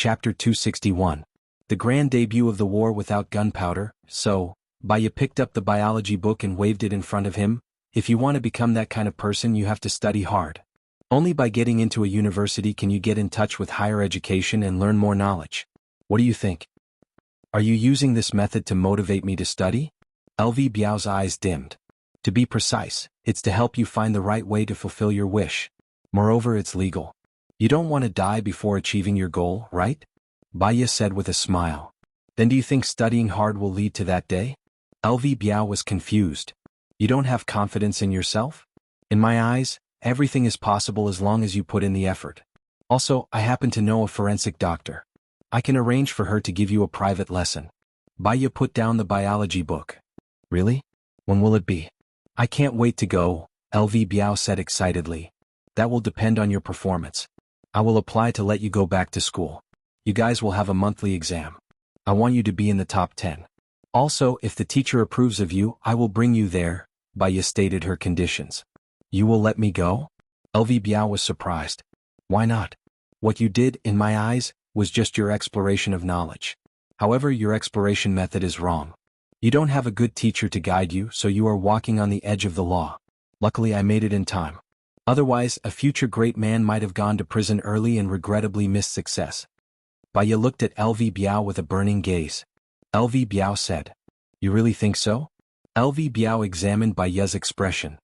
Chapter 261. The grand debut of the war without gunpowder. So, Baya picked up the biology book and waved it in front of him. If you want to become that kind of person, you have to study hard. Only by getting into a university can you get in touch with higher education and learn more knowledge. What do you think? Are you using this method to motivate me to study? LV Biao's eyes dimmed. To be precise, it's to help you find the right way to fulfill your wish. Moreover, it's legal. You don't want to die before achieving your goal, right? Baya said with a smile. Then do you think studying hard will lead to that day? LV Biao was confused. You don't have confidence in yourself? In my eyes, everything is possible as long as you put in the effort. Also, I happen to know a forensic doctor. I can arrange for her to give you a private lesson. Baya put down the biology book. Really? When will it be? I can't wait to go, LV Biao said excitedly. That will depend on your performance. I will apply to let you go back to school. You guys will have a monthly exam. I want you to be in the top 10. Also, if the teacher approves of you, I will bring you there, Baya stated her conditions. You will let me go? LV Biao was surprised. Why not? What you did, in my eyes, was just your exploration of knowledge. However, your exploration method is wrong. You don't have a good teacher to guide you, so you are walking on the edge of the law. Luckily, I made it in time. Otherwise, a future great man might have gone to prison early and regrettably missed success. Baya looked at LV Biao with a burning gaze. LV Biao said, You really think so? LV Biao examined Baya's expression.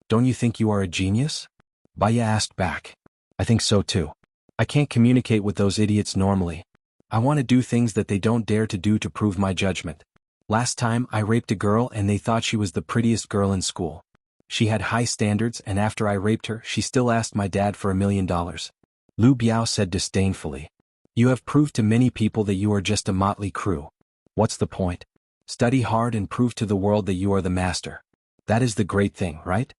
Don't you think you are a genius? Baya asked back. I think so too. I can't communicate with those idiots normally. I want to do things that they don't dare to do to prove my judgment. Last time I raped a girl and they thought she was the prettiest girl in school. She had high standards, and after I raped her, she still asked my dad for $1 million. Lu Biao said disdainfully. You have proved to many people that you are just a motley crew. What's the point? Study hard and prove to the world that you are the master. That is the great thing, right?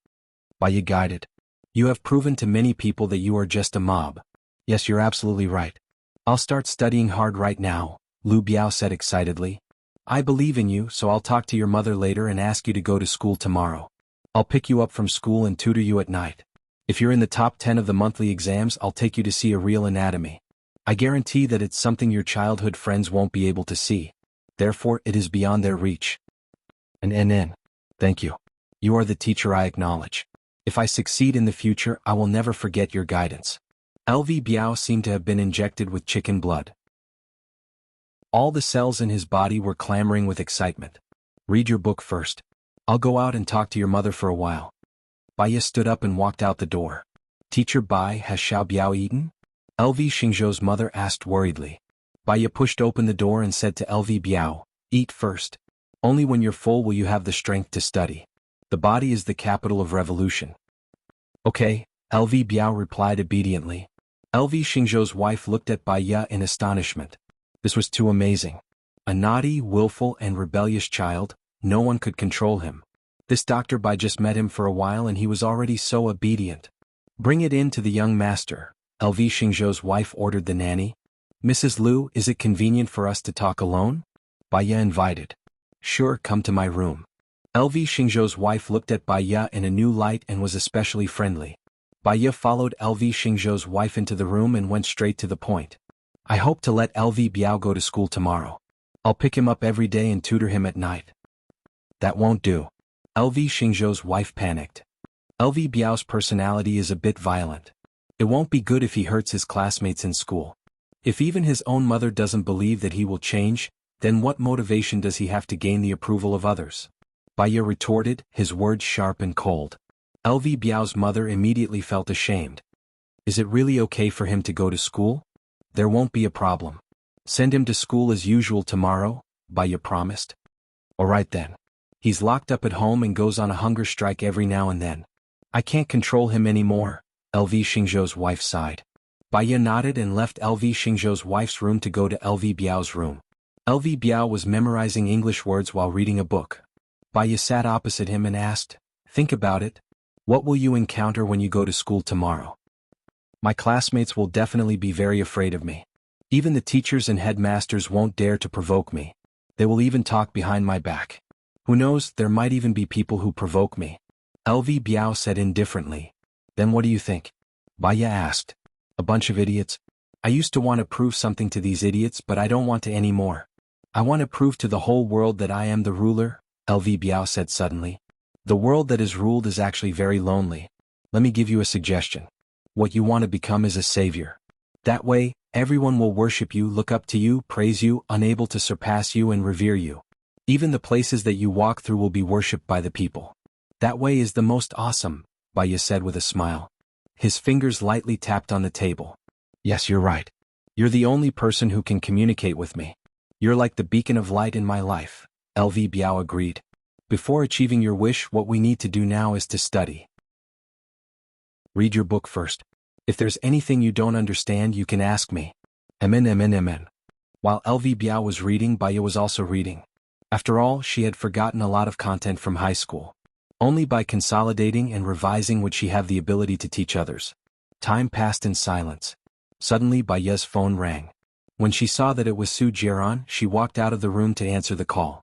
Baya guided. You have proven to many people that you are just a mob. Yes, you're absolutely right. I'll start studying hard right now, Lu Biao said excitedly. I believe in you, so I'll talk to your mother later and ask you to go to school tomorrow. I'll pick you up from school and tutor you at night. If you're in the top 10 of the monthly exams, I'll take you to see a real anatomy. I guarantee that it's something your childhood friends won't be able to see. Therefore, it is beyond their reach. Thank you. You are the teacher I acknowledge. If I succeed in the future, I will never forget your guidance. LV Biao seemed to have been injected with chicken blood. All the cells in his body were clamoring with excitement. Read your book first. I'll go out and talk to your mother for a while. Baya stood up and walked out the door. Teacher Bai, has Xiao Biao eaten? LV Xingzhou's mother asked worriedly. Baya pushed open the door and said to LV Biao, Eat first. Only when you're full will you have the strength to study. The body is the capital of revolution. Okay, LV Biao replied obediently. LV Xingzhou's wife looked at Baya in astonishment. This was too amazing. A naughty, willful, and rebellious child. No one could control him. This Dr. Bai just met him for a while and he was already so obedient. Bring it in to the young master, LV Xingzhou's wife ordered the nanny. Mrs. Lu, is it convenient for us to talk alone? Baya invited. Sure, come to my room. LV Xingzhou's wife looked at Baya in a new light and was especially friendly. Baya followed LV Xingzhou's wife into the room and went straight to the point. I hope to let LV Biao go to school tomorrow. I'll pick him up every day and tutor him at night. That won't do. LV Xingzhou's wife panicked. LV Biao's personality is a bit violent. It won't be good if he hurts his classmates in school. If even his own mother doesn't believe that he will change, then what motivation does he have to gain the approval of others? Baya retorted, his words sharp and cold. LV Biao's mother immediately felt ashamed. Is it really okay for him to go to school? There won't be a problem. Send him to school as usual tomorrow, Baya promised. All right then. He's locked up at home and goes on a hunger strike every now and then. I can't control him anymore, LV Xingzhou's wife sighed. Baya nodded and left LV Xingzhou's wife's room to go to LV Biao's room. LV Biao was memorizing English words while reading a book. Baya sat opposite him and asked, Think about it. What will you encounter when you go to school tomorrow? My classmates will definitely be very afraid of me. Even the teachers and headmasters won't dare to provoke me. They will even talk behind my back. Who knows, there might even be people who provoke me. LV Biao said indifferently. Then what do you think? Baya asked. A bunch of idiots. I used to want to prove something to these idiots, but I don't want to anymore. I want to prove to the whole world that I am the ruler, LV Biao said suddenly. The world that is ruled is actually very lonely. Let me give you a suggestion. What you want to become is a savior. That way, everyone will worship you, look up to you, praise you, unable to surpass you and revere you. Even the places that you walk through will be worshipped by the people. That way is the most awesome, Baya said with a smile. His fingers lightly tapped on the table. Yes, you're right. You're the only person who can communicate with me. You're like the beacon of light in my life, LV Biao agreed. Before achieving your wish, what we need to do now is to study. Read your book first. If there's anything you don't understand, you can ask me. Amen. While LV Biao was reading, Baya was also reading. After all, she had forgotten a lot of content from high school. Only by consolidating and revising would she have the ability to teach others. Time passed in silence. Suddenly Baya's phone rang. When she saw that it was Su Jiran, she walked out of the room to answer the call.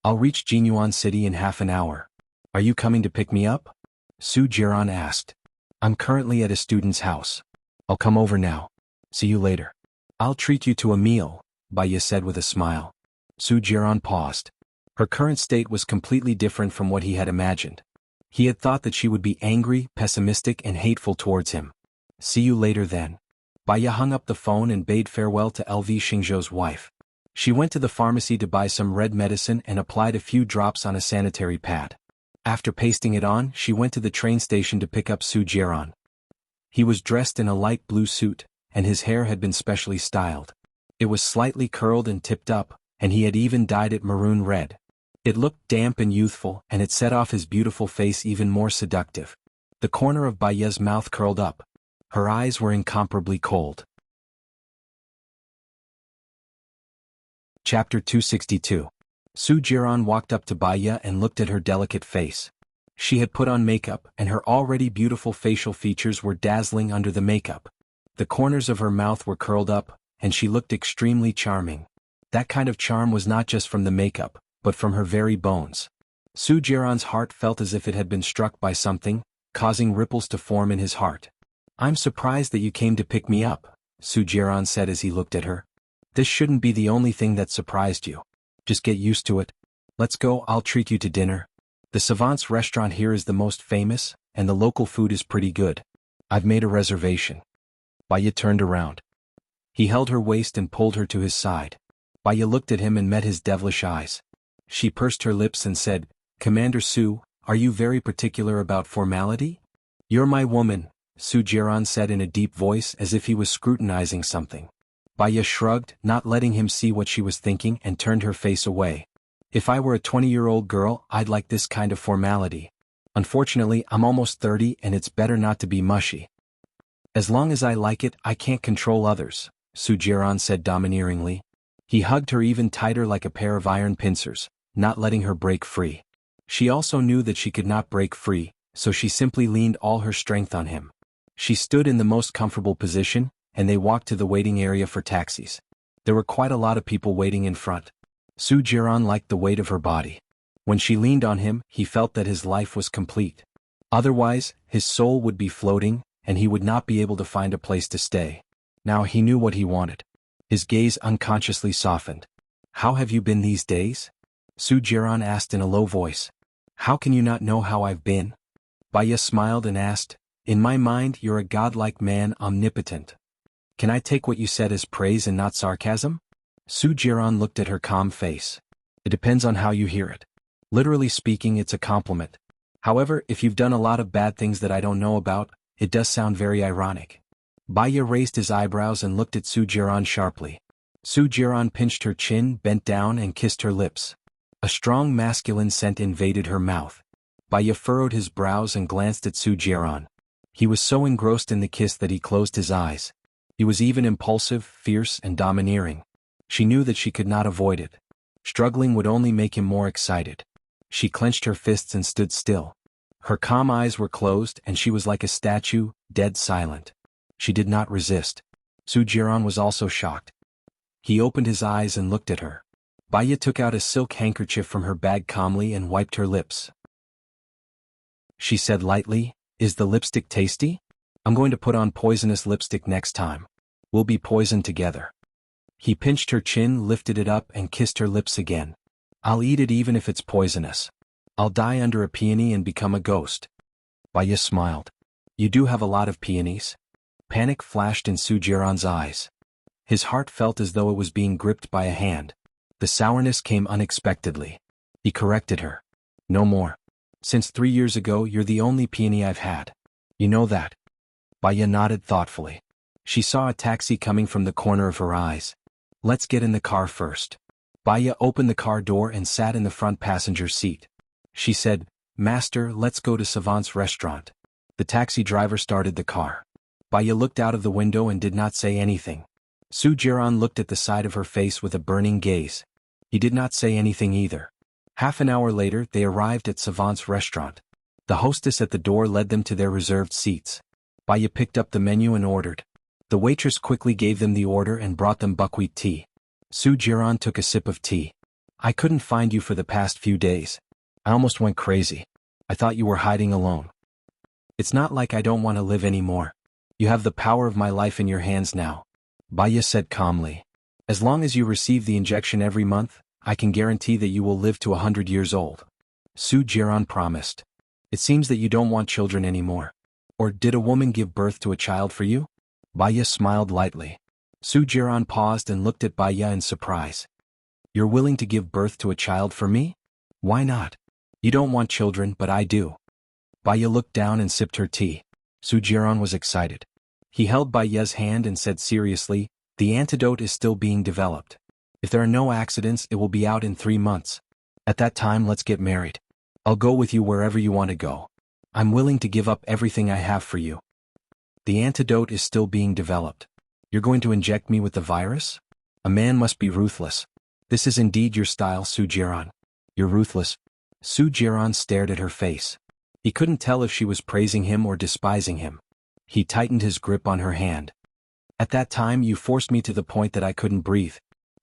I'll reach Xuanhuan City in half an hour. Are you coming to pick me up? Su Jiran asked. I'm currently at a student's house. I'll come over now. See you later. I'll treat you to a meal, Baya said with a smile. Su Jiran paused. Her current state was completely different from what he had imagined. He had thought that she would be angry, pessimistic, and hateful towards him. See you later then. Baya hung up the phone and bade farewell to LV Xingzhou's wife. She went to the pharmacy to buy some red medicine and applied a few drops on a sanitary pad. After pasting it on, she went to the train station to pick up Su Jiran. He was dressed in a light blue suit, and his hair had been specially styled. It was slightly curled and tipped up, and he had even dyed it maroon red. It looked damp and youthful, and it set off his beautiful face even more seductive. The corner of Baya's mouth curled up. Her eyes were incomparably cold. Chapter 262. Su Jiran walked up to Baya and looked at her delicate face. She had put on makeup, and her already beautiful facial features were dazzling under the makeup. The corners of her mouth were curled up, and she looked extremely charming. That kind of charm was not just from the makeup, but from her very bones. Su Jiran's heart felt as if it had been struck by something, causing ripples to form in his heart. I'm surprised that you came to pick me up, Su Jiran said as he looked at her. This shouldn't be the only thing that surprised you. Just get used to it. Let's go, I'll treat you to dinner. The Savant's restaurant here is the most famous, and the local food is pretty good. I've made a reservation. Baya turned around. He held her waist and pulled her to his side. Baya looked at him and met his devilish eyes. She pursed her lips and said, Commander Su, are you very particular about formality? You're my woman, Su Jiran said in a deep voice as if he was scrutinizing something. Baya shrugged, not letting him see what she was thinking, and turned her face away. If I were a 20-year-old girl, I'd like this kind of formality. Unfortunately, I'm almost 30 and it's better not to be mushy. As long as I like it, I can't control others, Su Jiran said domineeringly. He hugged her even tighter like a pair of iron pincers, not letting her break free. She also knew that she could not break free, so she simply leaned all her strength on him. She stood in the most comfortable position, and they walked to the waiting area for taxis. There were quite a lot of people waiting in front. Su Jiran liked the weight of her body. When she leaned on him, he felt that his life was complete. Otherwise, his soul would be floating, and he would not be able to find a place to stay. Now he knew what he wanted. His gaze unconsciously softened. How have you been these days? Su Jiran asked in a low voice. How can you not know how I've been? Baya smiled and asked, In my mind, you're a godlike man, omnipotent. Can I take what you said as praise and not sarcasm? Su Jiran looked at her calm face. It depends on how you hear it. Literally speaking, it's a compliment. However, if you've done a lot of bad things that I don't know about, it does sound very ironic. Baya raised his eyebrows and looked at Su Jiran sharply. Su Jiran pinched her chin, bent down, and kissed her lips. A strong masculine scent invaded her mouth. Baya furrowed his brows and glanced at Su Jiran. He was so engrossed in the kiss that he closed his eyes. He was even impulsive, fierce, and domineering. She knew that she could not avoid it. Struggling would only make him more excited. She clenched her fists and stood still. Her calm eyes were closed and she was like a statue, dead silent. She did not resist. Su Jiran was also shocked. He opened his eyes and looked at her. Baya took out a silk handkerchief from her bag calmly and wiped her lips. She said lightly, Is the lipstick tasty? I'm going to put on poisonous lipstick next time. We'll be poisoned together. He pinched her chin, lifted it up, and kissed her lips again. I'll eat it even if it's poisonous. I'll die under a peony and become a ghost. Baya smiled. You do have a lot of peonies? Panic flashed in Sujiran's eyes. His heart felt as though it was being gripped by a hand. The sourness came unexpectedly. He corrected her. No more. Since 3 years ago, you're the only peony I've had. You know that? Baya nodded thoughtfully. She saw a taxi coming from the corner of her eyes. Let's get in the car first. Baya opened the car door and sat in the front passenger seat. She said, Master, let's go to Savant's restaurant. The taxi driver started the car. Baya looked out of the window and did not say anything. Sujiran looked at the side of her face with a burning gaze. He did not say anything either. Half an hour later, they arrived at Savant's restaurant. The hostess at the door led them to their reserved seats. Baya picked up the menu and ordered. The waitress quickly gave them the order and brought them buckwheat tea. Sujiran took a sip of tea. I couldn't find you for the past few days. I almost went crazy. I thought you were hiding alone. It's not like I don't want to live anymore. You have the power of my life in your hands now. Baya said calmly. As long as you receive the injection every month, I can guarantee that you will live to 100 years old. Sujiran promised. It seems that you don't want children anymore. Or did a woman give birth to a child for you? Baya smiled lightly. Sujiran paused and looked at Baya in surprise. You're willing to give birth to a child for me? Why not? You don't want children, but I do. Baya looked down and sipped her tea. Sujiran was excited. He held Baya's hand and said seriously, the antidote is still being developed. If there are no accidents, it will be out in 3 months. At that time, let's get married. I'll go with you wherever you want to go. I'm willing to give up everything I have for you. The antidote is still being developed. You're going to inject me with the virus? A man must be ruthless. This is indeed your style, Sujiran. You're ruthless. Sujiran stared at her face. He couldn't tell if she was praising him or despising him. He tightened his grip on her hand. At that time, you forced me to the point that I couldn't breathe.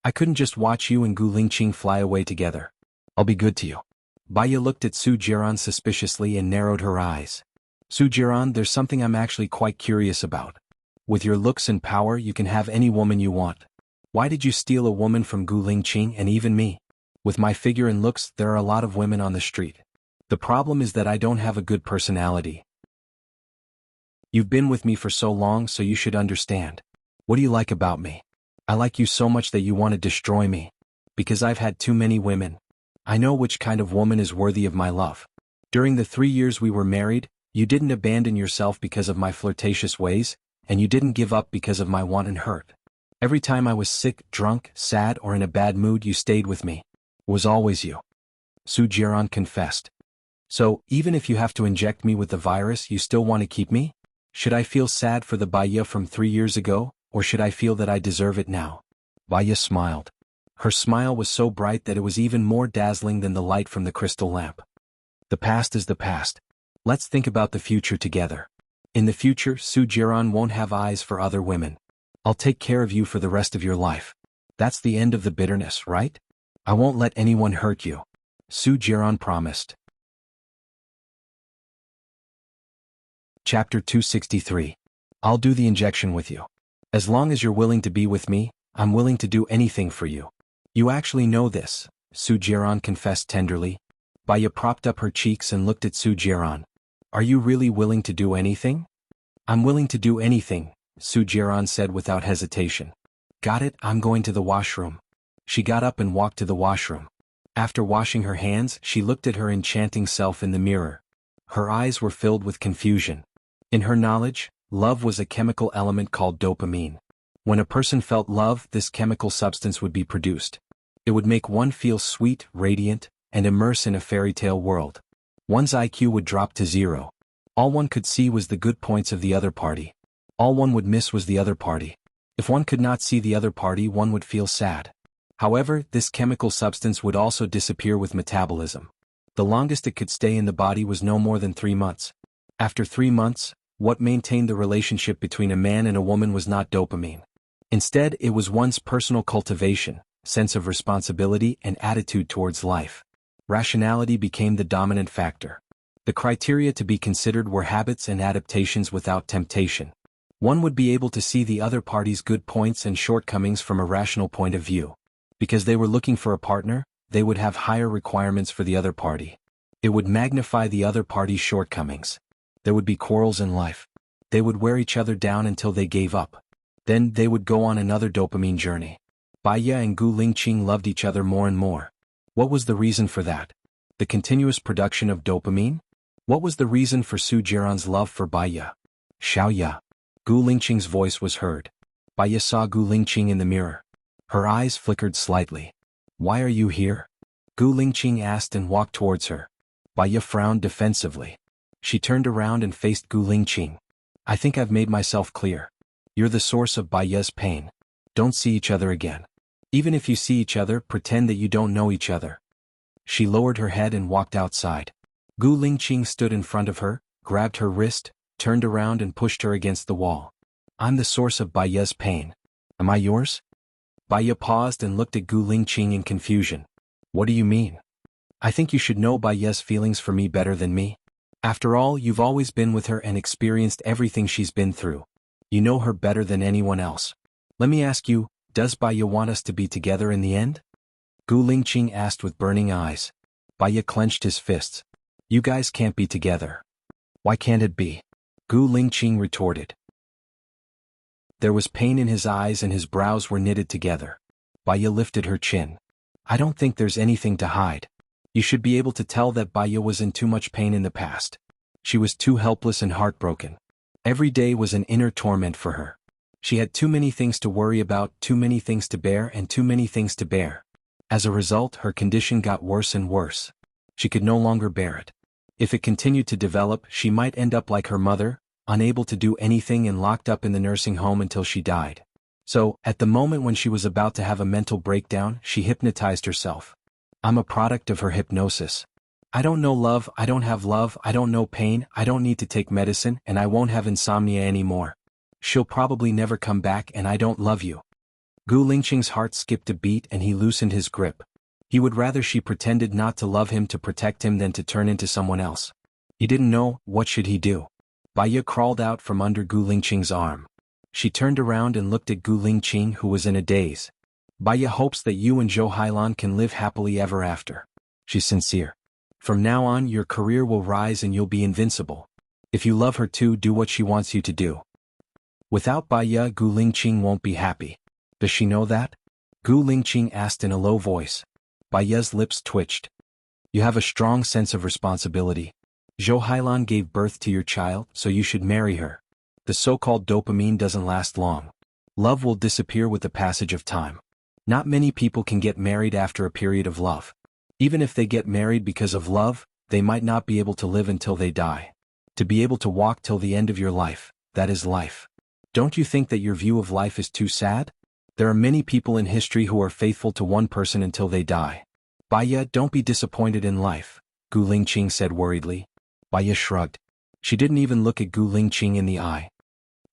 I couldn't just watch you and Gu Lingqing fly away together. I'll be good to you. Baya looked at Sujiran suspiciously and narrowed her eyes. Sujiran, there's something I'm actually quite curious about. With your looks and power, you can have any woman you want. Why did you steal a woman from Gu Lingqing and even me? With my figure and looks, there are a lot of women on the street. The problem is that I don't have a good personality. You've been with me for so long, so you should understand. What do you like about me? I like you so much that you want to destroy me. Because I've had too many women. I know which kind of woman is worthy of my love. During the 3 years we were married, you didn't abandon yourself because of my flirtatious ways, and you didn't give up because of my wanton hurt. Every time I was sick, drunk, sad, or in a bad mood, you stayed with me. It was always you. Sujiran confessed. So, even if you have to inject me with the virus, you still want to keep me? Should I feel sad for the Baya from 3 years ago, or should I feel that I deserve it now? Baya smiled. Her smile was so bright that it was even more dazzling than the light from the crystal lamp. The past is the past. Let's think about the future together. In the future, Sujiran won't have eyes for other women. I'll take care of you for the rest of your life. That's the end of the bitterness, right? I won't let anyone hurt you. Sujiran promised. Chapter 263. I'll do the injection with you. As long as you're willing to be with me, I'm willing to do anything for you. You actually know this, Sujiran confessed tenderly. Baya propped up her cheeks and looked at Sujiran. Are you really willing to do anything? I'm willing to do anything, Sujiran said without hesitation. Got it, I'm going to the washroom. She got up and walked to the washroom. After washing her hands, she looked at her enchanting self in the mirror. Her eyes were filled with confusion. In her knowledge, love was a chemical element called dopamine. When a person felt love, this chemical substance would be produced. It would make one feel sweet, radiant, and immerse in a fairy tale world. One's IQ would drop to 0. All one could see was the good points of the other party. All one would miss was the other party. If one could not see the other party, one would feel sad. However, this chemical substance would also disappear with metabolism. The longest it could stay in the body was no more than 3 months. After 3 months, what maintained the relationship between a man and a woman was not dopamine. Instead, it was one's personal cultivation, sense of responsibility, and attitude towards life. Rationality became the dominant factor. The criteria to be considered were habits and adaptations without temptation. One would be able to see the other party's good points and shortcomings from a rational point of view. Because they were looking for a partner, they would have higher requirements for the other party. It would magnify the other party's shortcomings. There would be quarrels in life. They would wear each other down until they gave up. Then they would go on another dopamine journey. Baiya and Gu Lingqing loved each other more and more. What was the reason for that? The continuous production of dopamine? What was the reason for Su Jiran's love for Baiya? Xiaoya. Gu Lingqing's voice was heard. Baiya saw Gu Lingqing in the mirror. Her eyes flickered slightly. Why are you here? Gu Lingqing asked and walked towards her. Baiya frowned defensively. She turned around and faced Gu Lingqing. I think I've made myself clear. You're the source of Baiya's pain. Don't see each other again. Even if you see each other, pretend that you don't know each other. She lowered her head and walked outside. Gu Lingqing stood in front of her, grabbed her wrist, turned around and pushed her against the wall. I'm the source of Baiya's pain. Am I yours? Baiya paused and looked at Gu Lingqing in confusion. What do you mean? I think you should know Baiya's feelings for me better than me. After all, you've always been with her and experienced everything she's been through. You know her better than anyone else. Let me ask you, does Baiya want us to be together in the end? Gu Lingqing asked with burning eyes. Baiya clenched his fists. You guys can't be together. Why can't it be? Gu Lingqing retorted. There was pain in his eyes and his brows were knitted together. Baiya lifted her chin. I don't think there's anything to hide. You should be able to tell that Baiya was in too much pain in the past. She was too helpless and heartbroken. Every day was an inner torment for her. She had too many things to worry about, too many things to bear, and too many things to bear. As a result, her condition got worse and worse. She could no longer bear it. If it continued to develop, she might end up like her mother, unable to do anything and locked up in the nursing home until she died. So, at the moment when she was about to have a mental breakdown, she hypnotized herself. I'm a product of her hypnosis. I don't know love, I don't have love, I don't know pain, I don't need to take medicine, and I won't have insomnia anymore. She'll probably never come back and I don't love you. Gu Lingqing's heart skipped a beat and he loosened his grip. He would rather she pretended not to love him to protect him than to turn into someone else. He didn't know, what should he do? Baiya crawled out from under Gu Lingqing's arm. She turned around and looked at Gu Lingqing, who was in a daze. Baiya hopes that you and Zhou Hailan can live happily ever after. She's sincere. From now on your career will rise and you'll be invincible. If you love her too, do what she wants you to do. Without Baiya, Gu Lingqing won't be happy. Does she know that? Gu Lingqing asked in a low voice. Baiya's lips twitched. You have a strong sense of responsibility. Zhou Hailan gave birth to your child, so you should marry her. The so-called dopamine doesn't last long. Love will disappear with the passage of time. Not many people can get married after a period of love. Even if they get married because of love, they might not be able to live until they die. To be able to walk till the end of your life, that is life. Don't you think that your view of life is too sad? There are many people in history who are faithful to one person until they die. Baiya, don't be disappointed in life, Gu Lingqing said worriedly. Baiya shrugged. She didn't even look at Gu Lingqing in the eye.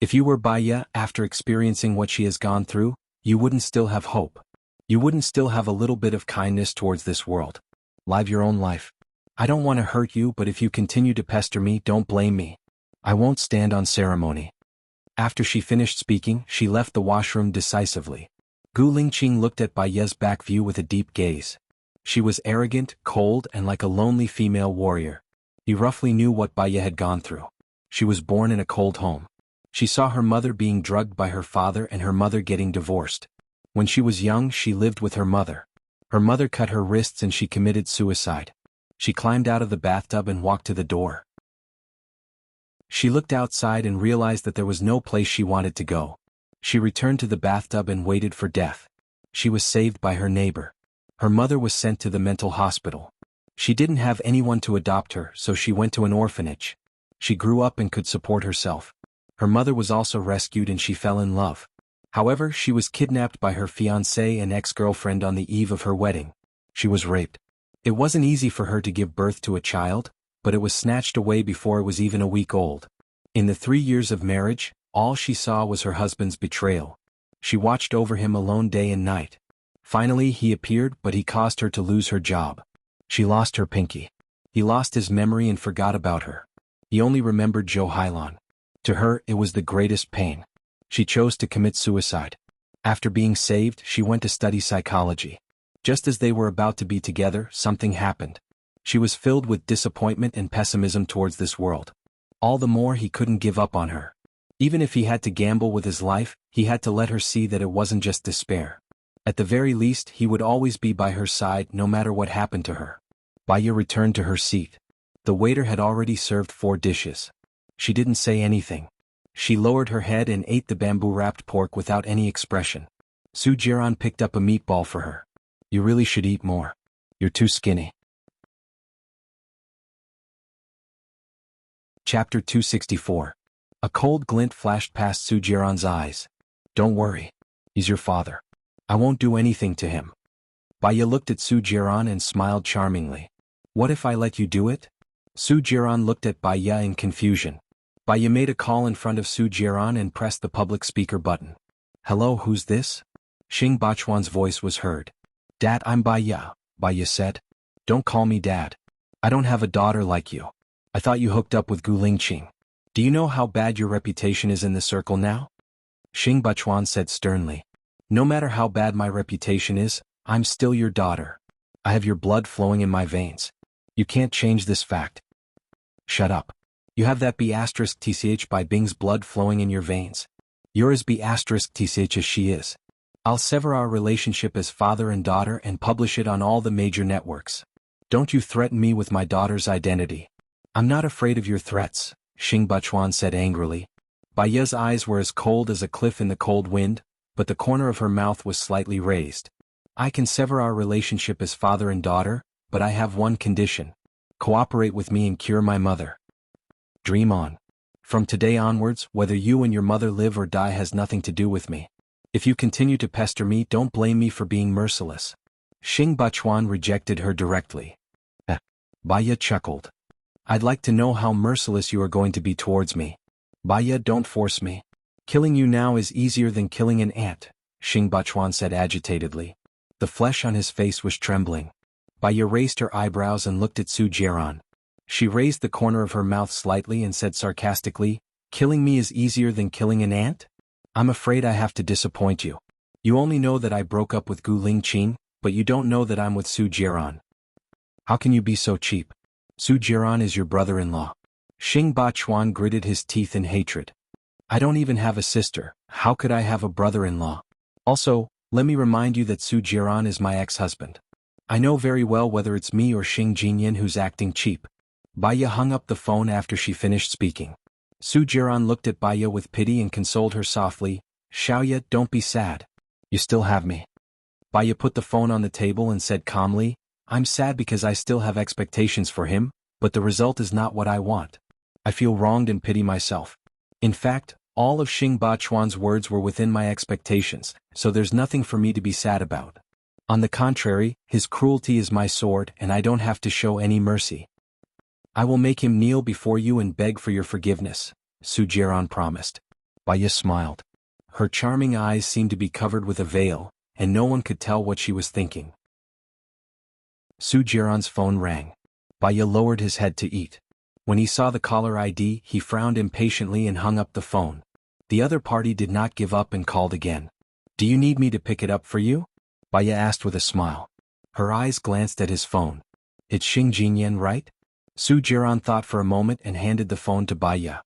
If you were Baiya, after experiencing what she has gone through, you wouldn't still have hope. You wouldn't still have a little bit of kindness towards this world. Live your own life. I don't want to hurt you, but if you continue to pester me, don't blame me. I won't stand on ceremony. After she finished speaking, she left the washroom decisively. Gu Lingqing looked at Baiya's back view with a deep gaze. She was arrogant, cold, and like a lonely female warrior. He roughly knew what Baiya had gone through. She was born in a cold home. She saw her mother being drugged by her father and her mother getting divorced. When she was young, she lived with her mother. Her mother cut her wrists and she committed suicide. She climbed out of the bathtub and walked to the door. She looked outside and realized that there was no place she wanted to go. She returned to the bathtub and waited for death. She was saved by her neighbor. Her mother was sent to the mental hospital. She didn't have anyone to adopt her, so she went to an orphanage. She grew up and could support herself. Her mother was also rescued and she fell in love. However, she was kidnapped by her fiancé and ex-girlfriend on the eve of her wedding. She was raped. It wasn't easy for her to give birth to a child, but it was snatched away before it was even a week old. In the 3 years of marriage, all she saw was her husband's betrayal. She watched over him alone day and night. Finally, he appeared, but he caused her to lose her job. She lost her pinky. He lost his memory and forgot about her. He only remembered Zhou Hailan. To her, it was the greatest pain. She chose to commit suicide. After being saved, she went to study psychology. Just as they were about to be together, something happened. She was filled with disappointment and pessimism towards this world. All the more he couldn't give up on her. Even if he had to gamble with his life, he had to let her see that it wasn't just despair. At the very least, he would always be by her side no matter what happened to her. Baya returned to her seat. The waiter had already served 4 dishes. She didn't say anything. She lowered her head and ate the bamboo-wrapped pork without any expression. Su Jiran picked up a meatball for her. You really should eat more. You're too skinny. Chapter 264. A cold glint flashed past Su Jiran's eyes. Don't worry. He's your father. I won't do anything to him. Baya looked at Su Jiran and smiled charmingly. What if I let you do it? Su Jiran looked at Baya in confusion. Baya made a call in front of Su Jiran and pressed the public speaker button. Hello, who's this? Xing Bachuan's voice was heard. Dad, I'm Baya, Baya said. Don't call me Dad. I don't have a daughter like you. I thought you hooked up with Gu Lingqing. Do you know how bad your reputation is in the circle now? Xing Bachuan said sternly. No matter how bad my reputation is, I'm still your daughter. I have your blood flowing in my veins. You can't change this fact. Shut up. You have that B*TCH by Bing's blood flowing in your veins. You're as B*TCH as she is. I'll sever our relationship as father and daughter and publish it on all the major networks. Don't you threaten me with my daughter's identity. I'm not afraid of your threats, Xing Bachuan said angrily. Baya's eyes were as cold as a cliff in the cold wind, but the corner of her mouth was slightly raised. I can sever our relationship as father and daughter, but I have one condition. Cooperate with me and cure my mother. Dream on. From today onwards, whether you and your mother live or die has nothing to do with me. If you continue to pester me, don't blame me for being merciless. Xing Bachuan rejected her directly. Baya chuckled. I'd like to know how merciless you are going to be towards me. Baya, don't force me. Killing you now is easier than killing an ant, Xing Bachuan said agitatedly. The flesh on his face was trembling. Baya raised her eyebrows and looked at Su Jiran. She raised the corner of her mouth slightly and said sarcastically, Killing me is easier than killing an ant? I'm afraid I have to disappoint you. You only know that I broke up with Gu Lingqing, but you don't know that I'm with Su Jiran. How can you be so cheap? Su Jiran is your brother-in-law. Xing Bachuan gritted his teeth in hatred. I don't even have a sister, how could I have a brother-in-law? Also, let me remind you that Su Jiran is my ex-husband. I know very well whether it's me or Xing Jinyan who's acting cheap. Baya hung up the phone after she finished speaking. Su Jiran looked at Baya with pity and consoled her softly. Xiaoya, don't be sad. You still have me. Baya put the phone on the table and said calmly, I'm sad because I still have expectations for him, but the result is not what I want. I feel wronged and pity myself. In fact, all of Xing Bachuan's words were within my expectations, so there's nothing for me to be sad about. On the contrary, his cruelty is my sword and I don't have to show any mercy. I will make him kneel before you and beg for your forgiveness, Su Jiran promised. Baya smiled. Her charming eyes seemed to be covered with a veil, and no one could tell what she was thinking. Su Jiran's phone rang. Baya lowered his head to eat. When he saw the caller ID, he frowned impatiently and hung up the phone. The other party did not give up and called again. Do you need me to pick it up for you? Baya asked with a smile. Her eyes glanced at his phone. It's Xing Jinyan, right? Su Jiran thought for a moment and handed the phone to Baya.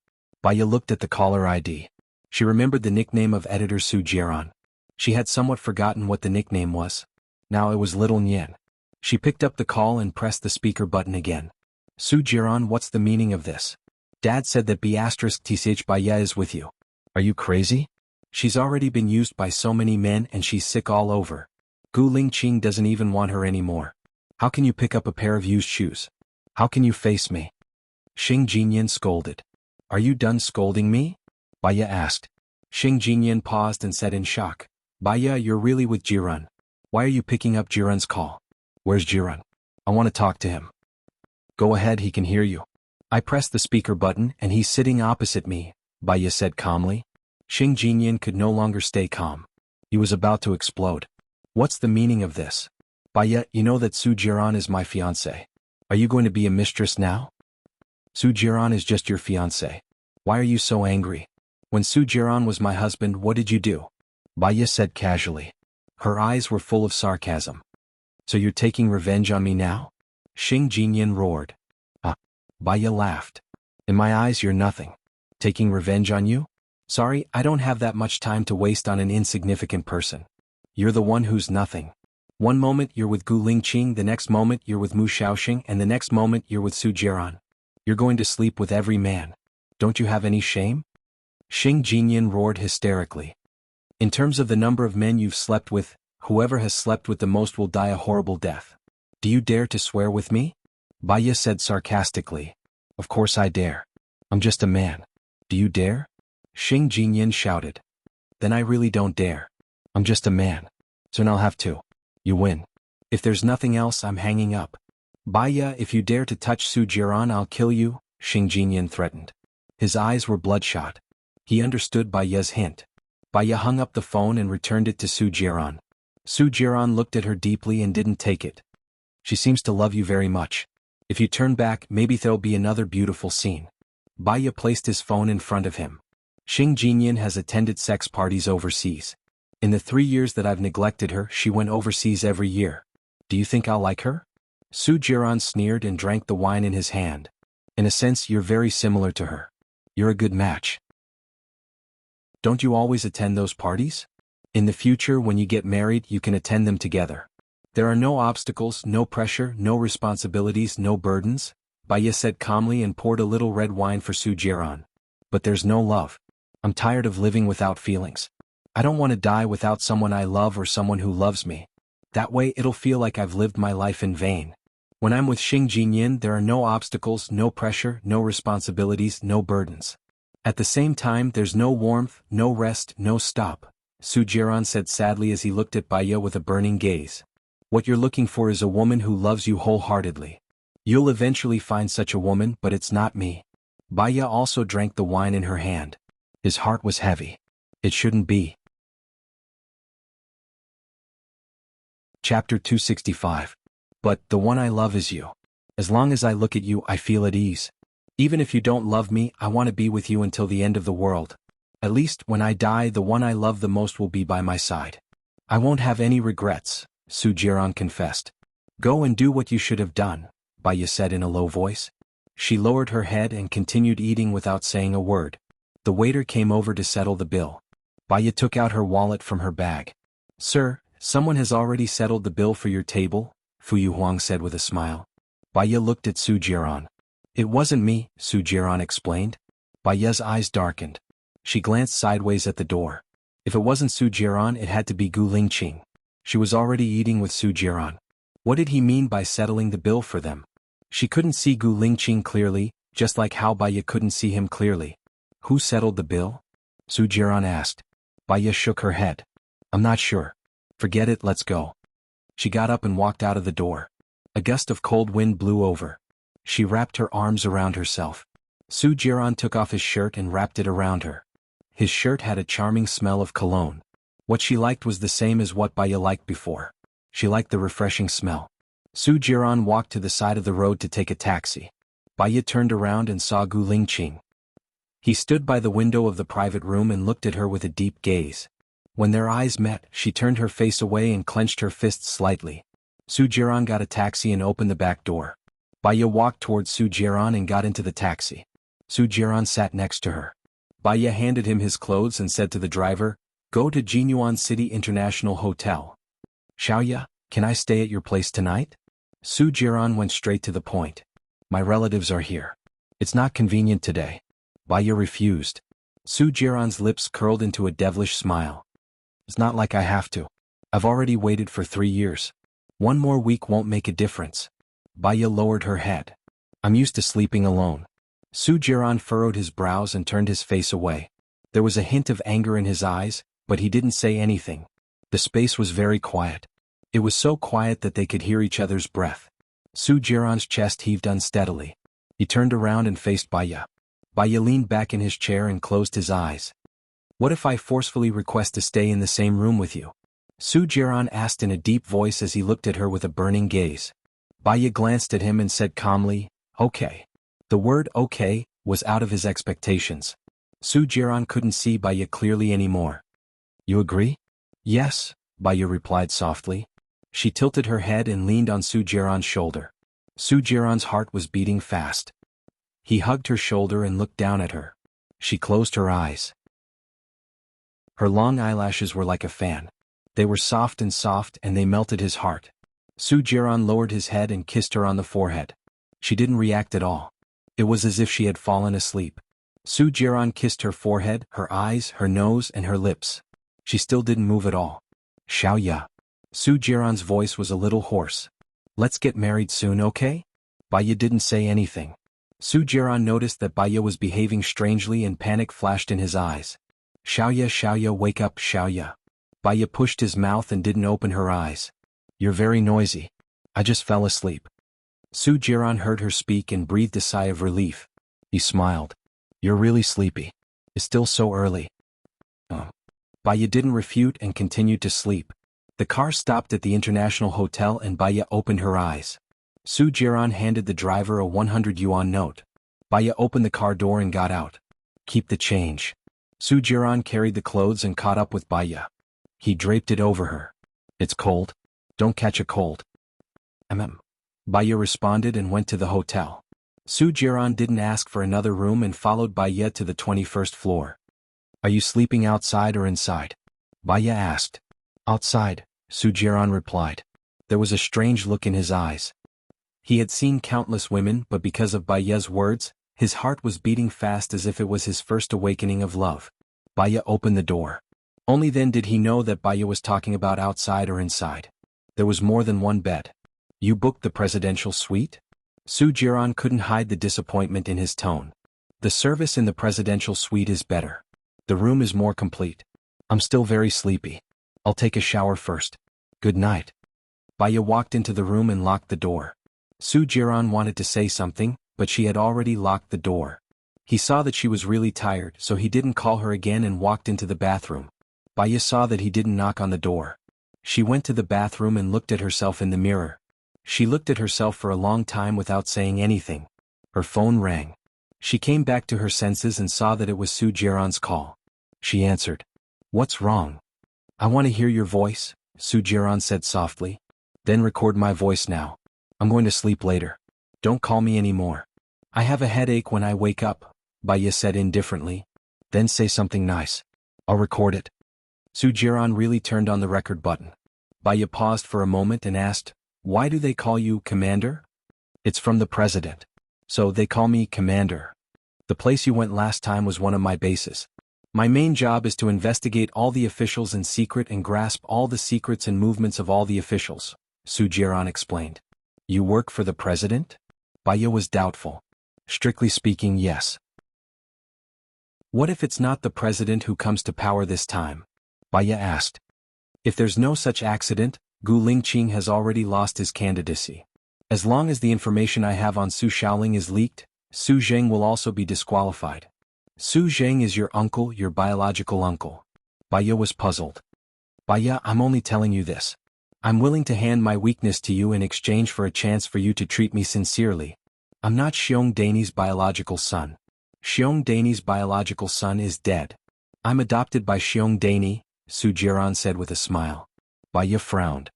Baya looked at the caller ID. She remembered the nickname of editor Su Jiran. She had somewhat forgotten what the nickname was. Now it was Little Nian. She picked up the call and pressed the speaker button again. Su Jiran, what's the meaning of this? Dad said that B*TCH Baya is with you. Are you crazy? She's already been used by so many men and she's sick all over. Gu Lingqing doesn't even want her anymore. How can you pick up a pair of used shoes? How can you face me? Xing Jinyan scolded. Are you done scolding me? Baya asked. Xing Jinyan paused and said in shock. Baya, you're really with Jiran. Why are you picking up Jiran's call? Where's Jiran? I want to talk to him. Go ahead, he can hear you. I pressed the speaker button and he's sitting opposite me, Baya said calmly. Xing Jinyan could no longer stay calm. He was about to explode. What's the meaning of this? Baya, you know that Su Jiran is my fiancé. Are you going to be a mistress now? Su Jiran is just your fiancé. Why are you so angry? When Sujiran was my husband, what did you do? Baya said casually. Her eyes were full of sarcasm. So you're taking revenge on me now? Xing Jinyan roared. Baya laughed. In my eyes you're nothing. Taking revenge on you? Sorry, I don't have that much time to waste on an insignificant person. You're the one who's nothing. One moment you're with Gu Lingqing, the next moment you're with Mu Shaoxing, and the next moment you're with Su Jiran. You're going to sleep with every man. Don't you have any shame? Xing Jinyan roared hysterically. In terms of the number of men you've slept with, whoever has slept with the most will die a horrible death. Do you dare to swear with me? Baya said sarcastically. Of course I dare. I'm just a man. Do you dare? Xing Jinyan shouted. Then I really don't dare. I'm just a man. So now I'll have to. You win. If there's nothing else, I'm hanging up. Baya, if you dare to touch Su Jiran, I'll kill you, Xing Jinyan threatened. His eyes were bloodshot. He understood Baya's hint. Baya hung up the phone and returned it to Su Jiran. Su Jiran looked at her deeply and didn't take it. She seems to love you very much. If you turn back, maybe there'll be another beautiful scene. Baya placed his phone in front of him. Xing Jinyan has attended sex parties overseas. In the 3 years that I've neglected her, she went overseas every year. Do you think I'll like her? Su Jiran sneered and drank the wine in his hand. In a sense, you're very similar to her. You're a good match. Don't you always attend those parties? In the future, when you get married, you can attend them together. There are no obstacles, no pressure, no responsibilities, no burdens, Baya said calmly and poured a little red wine for Su Jiran. But there's no love. I'm tired of living without feelings. I don't want to die without someone I love or someone who loves me. That way it'll feel like I've lived my life in vain. When I'm with Xing Jinyan, there are no obstacles, no pressure, no responsibilities, no burdens. At the same time, there's no warmth, no rest, no stop, Su Jiran said sadly as he looked at Baya with a burning gaze. What you're looking for is a woman who loves you wholeheartedly. You'll eventually find such a woman, but it's not me. Baya also drank the wine in her hand. His heart was heavy. It shouldn't be. Chapter 265. But the one I love is you. As long as I look at you, I feel at ease. Even if you don't love me, I want to be with you until the end of the world. At least, when I die, the one I love the most will be by my side. I won't have any regrets, Su Jiran confessed. Go and do what you should have done, Baya said in a low voice. She lowered her head and continued eating without saying a word. The waiter came over to settle the bill. Baya took out her wallet from her bag. Sir, someone has already settled the bill for your table, Fu Yuhuang said with a smile. Baya looked at Su Jiran. It wasn't me, Su Jiran explained. Baya's eyes darkened. She glanced sideways at the door. If it wasn't Su Jiran, it had to be Gu Lingqing. She was already eating with Su Jiran. What did he mean by settling the bill for them? She couldn't see Gu Lingqing clearly, just like how Baya couldn't see him clearly. Who settled the bill? Su Jiran asked. Baya shook her head. I'm not sure. Forget it, let's go. She got up and walked out of the door. A gust of cold wind blew over. She wrapped her arms around herself. Su Jiran took off his shirt and wrapped it around her. His shirt had a charming smell of cologne. What she liked was the same as what Baya liked before. She liked the refreshing smell. Su Jiran walked to the side of the road to take a taxi. Baya turned around and saw Gu Lingqing. He stood by the window of the private room and looked at her with a deep gaze. When their eyes met, she turned her face away and clenched her fists slightly. Su Jiran got a taxi and opened the back door. Baya walked towards Su Jiran and got into the taxi. Su Jiran sat next to her. Baya handed him his clothes and said to the driver, Go to Jianghu City International Hotel. Xiaoya, can I stay at your place tonight? Su Jiran went straight to the point. My relatives are here. It's not convenient today. Baya refused. Su Jiran's lips curled into a devilish smile. It's not like I have to. I've already waited for 3 years. 1 more week won't make a difference. Baya lowered her head. I'm used to sleeping alone. Su Jiran furrowed his brows and turned his face away. There was a hint of anger in his eyes, but he didn't say anything. The space was very quiet. It was so quiet that they could hear each other's breath. Su Jiran's chest heaved unsteadily. He turned around and faced Baya. Baya leaned back in his chair and closed his eyes. What if I forcefully request to stay in the same room with you? Su Jiran asked in a deep voice as he looked at her with a burning gaze. Baya glanced at him and said calmly, Okay. The word okay was out of his expectations. Su Jiran couldn't see Baya clearly anymore. You agree? Yes, Baya replied softly. She tilted her head and leaned on Su Jiran's shoulder. Su Jiran's heart was beating fast. He hugged her shoulder and looked down at her. She closed her eyes. Her long eyelashes were like a fan. They were soft and they melted his heart. Su Jiran lowered his head and kissed her on the forehead. She didn't react at all. It was as if she had fallen asleep. Su Jiran kissed her forehead, her eyes, her nose, and her lips. She still didn't move at all. Xiaoya. Su Jiran's voice was a little hoarse. Let's get married soon, okay? Baya didn't say anything. Su Jiran noticed that Baya was behaving strangely and panic flashed in his eyes. Xiaoya, wake up, Xiaoya. Baya pushed his mouth and didn't open her eyes. You're very noisy. I just fell asleep. Su Jiran heard her speak and breathed a sigh of relief. He smiled. You're really sleepy. It's still so early. Baya didn't refute and continued to sleep. The car stopped at the International Hotel and Baya opened her eyes. Su Jiran handed the driver a 100 yuan note. Baya opened the car door and got out. Keep the change. Su Jiran carried the clothes and caught up with Baya. He draped it over her. It's cold. Don't catch a cold. Baya responded and went to the hotel. Su Jiran didn't ask for another room and followed Baya to the 21st floor. Are you sleeping outside or inside? Baya asked. Outside, Su Jiran replied. There was a strange look in his eyes. He had seen countless women, but because of Baya's words, his heart was beating fast as if it was his first awakening of love. Baya opened the door. Only then did he know that Baya was talking about outside or inside. There was more than one bed. You booked the presidential suite? Su Jiran couldn't hide the disappointment in his tone. The service in the presidential suite is better. The room is more complete. I'm still very sleepy. I'll take a shower first. Good night. Baya walked into the room and locked the door. Su Jiran wanted to say something, but she had already locked the door. He saw that she was really tired, so he didn't call her again and walked into the bathroom. Baya saw that he didn't knock on the door. She went to the bathroom and looked at herself in the mirror. She looked at herself for a long time without saying anything. Her phone rang. She came back to her senses and saw that it was Su Jiran's call. She answered. What's wrong? I want to hear your voice, Su Jiran said softly. Then record my voice now. I'm going to sleep later. Don't call me anymore. I have a headache when I wake up, Baya said indifferently. Then say something nice. I'll record it. Su Jiran really turned on the record button. Baya paused for a moment and asked, Why do they call you Commander? It's from the President. So they call me Commander. The place you went last time was one of my bases. My main job is to investigate all the officials in secret and grasp all the secrets and movements of all the officials, Su Jiran explained. You work for the President? Baya was doubtful. Strictly speaking, yes. What if it's not the President who comes to power this time? Baya asked. If there's no such accident, Gu Lingqing has already lost his candidacy. As long as the information I have on Su Shaoling is leaked, Su Zheng will also be disqualified. Su Zheng is your uncle, your biological uncle. Baya was puzzled. Baya, I'm only telling you this. I'm willing to hand my weakness to you in exchange for a chance for you to treat me sincerely. I'm not Xiong Dani's biological son. Xiong Dani's biological son is dead. I'm adopted by Xiong Dani, Su Jiran said with a smile. Baya frowned.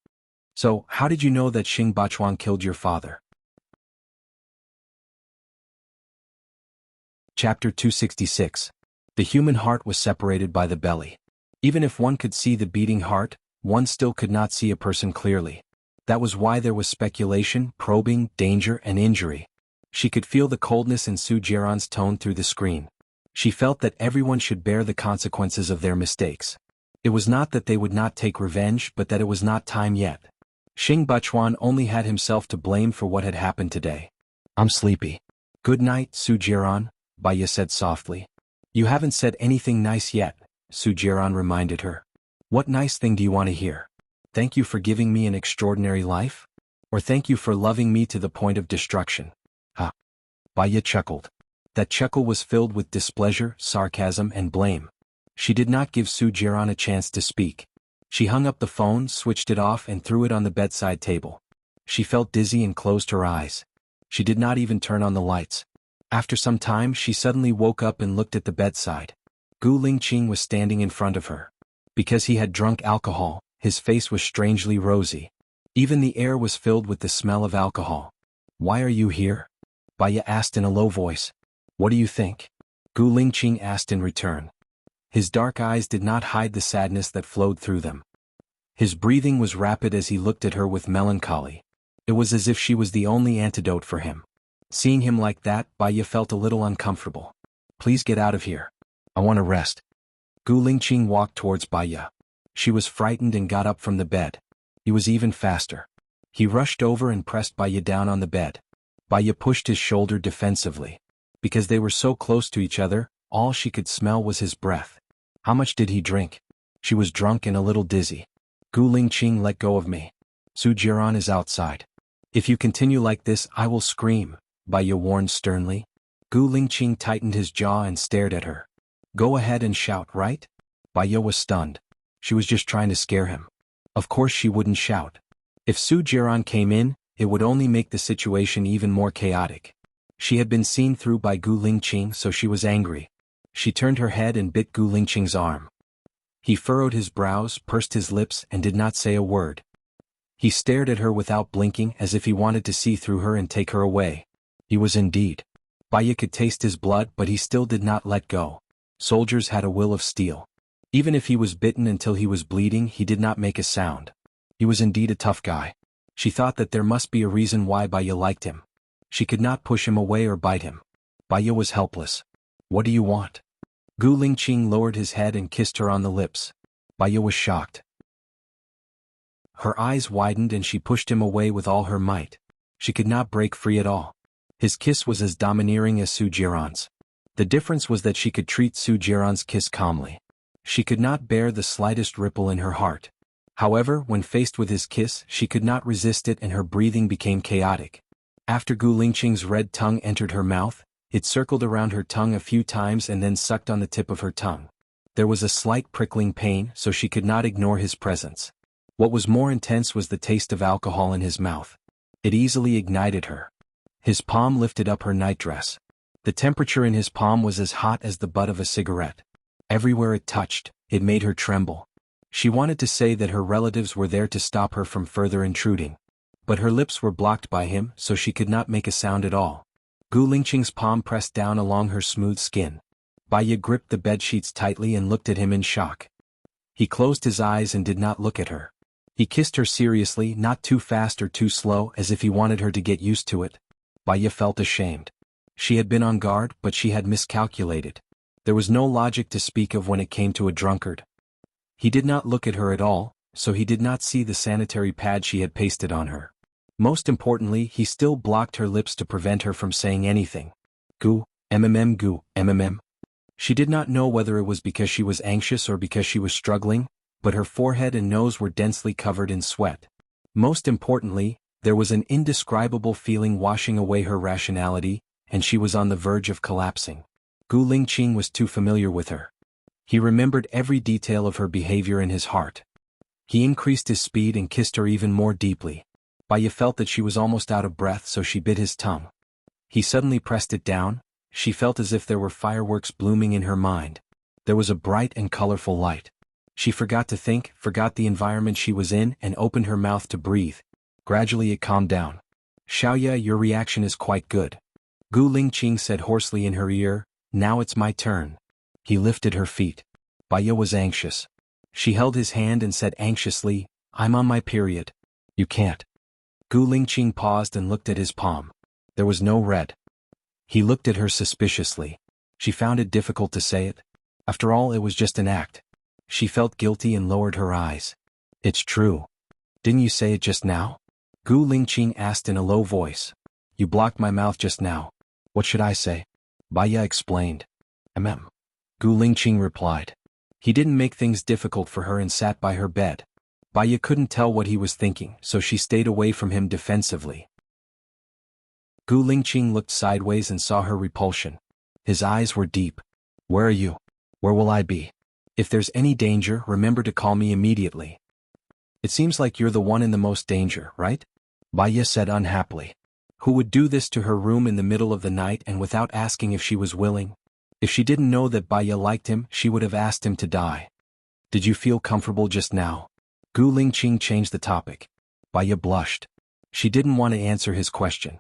So, how did you know that Xing Bachuan killed your father? Chapter 266. The human heart was separated by the belly. Even if one could see the beating heart, one still could not see a person clearly. That was why there was speculation, probing, danger, and injury. She could feel the coldness in Su Jiran's tone through the screen. She felt that everyone should bear the consequences of their mistakes. It was not that they would not take revenge, but that it was not time yet. Xing Bachuan only had himself to blame for what had happened today. I'm sleepy. Good night, Su Jiran, Baya said softly. You haven't said anything nice yet, Su Jiran reminded her. What nice thing do you want to hear? Thank you for giving me an extraordinary life? Or thank you for loving me to the point of destruction? Ha! Baya chuckled. That chuckle was filled with displeasure, sarcasm, and blame. She did not give Su Jiran a chance to speak. She hung up the phone, switched it off, and threw it on the bedside table. She felt dizzy and closed her eyes. She did not even turn on the lights. After some time she suddenly woke up and looked at the bedside. Gu Lingqing was standing in front of her. Because he had drunk alcohol, his face was strangely rosy. Even the air was filled with the smell of alcohol. "Why are you here?" Baya asked in a low voice. "What do you think?" Gu Lingqing asked in return. His dark eyes did not hide the sadness that flowed through them. His breathing was rapid as he looked at her with melancholy. It was as if she was the only antidote for him. Seeing him like that, Baya felt a little uncomfortable. "Please get out of here. I want to rest." Gu Lingqing walked towards Baya. She was frightened and got up from the bed. He was even faster. He rushed over and pressed Baya down on the bed. Baya pushed his shoulder defensively. Because they were so close to each other, all she could smell was his breath. How much did he drink? She was drunk and a little dizzy. "Gu Lingqing, let go of me. Su Jiran is outside. If you continue like this, I will scream," Baya warned sternly. Gu Lingqing tightened his jaw and stared at her. "Go ahead and shout, right?" Baya was stunned. She was just trying to scare him. Of course she wouldn't shout. If Su Jiran came in, it would only make the situation even more chaotic. She had been seen through by Gu Lingqing, so she was angry. She turned her head and bit Gu Lingqing's arm. He furrowed his brows, pursed his lips, and did not say a word. He stared at her without blinking as if he wanted to see through her and take her away. He was indeed. Baya could taste his blood, but he still did not let go. Soldiers had a will of steel. Even if he was bitten until he was bleeding, he did not make a sound. He was indeed a tough guy. She thought that there must be a reason why Baya liked him. She could not push him away or bite him. Baya was helpless. "What do you want?" Gu Lingqing lowered his head and kissed her on the lips. Baya was shocked. Her eyes widened and she pushed him away with all her might. She could not break free at all. His kiss was as domineering as Su Jiran's. The difference was that she could treat Su Jiran's kiss calmly. She could not bear the slightest ripple in her heart. However, when faced with his kiss, she could not resist it and her breathing became chaotic. After Gu Lingqing's red tongue entered her mouth, it circled around her tongue a few times and then sucked on the tip of her tongue. There was a slight prickling pain, so she could not ignore his presence. What was more intense was the taste of alcohol in his mouth. It easily ignited her. His palm lifted up her nightdress. The temperature in his palm was as hot as the butt of a cigarette. Everywhere it touched, it made her tremble. She wanted to say that her relatives were there to stop her from further intruding. But her lips were blocked by him, so she could not make a sound at all. Gu Lingqing's palm pressed down along her smooth skin. Baya gripped the bedsheets tightly and looked at him in shock. He closed his eyes and did not look at her. He kissed her seriously, not too fast or too slow, as if he wanted her to get used to it. Baya felt ashamed. She had been on guard, but she had miscalculated. There was no logic to speak of when it came to a drunkard. He did not look at her at all, so he did not see the sanitary pad she had pasted on her. Most importantly, he still blocked her lips to prevent her from saying anything. Gu, gu. She did not know whether it was because she was anxious or because she was struggling, but her forehead and nose were densely covered in sweat. Most importantly, there was an indescribable feeling washing away her rationality, and she was on the verge of collapsing. Gu Lingqing was too familiar with her. He remembered every detail of her behavior in his heart. He increased his speed and kissed her even more deeply. Baya felt that she was almost out of breath, so she bit his tongue. He suddenly pressed it down. She felt as if there were fireworks blooming in her mind. There was a bright and colorful light. She forgot to think, forgot the environment she was in, and opened her mouth to breathe. Gradually it calmed down. "Xiaoya, your reaction is quite good," Gu Lingqing said hoarsely in her ear. "Now it's my turn." He lifted her feet. Baya was anxious. She held his hand and said anxiously, "I'm on my period." "You can't." Gu Lingqing paused and looked at his palm. There was no red. He looked at her suspiciously. She found it difficult to say it. After all, it was just an act. She felt guilty and lowered her eyes. "It's true. Didn't you say it just now?" Gu Lingqing asked in a low voice. "You blocked my mouth just now. What should I say?" Baya explained. Gu Lingqing replied. He didn't make things difficult for her and sat by her bed. Baya couldn't tell what he was thinking, so she stayed away from him defensively. Gu Lingqing looked sideways and saw her repulsion. His eyes were deep. "Where are you? Where will I be? If there's any danger, remember to call me immediately." "It seems like you're the one in the most danger, right?" Baya said unhappily. Who would do this to her room in the middle of the night and without asking if she was willing? If she didn't know that Baya liked him, she would have asked him to die. Did you feel comfortable just now? Gu Lingqing changed the topic. Baya blushed. She didn't want to answer his question.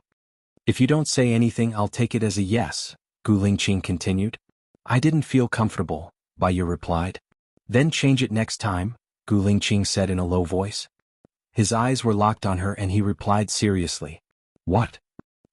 If you don't say anything, I'll take it as a yes, Gu Lingqing continued. I didn't feel comfortable, Baya replied. Then change it next time, Gu Lingqing said in a low voice. His eyes were locked on her and he replied seriously. What?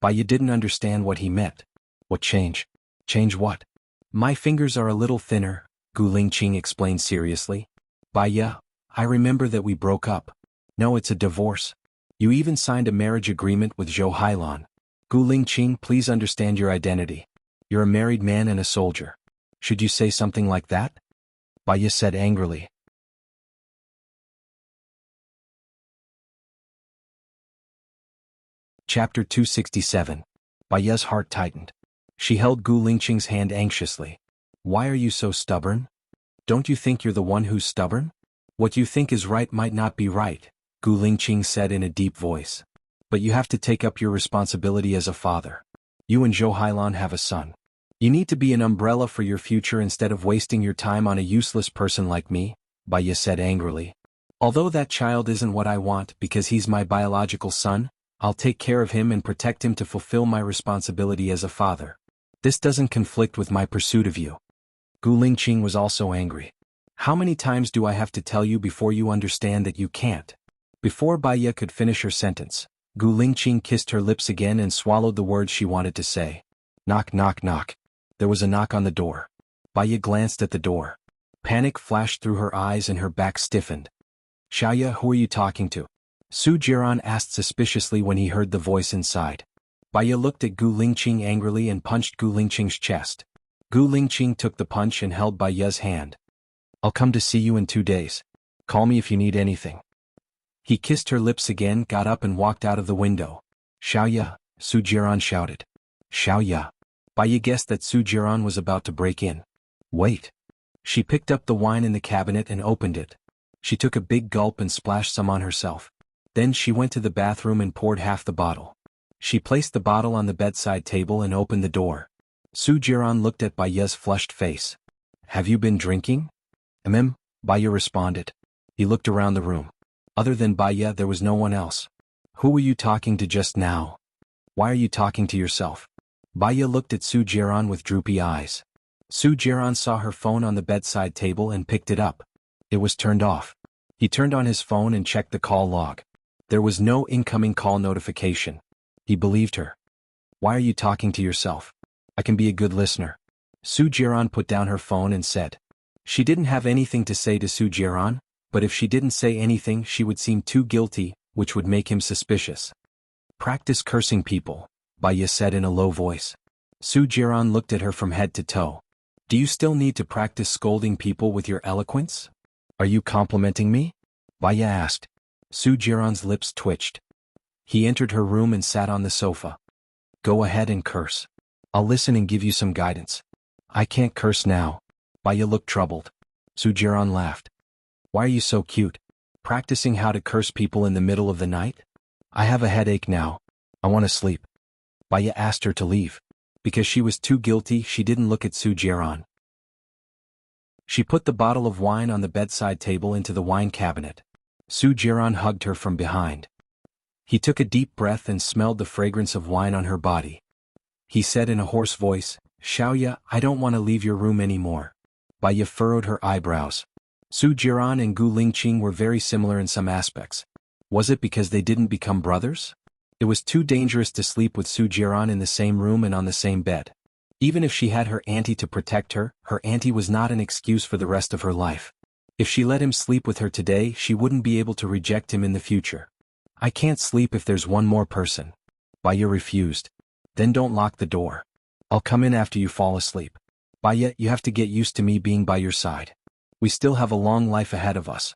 Baya didn't understand what he meant. What change? Change what? My fingers are a little thinner, Gu Lingqing explained seriously. Baya, I remember that we broke up. No, it's a divorce. You even signed a marriage agreement with Zhou Hailan. Gu Lingqing, please understand your identity. You're a married man and a soldier. Should you say something like that? Baya said angrily. Chapter 267. Baya's heart tightened. She held Gu Lingqing's hand anxiously. Why are you so stubborn? Don't you think you're the one who's stubborn? What you think is right might not be right, Gu Lingqing said in a deep voice. But you have to take up your responsibility as a father. You and Zhou Hailan have a son. You need to be an umbrella for your future instead of wasting your time on a useless person like me, Baya said angrily. Although that child isn't what I want because he's my biological son, I'll take care of him and protect him to fulfill my responsibility as a father. This doesn't conflict with my pursuit of you. Gu Lingqing was also angry. How many times do I have to tell you before you understand that you can't? Before Baya could finish her sentence, Gu Lingqing kissed her lips again and swallowed the words she wanted to say. Knock, knock, knock. There was a knock on the door. Baya glanced at the door. Panic flashed through her eyes and her back stiffened. Xianxia, who are you talking to? Su Jiran asked suspiciously when he heard the voice inside. Baya looked at Gu Lingqing angrily and punched Gu Lingqing's chest. Gu Lingqing took the punch and held Baya's hand. I'll come to see you in 2 days. Call me if you need anything. He kissed her lips again, got up and walked out of the window. Xianxia, Su Jiran shouted. Xianxia. Baya guessed that Su Jiran was about to break in. Wait. She picked up the wine in the cabinet and opened it. She took a big gulp and splashed some on herself. Then she went to the bathroom and poured half the bottle. She placed the bottle on the bedside table and opened the door. Su Jiran looked at Baya's flushed face. Have you been drinking? Baya responded. He looked around the room. Other than Baya, there was no one else. Who were you talking to just now? Why are you talking to yourself? Baya looked at Su Jiran with droopy eyes. Su Jiran saw her phone on the bedside table and picked it up. It was turned off. He turned on his phone and checked the call log. There was no incoming call notification. He believed her. Why are you talking to yourself? I can be a good listener. Su Jiran put down her phone and said. She didn't have anything to say to Su Jiran, but if she didn't say anything she would seem too guilty, which would make him suspicious. Practice cursing people, Baya said in a low voice. Su Jiran looked at her from head to toe. Do you still need to practice scolding people with your eloquence? Are you complimenting me? Baya asked. Su Jiran's lips twitched. He entered her room and sat on the sofa. Go ahead and curse. I'll listen and give you some guidance. I can't curse now. Baya looked troubled. Su Jiran laughed. Why are you so cute? Practicing how to curse people in the middle of the night? I have a headache now. I want to sleep. Baya asked her to leave. Because she was too guilty, she didn't look at Su Jiran. She put the bottle of wine on the bedside table into the wine cabinet. Su Jiran hugged her from behind. He took a deep breath and smelled the fragrance of wine on her body. He said in a hoarse voice, Xianxia, I don't want to leave your room anymore. Baya furrowed her eyebrows. Su Jiran and Gu Lingqing were very similar in some aspects. Was it because they didn't become brothers? It was too dangerous to sleep with Su Jiran in the same room and on the same bed. Even if she had her auntie to protect her, her auntie was not an excuse for the rest of her life. If she let him sleep with her today, she wouldn't be able to reject him in the future. I can't sleep if there's one more person. Baya refused. Then don't lock the door. I'll come in after you fall asleep. Baya, you have to get used to me being by your side. We still have a long life ahead of us.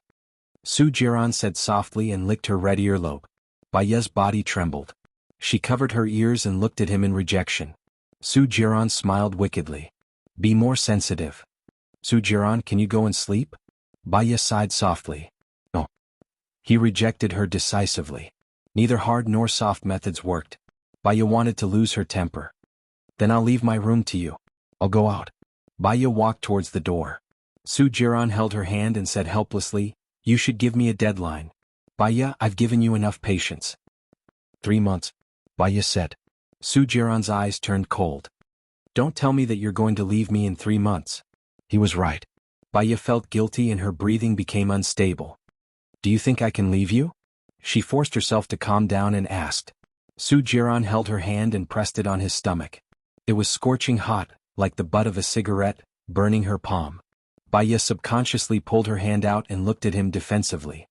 Su Jiran said softly and licked her red earlobe. Baya's body trembled. She covered her ears and looked at him in rejection. Su Jiran smiled wickedly. Be more sensitive. Su Jiran, can you go and sleep? Baya sighed softly. No. He rejected her decisively. Neither hard nor soft methods worked. Baya wanted to lose her temper. Then I'll leave my room to you. I'll go out. Baya walked towards the door. Su Jiran held her hand and said helplessly, you should give me a deadline. Baya, I've given you enough patience. 3 months, Baya said. Su Jiran's eyes turned cold. Don't tell me that you're going to leave me in 3 months. He was right. Baya felt guilty and her breathing became unstable. Do you think I can leave you? She forced herself to calm down and asked. Su Jiran held her hand and pressed it on his stomach. It was scorching hot, like the butt of a cigarette, burning her palm. Baya subconsciously pulled her hand out and looked at him defensively.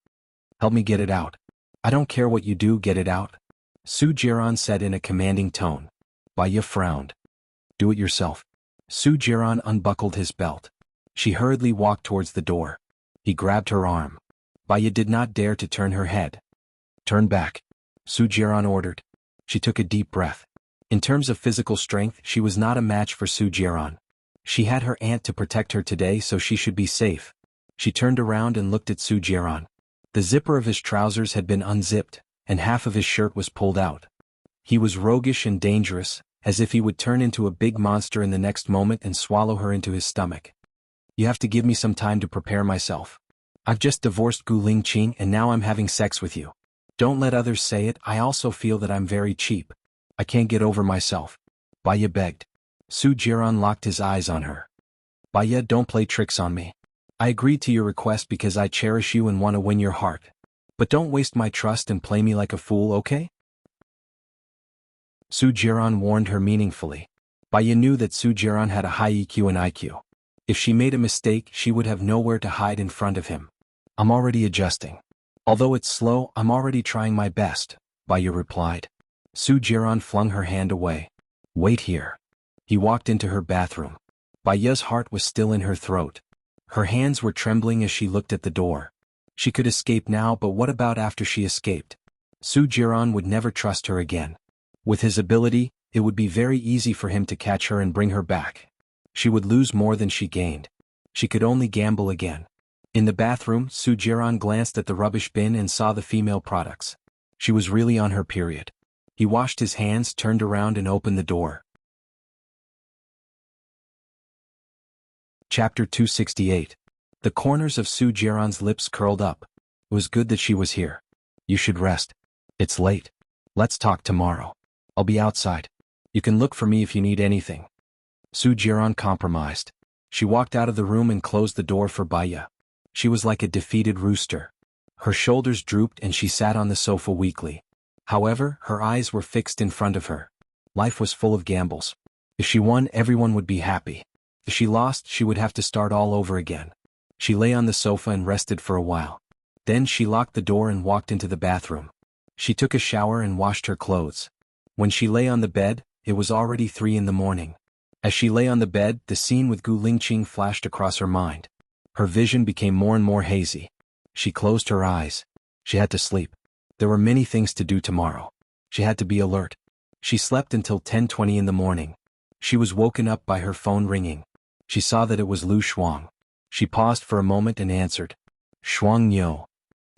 Help me get it out. I don't care what you do, get it out. Su Jiran said in a commanding tone. Baya frowned. Do it yourself. Su Jiran unbuckled his belt. She hurriedly walked towards the door. He grabbed her arm. Baya did not dare to turn her head. Turn back, Su Jiran ordered. She took a deep breath. In terms of physical strength, she was not a match for Su Jiran. She had her aunt to protect her today, so she should be safe. She turned around and looked at Su Jiran. The zipper of his trousers had been unzipped, and half of his shirt was pulled out. He was roguish and dangerous, as if he would turn into a big monster in the next moment and swallow her into his stomach. You have to give me some time to prepare myself. I've just divorced Gu Lingqing and now I'm having sex with you. Don't let others say it, I also feel that I'm very cheap. I can't get over myself. Baya begged. Su Jiran locked his eyes on her. Baya, don't play tricks on me. I agreed to your request because I cherish you and want to win your heart. But don't waste my trust and play me like a fool, okay? Su Jiran warned her meaningfully. Baya knew that Su Jiran had a high EQ and IQ. If she made a mistake, she would have nowhere to hide in front of him. I'm already adjusting. Although it's slow, I'm already trying my best, Baya replied. Su Jiran flung her hand away. Wait here. He walked into her bathroom. Baya's heart was still in her throat. Her hands were trembling as she looked at the door. She could escape now, but what about after she escaped? Su Jiran would never trust her again. With his ability, it would be very easy for him to catch her and bring her back. She would lose more than she gained. She could only gamble again. In the bathroom, Su Jiran glanced at the rubbish bin and saw the female products. She was really on her period. He washed his hands, turned around and opened the door. Chapter 268. The corners of Su Jiran's lips curled up. It was good that she was here. You should rest. It's late. Let's talk tomorrow. I'll be outside. You can look for me if you need anything. Su Jiran compromised. She walked out of the room and closed the door for Baya. She was like a defeated rooster. Her shoulders drooped and she sat on the sofa weakly. However, her eyes were fixed in front of her. Life was full of gambles. If she won, everyone would be happy. If she lost, she would have to start all over again. She lay on the sofa and rested for a while. Then she locked the door and walked into the bathroom. She took a shower and washed her clothes. When she lay on the bed, it was already 3 in the morning. As she lay on the bed, the scene with Gu Lingqing flashed across her mind. Her vision became more and more hazy. She closed her eyes. She had to sleep. There were many things to do tomorrow. She had to be alert. She slept until 10:20 in the morning. She was woken up by her phone ringing. She saw that it was Lu Shuang. She paused for a moment and answered. Shuang Niu.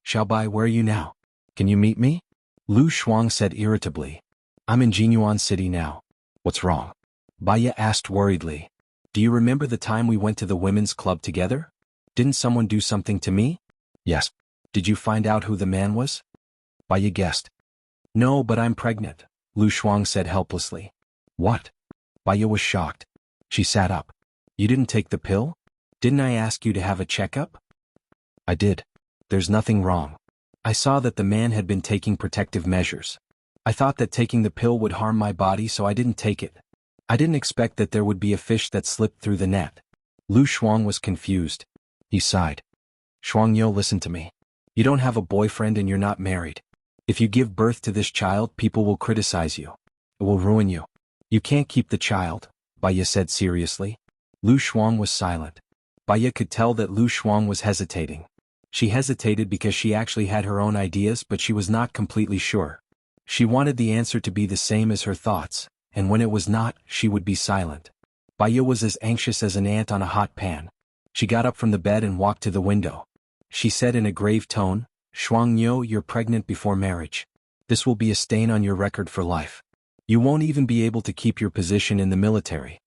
Xiaobai, where are you now? Can you meet me? Lu Shuang said irritably. I'm in Jianghu City now. What's wrong? Baya asked worriedly. Do you remember the time we went to the women's club together? Didn't someone do something to me? Yes. Did you find out who the man was? Baya guessed. No, but I'm pregnant, Lu Shuang said helplessly. What? Baya was shocked. She sat up. You didn't take the pill? Didn't I ask you to have a checkup? I did. There's nothing wrong. I saw that the man had been taking protective measures. I thought that taking the pill would harm my body, so I didn't take it. I didn't expect that there would be a fish that slipped through the net. Lu Shuang was confused. He sighed. Shuangyo, listen to me. You don't have a boyfriend and you're not married. If you give birth to this child, people will criticize you. It will ruin you. You can't keep the child, Baya said seriously. Lu Shuang was silent. Baya could tell that Lu Shuang was hesitating. She hesitated because she actually had her own ideas, but she was not completely sure. She wanted the answer to be the same as her thoughts, and when it was not, she would be silent. Baya was as anxious as an ant on a hot pan. She got up from the bed and walked to the window. She said in a grave tone, Shuang Niu, you're pregnant before marriage. This will be a stain on your record for life. You won't even be able to keep your position in the military.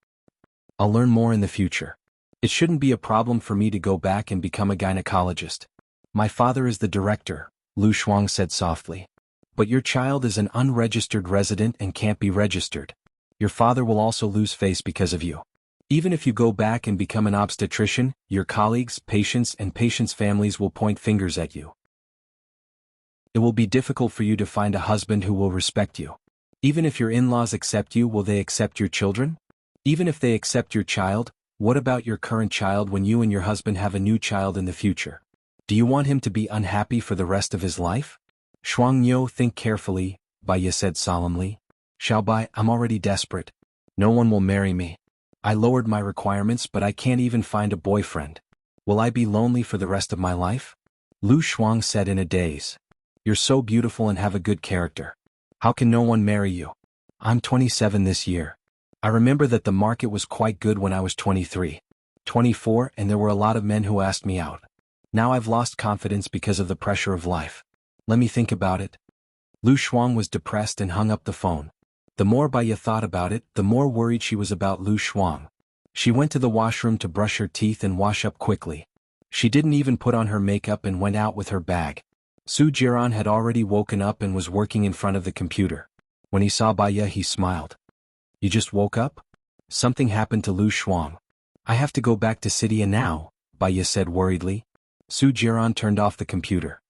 I'll learn more in the future. It shouldn't be a problem for me to go back and become a gynecologist. My father is the director, Lu Shuang said softly. But your child is an unregistered resident and can't be registered. Your father will also lose face because of you. Even if you go back and become an obstetrician, your colleagues, patients, and patients' families will point fingers at you. It will be difficult for you to find a husband who will respect you. Even if your in-laws accept you, will they accept your children? Even if they accept your child, what about your current child when you and your husband have a new child in the future? Do you want him to be unhappy for the rest of his life? Xuanhuan, think carefully, Baiya said solemnly. Xiaobai, I'm already desperate. No one will marry me. I lowered my requirements, but I can't even find a boyfriend. Will I be lonely for the rest of my life? Lu Shuang said in a daze. You're so beautiful and have a good character. How can no one marry you? I'm 27 this year. I remember that the market was quite good when I was 23, 24, and there were a lot of men who asked me out. Now I've lost confidence because of the pressure of life. Let me think about it. Lu Shuang was depressed and hung up the phone. The more Baiya thought about it, the more worried she was about Lu Shuang. She went to the washroom to brush her teeth and wash up quickly. She didn't even put on her makeup and went out with her bag. Su Jiran had already woken up and was working in front of the computer. When he saw Baiya, he smiled. You just woke up? Something happened to Lu Shuang. I have to go back to Sidia now, Baiya said worriedly. Su Jiran turned off the computer.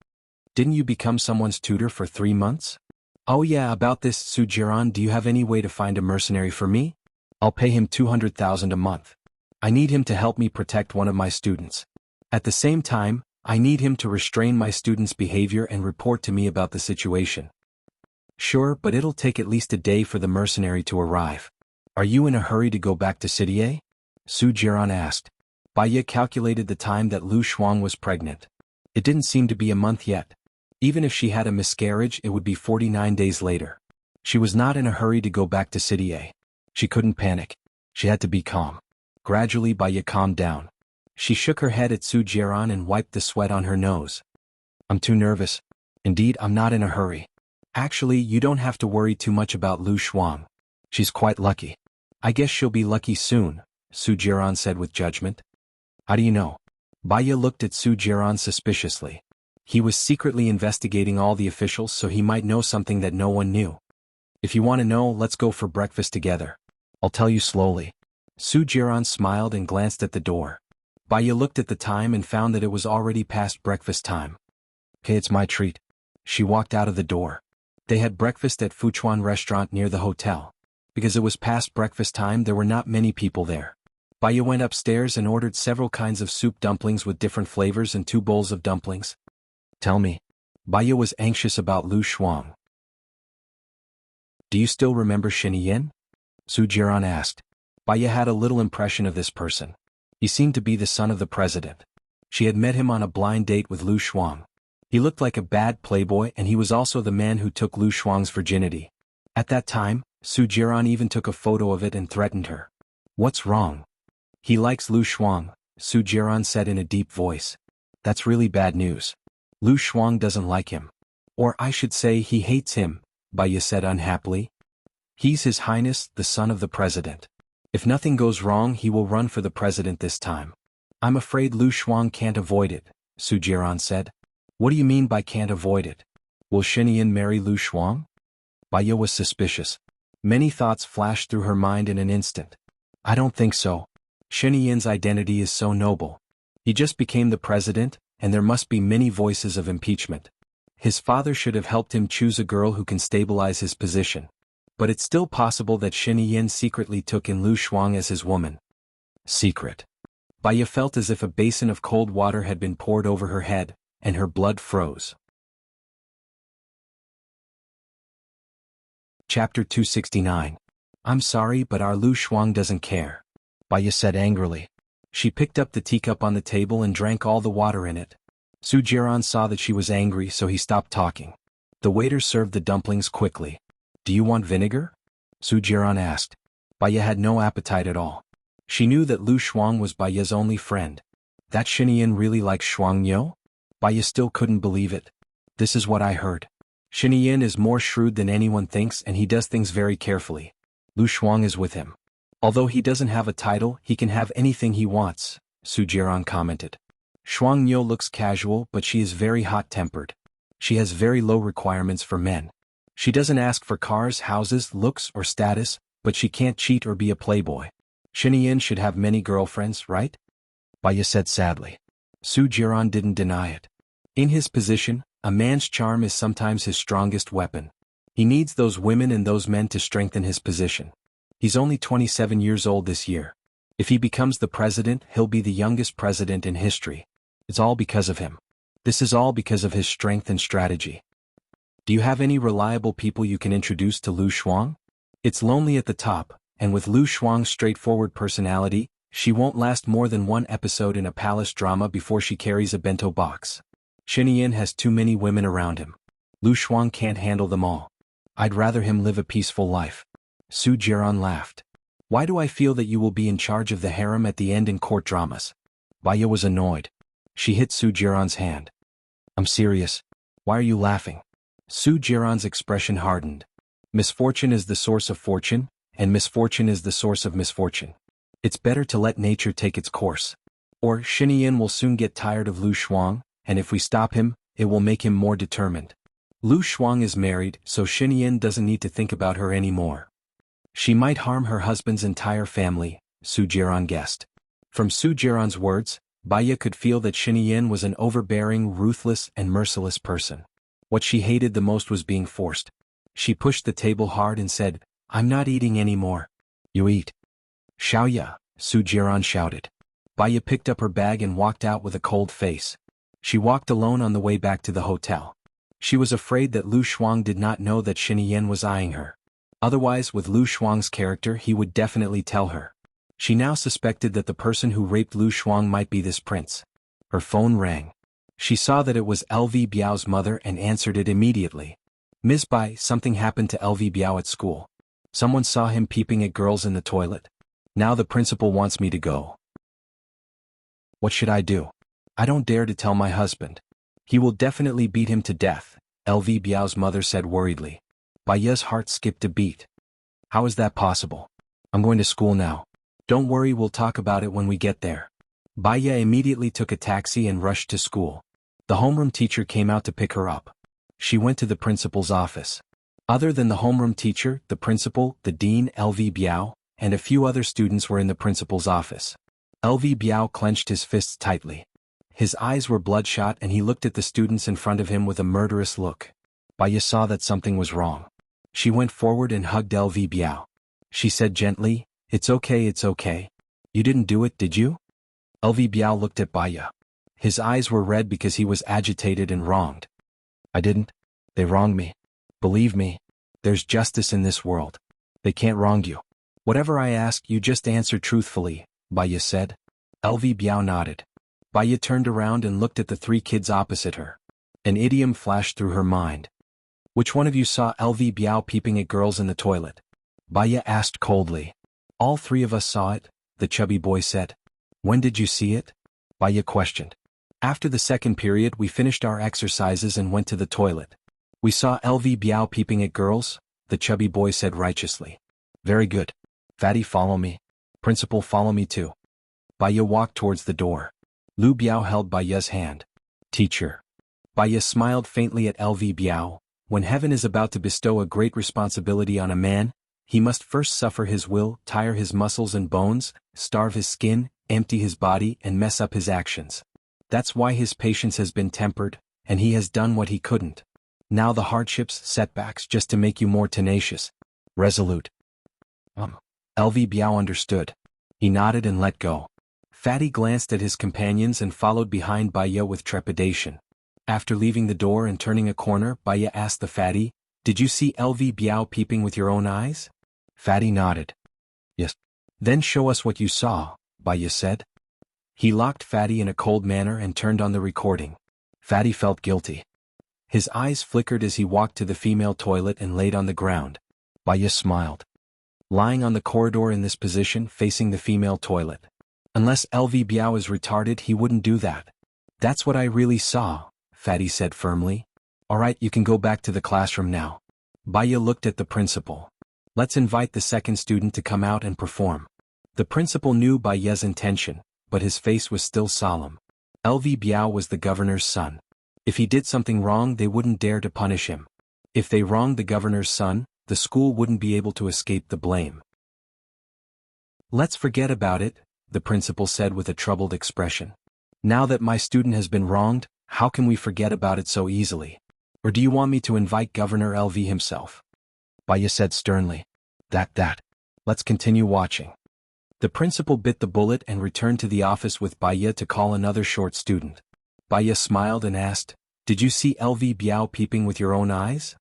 Didn't you become someone's tutor for 3 months? Oh yeah, about this, Su Jiran, do you have any way to find a mercenary for me? I'll pay him 200,000 a month. I need him to help me protect one of my students. At the same time, I need him to restrain my student's behavior and report to me about the situation. Sure, but it'll take at least a day for the mercenary to arrive. Are you in a hurry to go back to Sidia? Su Jiran asked. Baiya calculated the time that Lu Shuang was pregnant. It didn't seem to be a month yet. Even if she had a miscarriage, it would be 49 days later. She was not in a hurry to go back to Sidia. She couldn't panic. She had to be calm. Gradually Baiya calmed down. She shook her head at Su Jiran and wiped the sweat on her nose. I'm too nervous. Indeed, I'm not in a hurry. Actually, you don't have to worry too much about Lu Shuang. She's quite lucky. I guess she'll be lucky soon, Su Jiran said with judgment. How do you know? Baiya looked at Su Jiran suspiciously. He was secretly investigating all the officials, so he might know something that no one knew. If you want to know, let's go for breakfast together. I'll tell you slowly. Su Jiran smiled and glanced at the door. Baiya looked at the time and found that it was already past breakfast time. Okay, it's my treat. She walked out of the door. They had breakfast at Fuchuan restaurant near the hotel. Because it was past breakfast time, there were not many people there. Baiya went upstairs and ordered several kinds of soup dumplings with different flavors and 2 bowls of dumplings. Tell me. Baiya was anxious about Lu Shuang. Do you still remember Xianxia? Su Jiran asked. Baiya had a little impression of this person. He seemed to be the son of the president. She had met him on a blind date with Lu Shuang. He looked like a bad playboy, and he was also the man who took Lu Shuang's virginity. At that time, Su Jiran even took a photo of it and threatened her. What's wrong? He likes Lu Shuang, Su Jiran said in a deep voice. That's really bad news. Lu Shuang doesn't like him. Or I should say he hates him, Baiya said unhappily. He's His Highness, the son of the president. If nothing goes wrong, he will run for the president this time. I'm afraid Lu Shuang can't avoid it, Su Jiran said. What do you mean by can't avoid it? Will Xianxia marry Lu Shuang? Baiya was suspicious. Many thoughts flashed through her mind in an instant. I don't think so. Xianxia's identity is so noble. He just became the president, and there must be many voices of impeachment. His father should have helped him choose a girl who can stabilize his position. But it's still possible that Xianxia secretly took in Lu Shuang as his woman. Secret. Baiya felt as if a basin of cold water had been poured over her head, and her blood froze. Chapter 269. I'm sorry, but our Lu Shuang doesn't care. Baiya said angrily. She picked up the teacup on the table and drank all the water in it. Su Jiran saw that she was angry, so he stopped talking. The waiter served the dumplings quickly. Do you want vinegar? Su Jiran asked. Baiya had no appetite at all. She knew that Lu Shuang was Baiya's only friend. That Xianxia really likes Xuanhuan? Baiya still couldn't believe it. This is what I heard. Xianxia is more shrewd than anyone thinks and he does things very carefully. Lu Shuang is with him. Although he doesn't have a title, he can have anything he wants, Su Jiran commented. Shuang Niu looks casual but she is very hot-tempered. She has very low requirements for men. She doesn't ask for cars, houses, looks, or status, but she can't cheat or be a playboy. Xianxia should have many girlfriends, right? Baya said sadly. Su Jiran didn't deny it. In his position, a man's charm is sometimes his strongest weapon. He needs those women and those men to strengthen his position. He's only 27 years old this year. If he becomes the president, he'll be the youngest president in history. It's all because of him. This is all because of his strength and strategy. Do you have any reliable people you can introduce to Lu Shuang? It's lonely at the top, and with Lu Shuang's straightforward personality, she won't last more than one episode in a palace drama before she carries a bento box. Xianxia has too many women around him. Lu Shuang can't handle them all. I'd rather him live a peaceful life. Su Jiran laughed. Why do I feel that you will be in charge of the harem at the end in court dramas? Baya was annoyed. She hit Su Jiran's hand. I'm serious. Why are you laughing? Su Jiran's expression hardened. Misfortune is the source of fortune, and misfortune is the source of misfortune. It's better to let nature take its course. Or Xianxia will soon get tired of Lu Shuang, and if we stop him, it will make him more determined. Lu Shuang is married, so Xianxia doesn't need to think about her anymore. She might harm her husband's entire family, Su Jiran guessed. From Su Jiran's words, Baya could feel that Xianxia was an overbearing, ruthless, and merciless person. What she hated the most was being forced. She pushed the table hard and said, I'm not eating anymore. You eat. Xiaoya, Su Jiran shouted. Baya picked up her bag and walked out with a cold face. She walked alone on the way back to the hotel. She was afraid that Lu Shuang did not know that Xianxia was eyeing her. Otherwise, with Lu Shuang's character, he would definitely tell her. She now suspected that the person who raped Lu Shuang might be this prince. Her phone rang. She saw that it was LV Biao's mother and answered it immediately. Ms. Bai, something happened to LV Biao at school. Someone saw him peeping at girls in the toilet. Now the principal wants me to go. What should I do? I don't dare to tell my husband. He will definitely beat him to death, LV Biao's mother said worriedly. Baya's heart skipped a beat. How is that possible? I'm going to school now. Don't worry, we'll talk about it when we get there. Baya immediately took a taxi and rushed to school. The homeroom teacher came out to pick her up. She went to the principal's office. Other than the homeroom teacher, the principal, the dean, LV Biao, and a few other students were in the principal's office. LV Biao clenched his fists tightly. His eyes were bloodshot and he looked at the students in front of him with a murderous look. Baya saw that something was wrong. She went forward and hugged LV Biao. She said gently, It's okay, it's okay. You didn't do it, did you? LV Biao looked at Baya. His eyes were red because he was agitated and wronged. I didn't. They wronged me. Believe me. There's justice in this world. They can't wrong you. Whatever I ask, you just answer truthfully, Baya said. LV Biao nodded. Baya turned around and looked at the three kids opposite her. An idiom flashed through her mind. Which one of you saw LV Biao peeping at girls in the toilet? Baya asked coldly. All three of us saw it, the chubby boy said. When did you see it? Baya questioned. After the second period, we finished our exercises and went to the toilet. We saw LV Biao peeping at girls, the chubby boy said righteously. Very good. Fatty, follow me. Principal, follow me too. Baya walked towards the door. Lu Biao held Baya's hand. Teacher. Baya smiled faintly at LV Biao. When heaven is about to bestow a great responsibility on a man, he must first suffer his will, tire his muscles and bones, starve his skin, empty his body and mess up his actions. That's why his patience has been tempered, and he has done what he couldn't. Now the hardships, setbacks, just to make you more tenacious. Resolute. LV Biao understood. He nodded and let go. Fatty glanced at his companions and followed behind Baya with trepidation. After leaving the door and turning a corner, Baya asked the fatty, Did you see LV Biao peeping with your own eyes? Fatty nodded. Yes. Then show us what you saw, Baya said. He locked Fatty in a cold manner and turned on the recording. Fatty felt guilty. His eyes flickered as he walked to the female toilet and laid on the ground. Baya smiled. Lying on the corridor in this position, facing the female toilet. Unless LV Biao is retarded, he wouldn't do that. That's what I really saw, Fatty said firmly. Alright, you can go back to the classroom now. Baya looked at the principal. Let's invite the second student to come out and perform. The principal knew Baya's intention, but his face was still solemn. LV Biao was the governor's son. If he did something wrong, they wouldn't dare to punish him. If they wronged the governor's son, the school wouldn't be able to escape the blame. Let's forget about it, the principal said with a troubled expression. Now that my student has been wronged, how can we forget about it so easily? Or do you want me to invite Governor LV himself? Baya said sternly. That. Let's continue watching. The principal bit the bullet and returned to the office with Baya to call another short student. Baya smiled and asked, "Did you see LV Biao peeping with your own eyes?"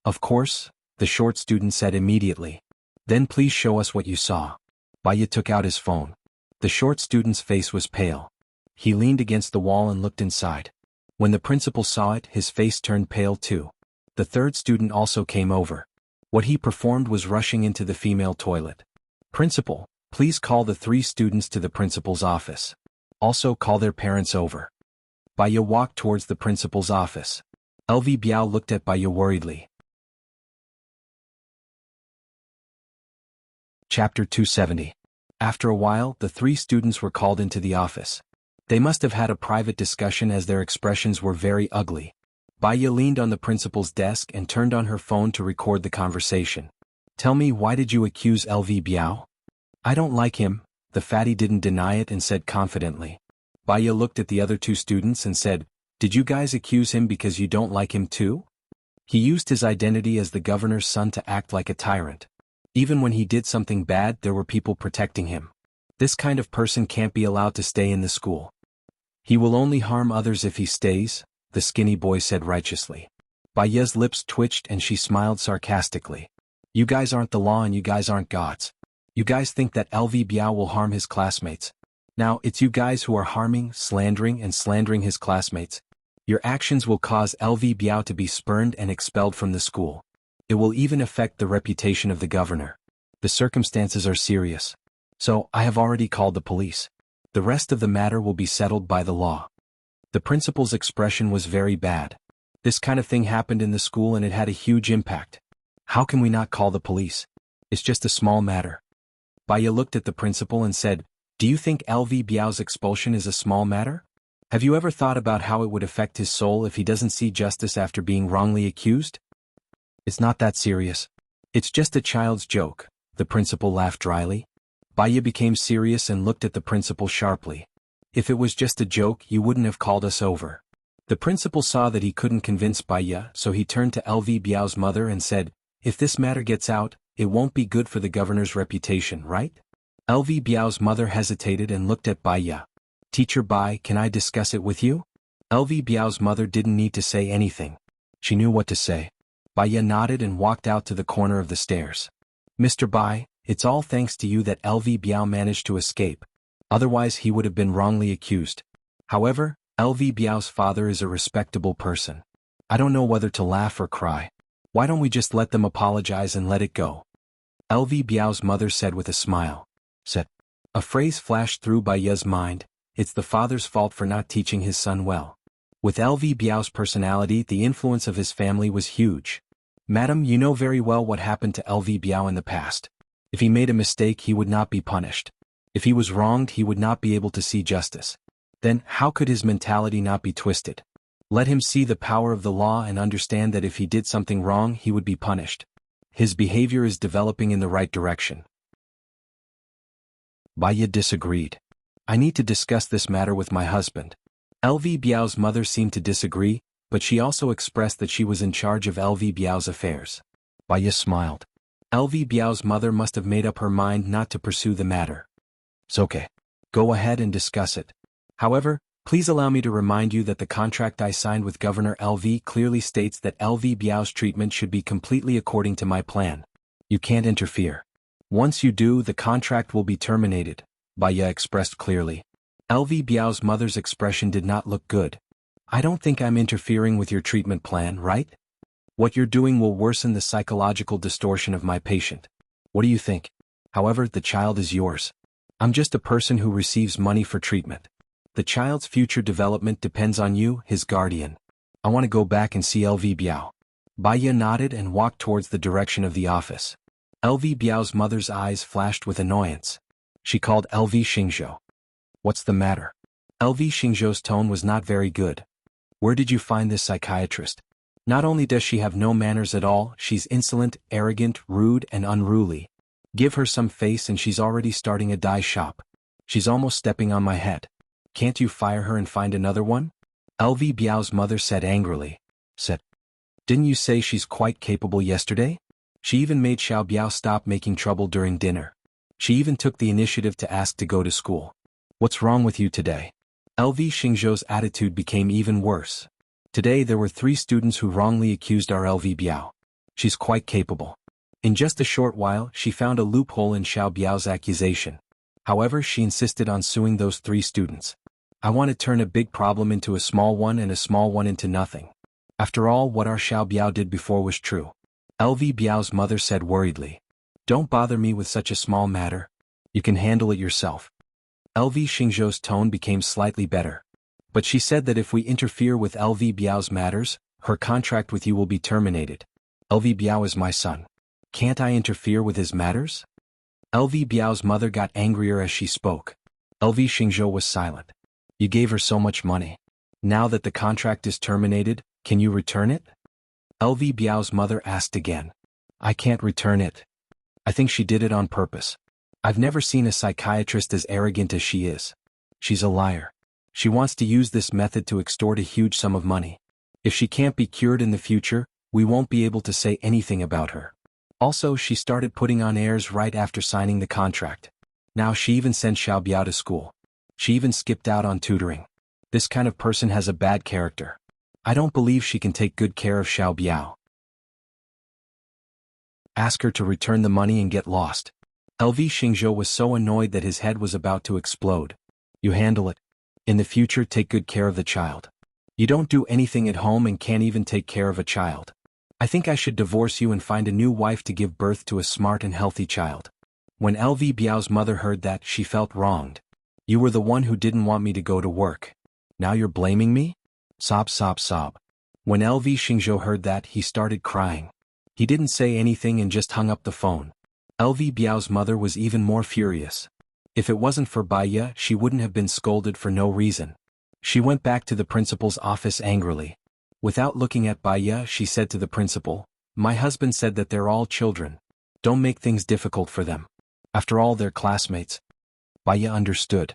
"Of course," the short student said immediately. "Then please show us what you saw." Baya took out his phone. The short student's face was pale. He leaned against the wall and looked inside. When the principal saw it, his face turned pale too. The third student also came over. What he performed was rushing into the female toilet. "Principal, please call the 3 students to the principal's office. Also call their parents over." Baya walked towards the principal's office. LV Biao looked at Baya worriedly. Chapter 270. After a while, the 3 students were called into the office. They must have had a private discussion as their expressions were very ugly. Baya leaned on the principal's desk and turned on her phone to record the conversation. "Tell me, why did you accuse LV Biao?" "I don't like him," the fatty didn't deny it and said confidently. Baya looked at the other 2 students and said, "Did you guys accuse him because you don't like him too? He used his identity as the governor's son to act like a tyrant. Even when he did something bad, there were people protecting him. This kind of person can't be allowed to stay in the school. He will only harm others if he stays," the skinny boy said righteously. Baya's lips twitched and she smiled sarcastically. "You guys aren't the law and you guys aren't gods. You guys think that LV Biao will harm his classmates. Now it's you guys who are harming, slandering his classmates. Your actions will cause LV Biao to be spurned and expelled from the school. It will even affect the reputation of the governor. The circumstances are serious. So, I have already called the police. The rest of the matter will be settled by the law." The principal's expression was very bad. This kind of thing happened in the school and it had a huge impact. How can we not call the police? It's just a small matter. Baya looked at the principal and said, "Do you think LV Biao's expulsion is a small matter? Have you ever thought about how it would affect his soul if he doesn't see justice after being wrongly accused?" "It's not that serious. It's just a child's joke," the principal laughed dryly. Baya became serious and looked at the principal sharply. "If it was just a joke, you wouldn't have called us over." The principal saw that he couldn't convince Baya, so he turned to LV Biao's mother and said, "If this matter gets out, it won't be good for the governor's reputation, right?" LV Biao's mother hesitated and looked at Baya. "Teacher Bai, can I discuss it with you?" LV Biao's mother didn't need to say anything. She knew what to say. Baya nodded and walked out to the corner of the stairs. "Mr. Bai, it's all thanks to you that LV Biao managed to escape. Otherwise he would have been wrongly accused. However, LV Biao's father is a respectable person. I don't know whether to laugh or cry. Why don't we just let them apologize and let it go?" LV Biao's mother said with a smile. A phrase flashed through Baya's mind, "It's the father's fault for not teaching his son well." With LV Biao's personality, the influence of his family was huge. "Madam, you know very well what happened to LV Biao in the past. If he made a mistake, he would not be punished. If he was wronged, he would not be able to see justice. Then, how could his mentality not be twisted? Let him see the power of the law and understand that if he did something wrong, he would be punished. His behavior is developing in the right direction." Baya disagreed. "I need to discuss this matter with my husband." LV Biao's mother seemed to disagree, but she also expressed that she was in charge of LV Biao's affairs. Baya smiled. LV Biao's mother must have made up her mind not to pursue the matter. "It's okay. Go ahead and discuss it. However, please allow me to remind you that the contract I signed with Governor LV clearly states that LV Biao's treatment should be completely according to my plan. You can't interfere. Once you do, the contract will be terminated," Baya expressed clearly. LV Biao's mother's expression did not look good. "I don't think I'm interfering with your treatment plan, right? What you're doing will worsen the psychological distortion of my patient. What do you think? However, the child is yours. I'm just a person who receives money for treatment. The child's future development depends on you, his guardian. I want to go back and see LV Biao. Baya nodded and walked towards the direction of the office. LV Biao's mother's eyes flashed with annoyance. She called LV Xingzhou. What's the matter? LV Xingzhou's tone was not very good. Where did you find this psychiatrist? Not only does she have no manners at all, she's insolent, arrogant, rude, and unruly. Give her some face and she's already starting a dye shop. She's almost stepping on my head. Can't you fire her and find another one? LV Biao's mother said angrily. Didn't you say she's quite capable yesterday? She even made Xiao Biao stop making trouble during dinner. She even took the initiative to ask to go to school. What's wrong with you today? LV Xingzhou's attitude became even worse. Today there were 3 students who wrongly accused our LV Biao. She's quite capable. In just a short while, she found a loophole in Xiao Biao's accusation. However, she insisted on suing those 3 students. I want to turn a big problem into a small one and a small one into nothing. After all, what our Xiao Biao did before was true. LV Biao's mother said worriedly. Don't bother me with such a small matter. You can handle it yourself. LV Xingzhou's tone became slightly better. But she said that if we interfere with LV Biao's matters, her contract with you will be terminated. LV Biao is my son. Can't I interfere with his matters? LV Biao's mother got angrier as she spoke. LV Xingzhou was silent. You gave her so much money. Now that the contract is terminated, can you return it? LV Biao's mother asked again. I can't return it. I think she did it on purpose. I've never seen a psychiatrist as arrogant as she is. She's a liar. She wants to use this method to extort a huge sum of money. If she can't be cured in the future, we won't be able to say anything about her. Also, she started putting on airs right after signing the contract. Now she even sent Xiao Biao to school. She even skipped out on tutoring. This kind of person has a bad character. I don't believe she can take good care of Xiao Biao. Ask her to return the money and get lost. LV Xingzhou was so annoyed that his head was about to explode. You handle it. In the future, take good care of the child. You don't do anything at home and can't even take care of a child. I think I should divorce you and find a new wife to give birth to a smart and healthy child. When LV Biao's mother heard that, she felt wronged. You were the one who didn't want me to go to work. Now you're blaming me? Sob, sob, sob. When LV Xingzhou heard that, he started crying. He didn't say anything and just hung up the phone. LV Biao's mother was even more furious. If it wasn't for Baya, she wouldn't have been scolded for no reason. She went back to the principal's office angrily. Without looking at Baya, she said to the principal, My husband said that they're all children. Don't make things difficult for them. After all, they're classmates. Baya understood.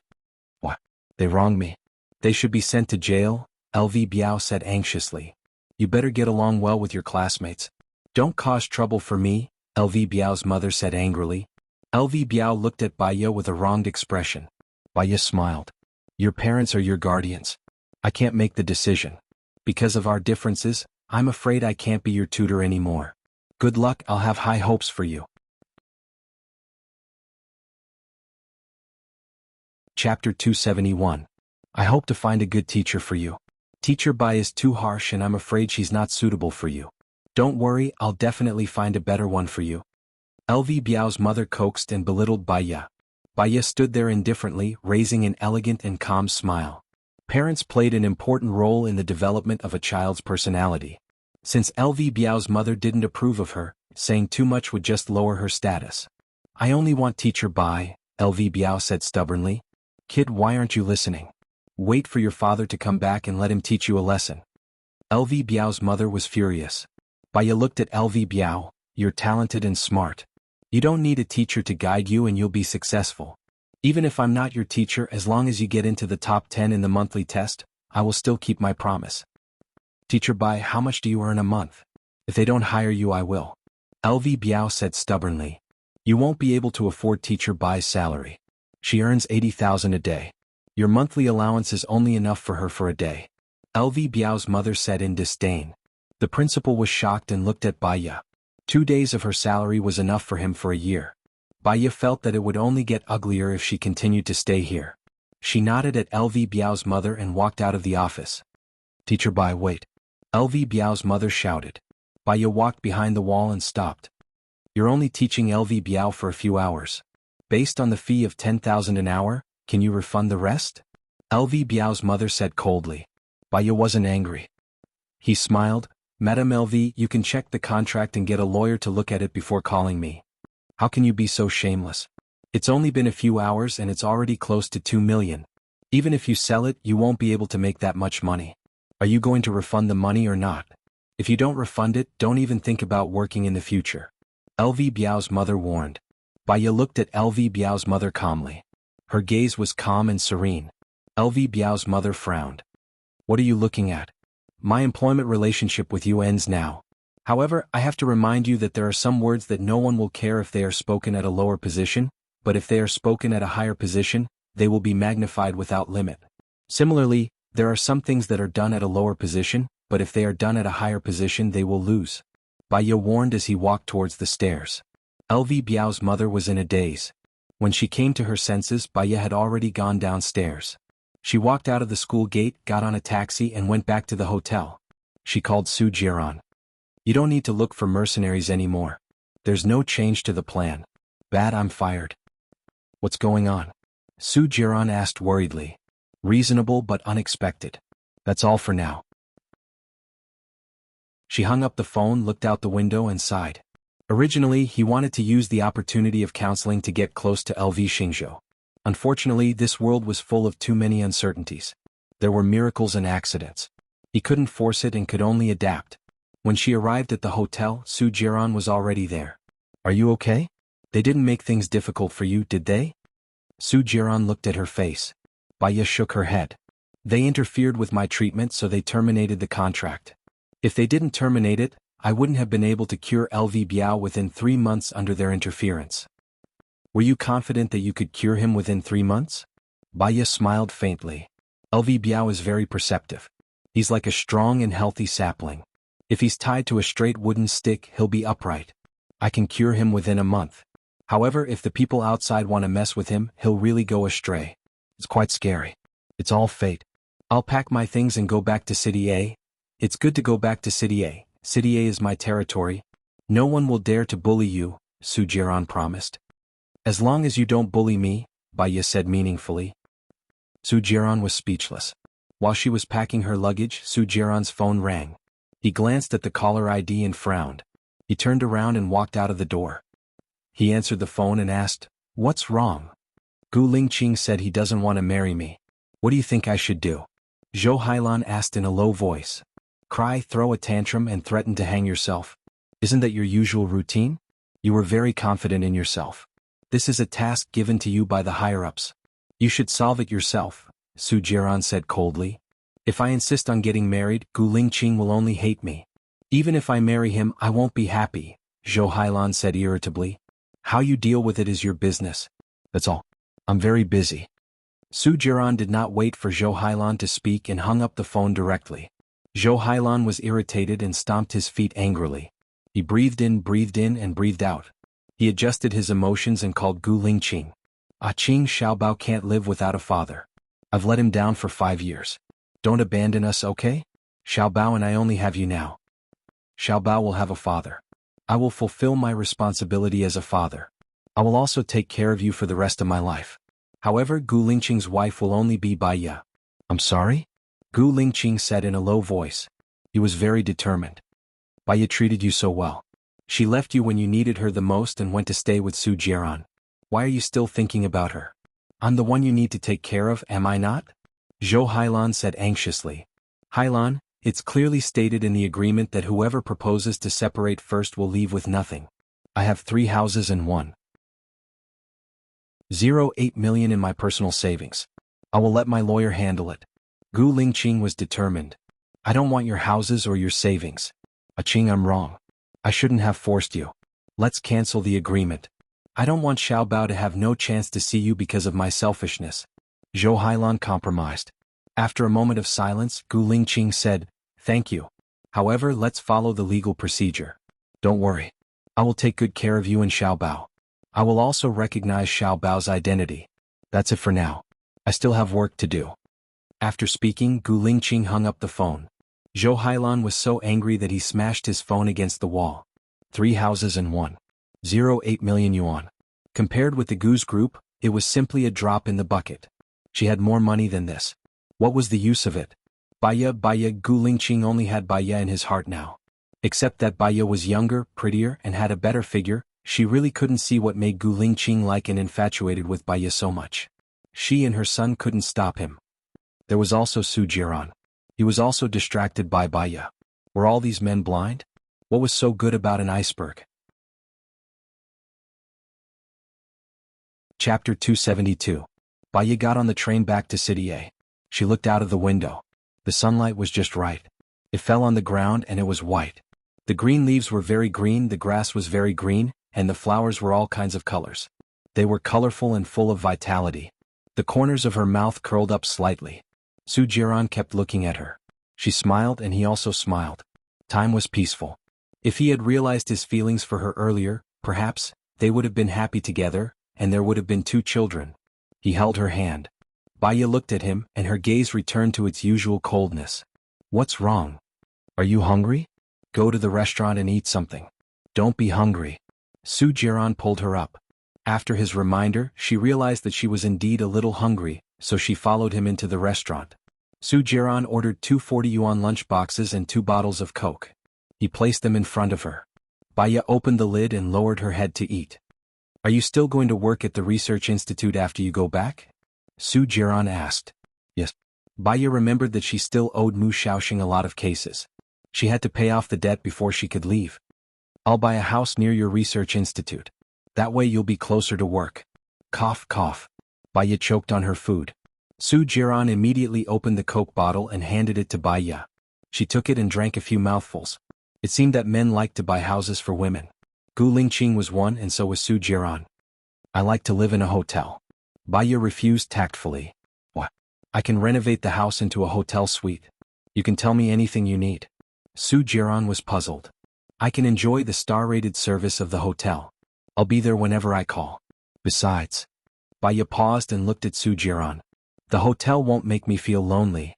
What? They wronged me. They should be sent to jail, LV Biao said anxiously. You better get along well with your classmates. Don't cause trouble for me, LV Biao's mother said angrily. LV Biao looked at Baya with a wronged expression. Baya smiled. Your parents are your guardians. I can't make the decision. Because of our differences, I'm afraid I can't be your tutor anymore. Good luck, I'll have high hopes for you. Chapter 271. I hope to find a good teacher for you. Teacher Bai is too harsh and I'm afraid she's not suitable for you. Don't worry, I'll definitely find a better one for you. LV Biao's mother coaxed and belittled Baya. Baya stood there indifferently, raising an elegant and calm smile. Parents played an important role in the development of a child's personality. Since LV Biao's mother didn't approve of her, saying too much would just lower her status. I only want teacher Bai, LV Biao said stubbornly. Kid, why aren't you listening? Wait for your father to come back and let him teach you a lesson. LV Biao's mother was furious. Baya looked at LV Biao. You're talented and smart. You don't need a teacher to guide you and you'll be successful. Even if I'm not your teacher, as long as you get into the top 10 in the monthly test, I will still keep my promise. Teacher Bai, how much do you earn a month? If they don't hire you, I will. LV Biao said stubbornly. You won't be able to afford teacher Bai's salary. She earns 80,000 a day. Your monthly allowance is only enough for her for a day. LV Biao's mother said in disdain. The principal was shocked and looked at Baya. 2 days of her salary was enough for him for a year. Baya felt that it would only get uglier if she continued to stay here. She nodded at LV Biao's mother and walked out of the office. Teacher Bai, wait. LV Biao's mother shouted. Baya walked behind the wall and stopped. You're only teaching LV Biao for a few hours. Based on the fee of 10,000 an hour, can you refund the rest? LV Biao's mother said coldly. Baya wasn't angry. He smiled. Madame LV, you can check the contract and get a lawyer to look at it before calling me. How can you be so shameless? It's only been a few hours and it's already close to 2 million. Even if you sell it, you won't be able to make that much money. Are you going to refund the money or not? If you don't refund it, don't even think about working in the future. LV Biao's mother warned. Baya looked at LV Biao's mother calmly. Her gaze was calm and serene. LV Biao's mother frowned. What are you looking at? My employment relationship with you ends now. However, I have to remind you that there are some words that no one will care if they are spoken at a lower position, but if they are spoken at a higher position, they will be magnified without limit. Similarly, there are some things that are done at a lower position, but if they are done at a higher position they will lose. Baya warned as he walked towards the stairs. LV Biao's mother was in a daze. When she came to her senses, Baya had already gone downstairs. She walked out of the school gate, got on a taxi and went back to the hotel. She called Su Jiran. You don't need to look for mercenaries anymore. There's no change to the plan. Bad, I'm fired. What's going on? Su Jiran asked worriedly. Reasonable but unexpected. That's all for now. She hung up the phone, looked out the window and sighed. Originally, he wanted to use the opportunity of counseling to get close to LV Xingzhou. Unfortunately, this world was full of too many uncertainties. There were miracles and accidents. He couldn't force it and could only adapt. When she arrived at the hotel, Su Jiran was already there. Are you okay? They didn't make things difficult for you, did they? Su Jiran looked at her face. Baya shook her head. They interfered with my treatment, so they terminated the contract. If they didn't terminate it, I wouldn't have been able to cure LV Biao within 3 months under their interference. Were you confident that you could cure him within 3 months? Baya smiled faintly. LV Biao is very perceptive. He's like a strong and healthy sapling. If he's tied to a straight wooden stick, he'll be upright. I can cure him within a month. However, if the people outside want to mess with him, he'll really go astray. It's quite scary. It's all fate. I'll pack my things and go back to City A. It's good to go back to City A. City A is my territory. No one will dare to bully you, Su Jiran promised. As long as you don't bully me, Baya said meaningfully. Su Jiran was speechless. While she was packing her luggage, Su Jiran's phone rang. He glanced at the caller ID and frowned. He turned around and walked out of the door. He answered the phone and asked, "What's wrong?" Gu Lingqing said he doesn't want to marry me. What do you think I should do? Zhou Hailan asked in a low voice. Cry, throw a tantrum and threaten to hang yourself? Isn't that your usual routine? You were very confident in yourself. This is a task given to you by the higher-ups. You should solve it yourself, Su Jiran said coldly. If I insist on getting married, Gu Lingqing will only hate me. Even if I marry him, I won't be happy, Zhou Hailan said irritably. How you deal with it is your business. That's all. I'm very busy. Su Jiran did not wait for Zhou Hailan to speak and hung up the phone directly. Zhou Hailan was irritated and stomped his feet angrily. He breathed in and breathed out. He adjusted his emotions and called Gu Lingqing. Qing Xiaobao can't live without a father. I've let him down for 5 years. Don't abandon us, okay? Xiaobao and I only have you now. Xiaobao will have a father. I will fulfill my responsibility as a father. I will also take care of you for the rest of my life. However, Gu Lingqing's wife will only be Baya. I'm sorry? Gu Lingqing said in a low voice. He was very determined. Baya treated you so well. She left you when you needed her the most and went to stay with Su Jiran. Why are you still thinking about her? I'm the one you need to take care of, am I not? Zhou Hailan said anxiously. Hailan, it's clearly stated in the agreement that whoever proposes to separate first will leave with nothing. I have 3 houses and 1.08 million in my personal savings. I will let my lawyer handle it. Gu Lingqing was determined. I don't want your houses or your savings. Qing, I'm wrong. I shouldn't have forced you. Let's cancel the agreement. I don't want Xiaobao to have no chance to see you because of my selfishness. Zhou Hailan compromised. After a moment of silence, Gu Lingqing said, Thank you. However, let's follow the legal procedure. Don't worry. I will take good care of you and Xiaobao. I will also recognize Xiaobao's identity. That's it for now. I still have work to do. After speaking, Gu Lingqing hung up the phone. Zhou Hailan was so angry that he smashed his phone against the wall. 3 houses and 1.08 million yuan. Compared with the Gu's group, it was simply a drop in the bucket. She had more money than this. What was the use of it? Baya Gu Lingqing only had Baya in his heart now. Except that Baya was younger, prettier, and had a better figure, she really couldn't see what made Gu Lingqing like and infatuated with Baya so much. She and her son couldn't stop him. There was also Su Jiran. He was also distracted by Baya. Were all these men blind? What was so good about an iceberg? Chapter 272. Baya got on the train back to City A. She looked out of the window. The sunlight was just right. It fell on the ground and it was white. The green leaves were very green, the grass was very green, and the flowers were all kinds of colors. They were colorful and full of vitality. The corners of her mouth curled up slightly. Su Jiran kept looking at her. She smiled and he also smiled. Time was peaceful. If he had realized his feelings for her earlier, perhaps, they would have been happy together, and there would have been 2 children. He held her hand. Baya looked at him, and her gaze returned to its usual coldness. What's wrong? Are you hungry? Go to the restaurant and eat something. Don't be hungry. Su Jiran pulled her up. After his reminder, she realized that she was indeed a little hungry, so she followed him into the restaurant. Su Jiran ordered 2 40-yuan lunchboxes and 2 bottles of Coke. He placed them in front of her. Baya opened the lid and lowered her head to eat. Are you still going to work at the research institute after you go back? Su Jiran asked. Yes. Baya remembered that she still owed Mu Shaoxing a lot of cases. She had to pay off the debt before she could leave. I'll buy a house near your research institute. That way you'll be closer to work. Cough, cough. Baya choked on her food. Su Jiran immediately opened the Coke bottle and handed it to Baya. She took it and drank a few mouthfuls. It seemed that men liked to buy houses for women. Gu Lingqing was one and so was Su Jiran. I like to live in a hotel. Baya refused tactfully. What? I can renovate the house into a hotel suite. You can tell me anything you need. Su Jiran was puzzled. I can enjoy the star-rated service of the hotel. I'll be there whenever I call. Besides. Baya paused and looked at Su Jiran. The hotel won't make me feel lonely.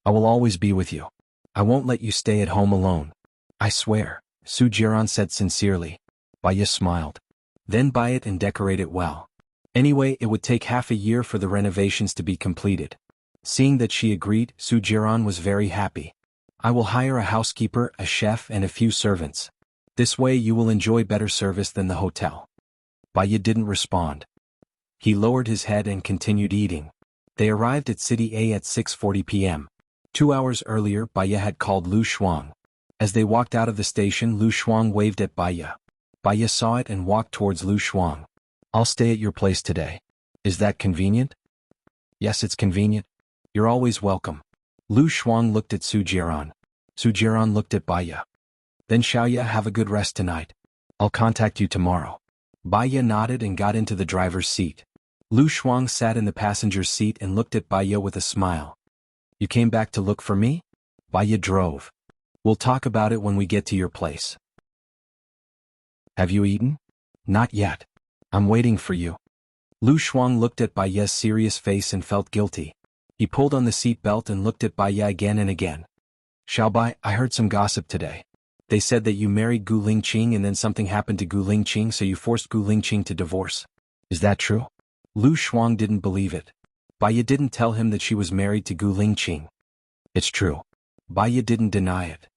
I will always be with you. I won't let you stay at home alone. I swear, Su Jiran said sincerely. Baya smiled. Then buy it and decorate it well. Anyway, it would take half a year for the renovations to be completed. Seeing that she agreed, Su Jiran was very happy. I will hire a housekeeper, a chef, and a few servants. This way you will enjoy better service than the hotel. Baya didn't respond. He lowered his head and continued eating. They arrived at City A at 6:40 p.m. 2 hours earlier, Baya had called Lu Shuang. As they walked out of the station, Lu Shuang waved at Baya. Baya saw it and walked towards Lu Shuang. I'll stay at your place today. Is that convenient? Yes, it's convenient. You're always welcome. Lu Shuang looked at Su Jiran. Su Jiran looked at Baya. Then Xiaoya, have a good rest tonight. I'll contact you tomorrow. Baya nodded and got into the driver's seat. Lu Shuang sat in the passenger's seat and looked at Baya with a smile. You came back to look for me? Baya drove. We'll talk about it when we get to your place. Have you eaten? Not yet. I'm waiting for you. Lu Shuang looked at Baya's serious face and felt guilty. He pulled on the seat belt and looked at Baya again and again. Xiaobai, I heard some gossip today. They said that you married Gu Lingqing and then something happened to Gu Lingqing, so you forced Gu Lingqing to divorce. Is that true? Lu Shuang didn't believe it. Baya didn't tell him that she was married to Gu Lingqing. It's true. Baya didn't deny it.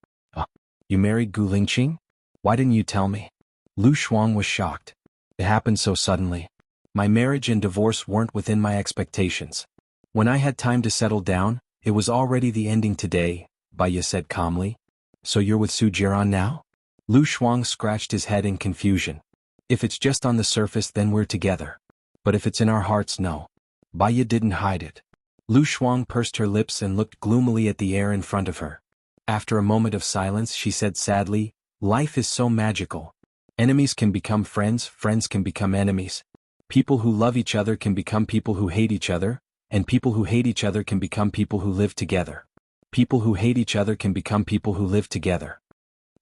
You married Gu Lingqing? Why didn't you tell me? Lu Shuang was shocked. It happened so suddenly. My marriage and divorce weren't within my expectations. When I had time to settle down, it was already the ending today, Baya said calmly. So you're with Su Jiran now? Lu Shuang scratched his head in confusion. If it's just on the surface, then we're together. But if it's in our hearts, no. Baya didn't hide it. Lu Shuang pursed her lips and looked gloomily at the air in front of her. After a moment of silence, she said sadly, life is so magical. Enemies can become friends, friends can become enemies. People who love each other can become people who hate each other, and people who hate each other can become people who live together. People who hate each other can become people who live together.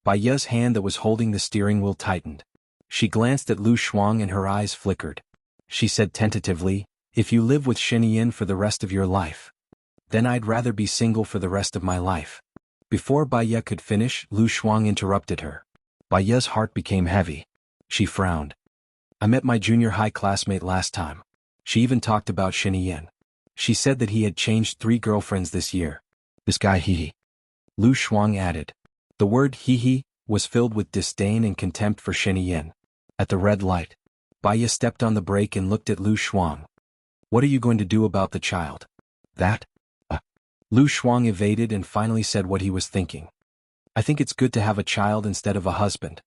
Baya's hand that was holding the steering wheel tightened. She glanced at Lu Shuang and her eyes flickered. She said tentatively, if you live with Xianxia for the rest of your life, then I'd rather be single for the rest of my life. Before Baya could finish, Lu Shuang interrupted her. Baya's heart became heavy. She frowned. I met my junior high classmate last time. She even talked about Xianxia. She said that he had changed 3 girlfriends this year. This guy hee. Lu Shuang added. The word hee was filled with disdain and contempt for Xianxia. At the red light, Baya stepped on the brake and looked at Lu Shuang. What are you going to do about the child? That? Lu Shuang evaded and finally said what he was thinking. I think it's good to have a child instead of a husband.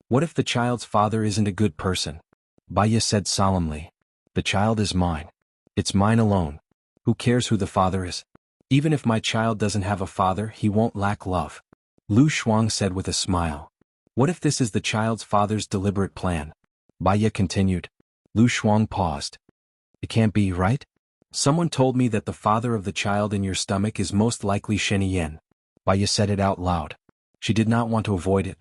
What if the child's father isn't a good person? Baya said solemnly. The child is mine. It's mine alone. Who cares who the father is? Even if my child doesn't have a father, he won't lack love. Lu Shuang said with a smile. What if this is the child's father's deliberate plan? Baya continued. Lu Shuang paused. It can't be, right? Someone told me that the father of the child in your stomach is most likely Xianxia. Baya said it out loud. She did not want to avoid it.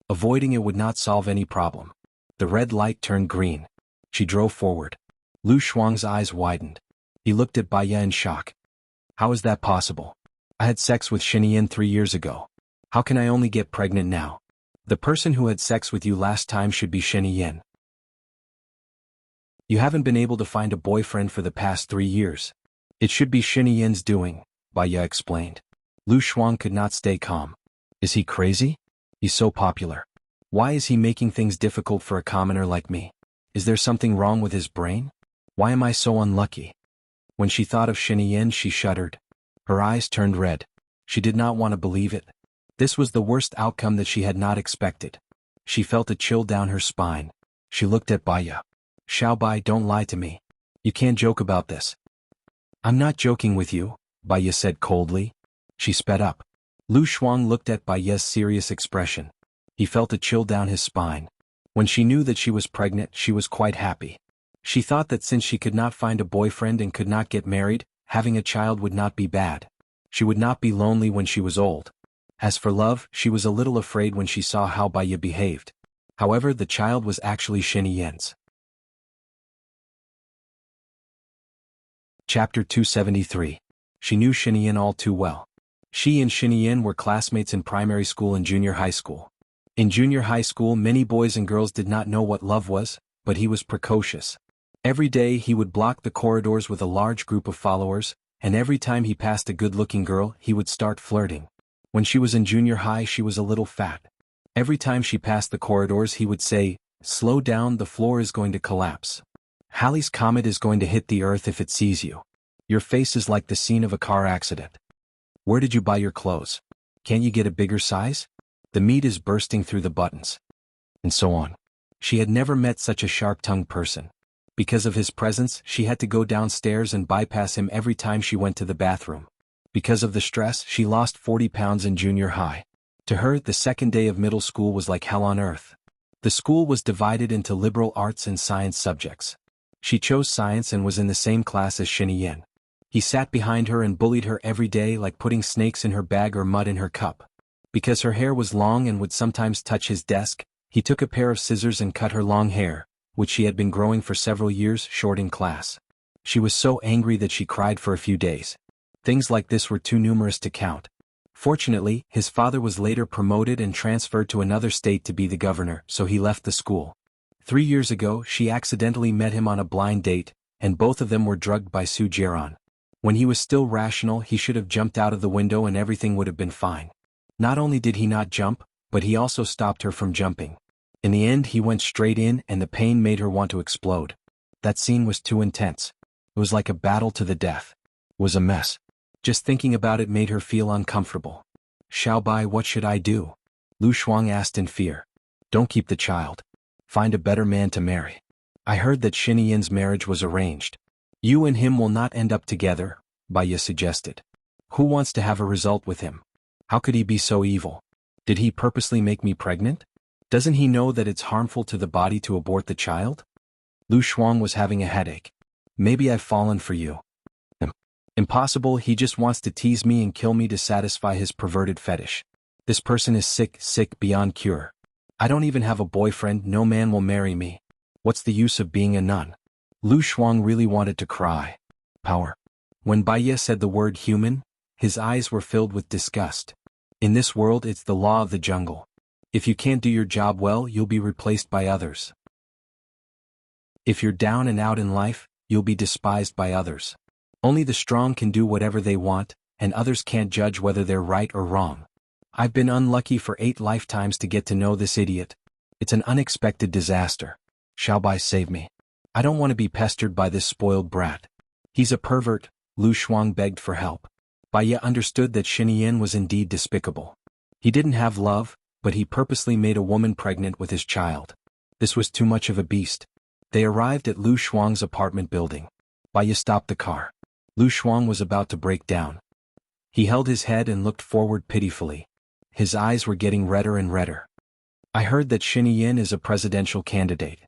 Avoiding it would not solve any problem. The red light turned green. She drove forward. Lu Shuang's eyes widened. He looked at Baya in shock. How is that possible? I had sex with Xianxia 3 years ago. How can I only get pregnant now? The person who had sex with you last time should be Xianxia. You haven't been able to find a boyfriend for the past 3 years. It should be Xianxia's doing, Baya explained. Lu Shuang could not stay calm. Is he crazy? He's so popular. Why is he making things difficult for a commoner like me? Is there something wrong with his brain? Why am I so unlucky? When she thought of Xianxia, she shuddered. Her eyes turned red. She did not want to believe it. This was the worst outcome that she had not expected. She felt a chill down her spine. She looked at Baya. Xiaobai, don't lie to me. You can't joke about this. I'm not joking with you, Baya said coldly. She sped up. Lu Shuang looked at Baya's serious expression. He felt a chill down his spine. When she knew that she was pregnant, she was quite happy. She thought that since she could not find a boyfriend and could not get married, having a child would not be bad. She would not be lonely when she was old. As for love, she was a little afraid when she saw how Baya behaved. However, the child was actually Xianxia's. Chapter 273. She knew Xianxia all too well. She and Xianxia were classmates in primary school and junior high school. In junior high school, many boys and girls did not know what love was, but he was precocious. Every day he would block the corridors with a large group of followers, and every time he passed a good-looking girl, he would start flirting. When she was in junior high, she was a little fat. Every time she passed the corridors, he would say, "Slow down, the floor is going to collapse. Halley's Comet is going to hit the earth if it sees you. Your face is like the scene of a car accident. Where did you buy your clothes? Can't you get a bigger size? The meat is bursting through the buttons." And so on. She had never met such a sharp-tongued person. Because of his presence, she had to go downstairs and bypass him every time she went to the bathroom. Because of the stress, she lost 40 pounds in junior high. To her, the second day of middle school was like hell on earth. The school was divided into liberal arts and science subjects. She chose science and was in the same class as Xianxia. He sat behind her and bullied her every day, like putting snakes in her bag or mud in her cup. Because her hair was long and would sometimes touch his desk, he took a pair of scissors and cut her long hair, which she had been growing for several years, short in class. She was so angry that she cried for a few days. Things like this were too numerous to count. Fortunately, his father was later promoted and transferred to another state to be the governor, so he left the school. 3 years ago, she accidentally met him on a blind date, and both of them were drugged by Su Jiran. When he was still rational, he should have jumped out of the window and everything would have been fine. Not only did he not jump, but he also stopped her from jumping. In the end, he went straight in and the pain made her want to explode. That scene was too intense. It was like a battle to the death. It was a mess. Just thinking about it made her feel uncomfortable. "Xiaobai, what should I do?" Lu Shuang asked in fear. "Don't keep the child. Find a better man to marry. I heard that Xianxia's marriage was arranged. You and him will not end up together," Baya suggested. "Who wants to have a result with him? How could he be so evil? Did he purposely make me pregnant? Doesn't he know that it's harmful to the body to abort the child?" Lu Shuang was having a headache. "Maybe I've fallen for you." "Impossible, he just wants to tease me and kill me to satisfy his perverted fetish. This person is sick beyond cure. I don't even have a boyfriend, no man will marry me. What's the use of being a nun?" Lu Shuang really wanted to cry. Power. When Baya said the word human, his eyes were filled with disgust. In this world, it's the law of the jungle. If you can't do your job well, you'll be replaced by others. If you're down and out in life, you'll be despised by others. Only the strong can do whatever they want, and others can't judge whether they're right or wrong. I've been unlucky for 8 lifetimes to get to know this idiot. It's an unexpected disaster. Xiaobai, save me. I don't want to be pestered by this spoiled brat. He's a pervert. Lu Shuang begged for help. Baiya understood that Xinyan was indeed despicable. He didn't have love, but he purposely made a woman pregnant with his child. This was too much of a beast. They arrived at Lu Shuang's apartment building. Baiya stopped the car. Lu Shuang was about to break down. He held his head and looked forward pitifully. His eyes were getting redder and redder. I heard that Xinyan is a presidential candidate.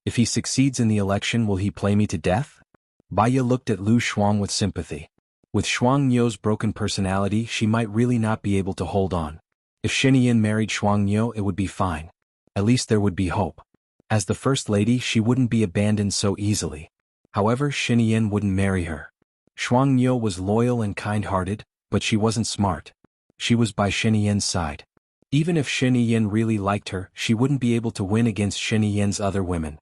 If he succeeds in the election, will he play me to death? Baiya looked at Lu Shuang with sympathy. With Xuanhuan's broken personality, she might really not be able to hold on. If Xinyan married Xuanhuan, it would be fine. At least there would be hope. As the first lady, she wouldn't be abandoned so easily. However, Xinyan wouldn't marry her. Xuanhuan was loyal and kind-hearted, but she wasn't smart. She was by Xinyan's side. Even if Xinyan really liked her, she wouldn't be able to win against Xinyan's other women.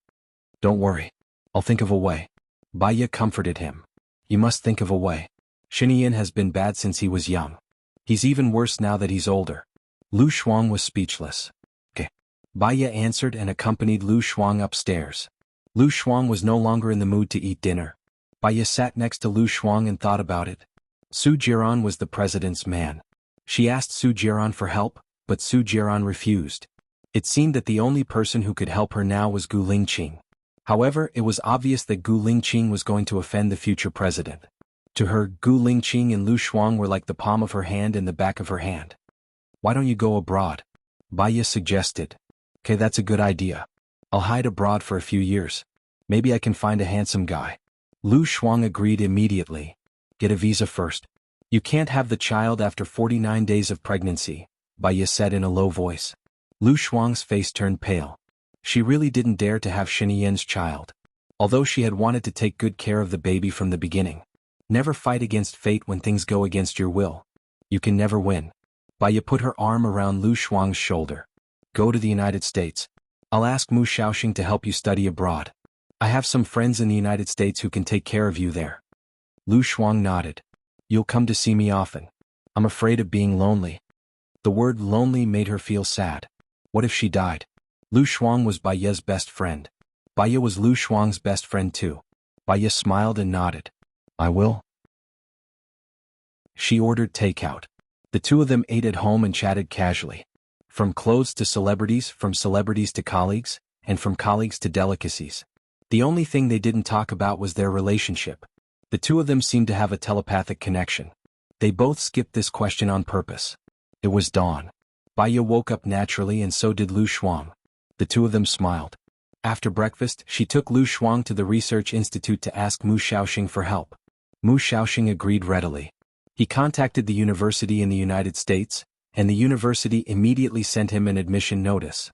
Don't worry. I'll think of a way. Baiya comforted him. You must think of a way. Xinyan has been bad since he was young. He's even worse now that he's older. Lu Shuang was speechless. Okay. Baiya answered and accompanied Lu Shuang upstairs. Lu Shuang was no longer in the mood to eat dinner. Baiya sat next to Lu Shuang and thought about it. Su Jiran was the president's man. She asked Su Jiran for help, but Su Jiran refused. It seemed that the only person who could help her now was Gu Lingqing. However, it was obvious that Gu Lingqing was going to offend the future president. To her, Gu Lingqing and Lu Shuang were like the palm of her hand and the back of her hand. Why don't you go abroad? Baiya suggested. Okay, that's a good idea. I'll hide abroad for a few years. Maybe I can find a handsome guy. Lu Shuang agreed immediately. Get a visa first. You can't have the child after 49 days of pregnancy, Baiya said in a low voice. Lu Shuang's face turned pale. She really didn't dare to have Xinyan's child. Although she had wanted to take good care of the baby from the beginning. Never fight against fate when things go against your will. You can never win. Baiya put her arm around Lu Shuang's shoulder. Go to the United States. I'll ask Mu Xiaoxing to help you study abroad. I have some friends in the United States who can take care of you there. Lu Shuang nodded. You'll come to see me often. I'm afraid of being lonely. The word lonely made her feel sad. What if she died? Lu Shuang was Baiya's best friend. Baiya was Lu Shuang's best friend too. Baiya smiled and nodded. I will. She ordered takeout. The two of them ate at home and chatted casually. From clothes to celebrities, from celebrities to colleagues, and from colleagues to delicacies. The only thing they didn't talk about was their relationship. The two of them seemed to have a telepathic connection. They both skipped this question on purpose. It was dawn. Baiya woke up naturally and so did Lu Shuang. The two of them smiled. After breakfast, she took Lu Shuang to the research institute to ask Mu Xiaoxing for help. Mu Xiaoxing agreed readily. He contacted the university in the United States, and the university immediately sent him an admission notice.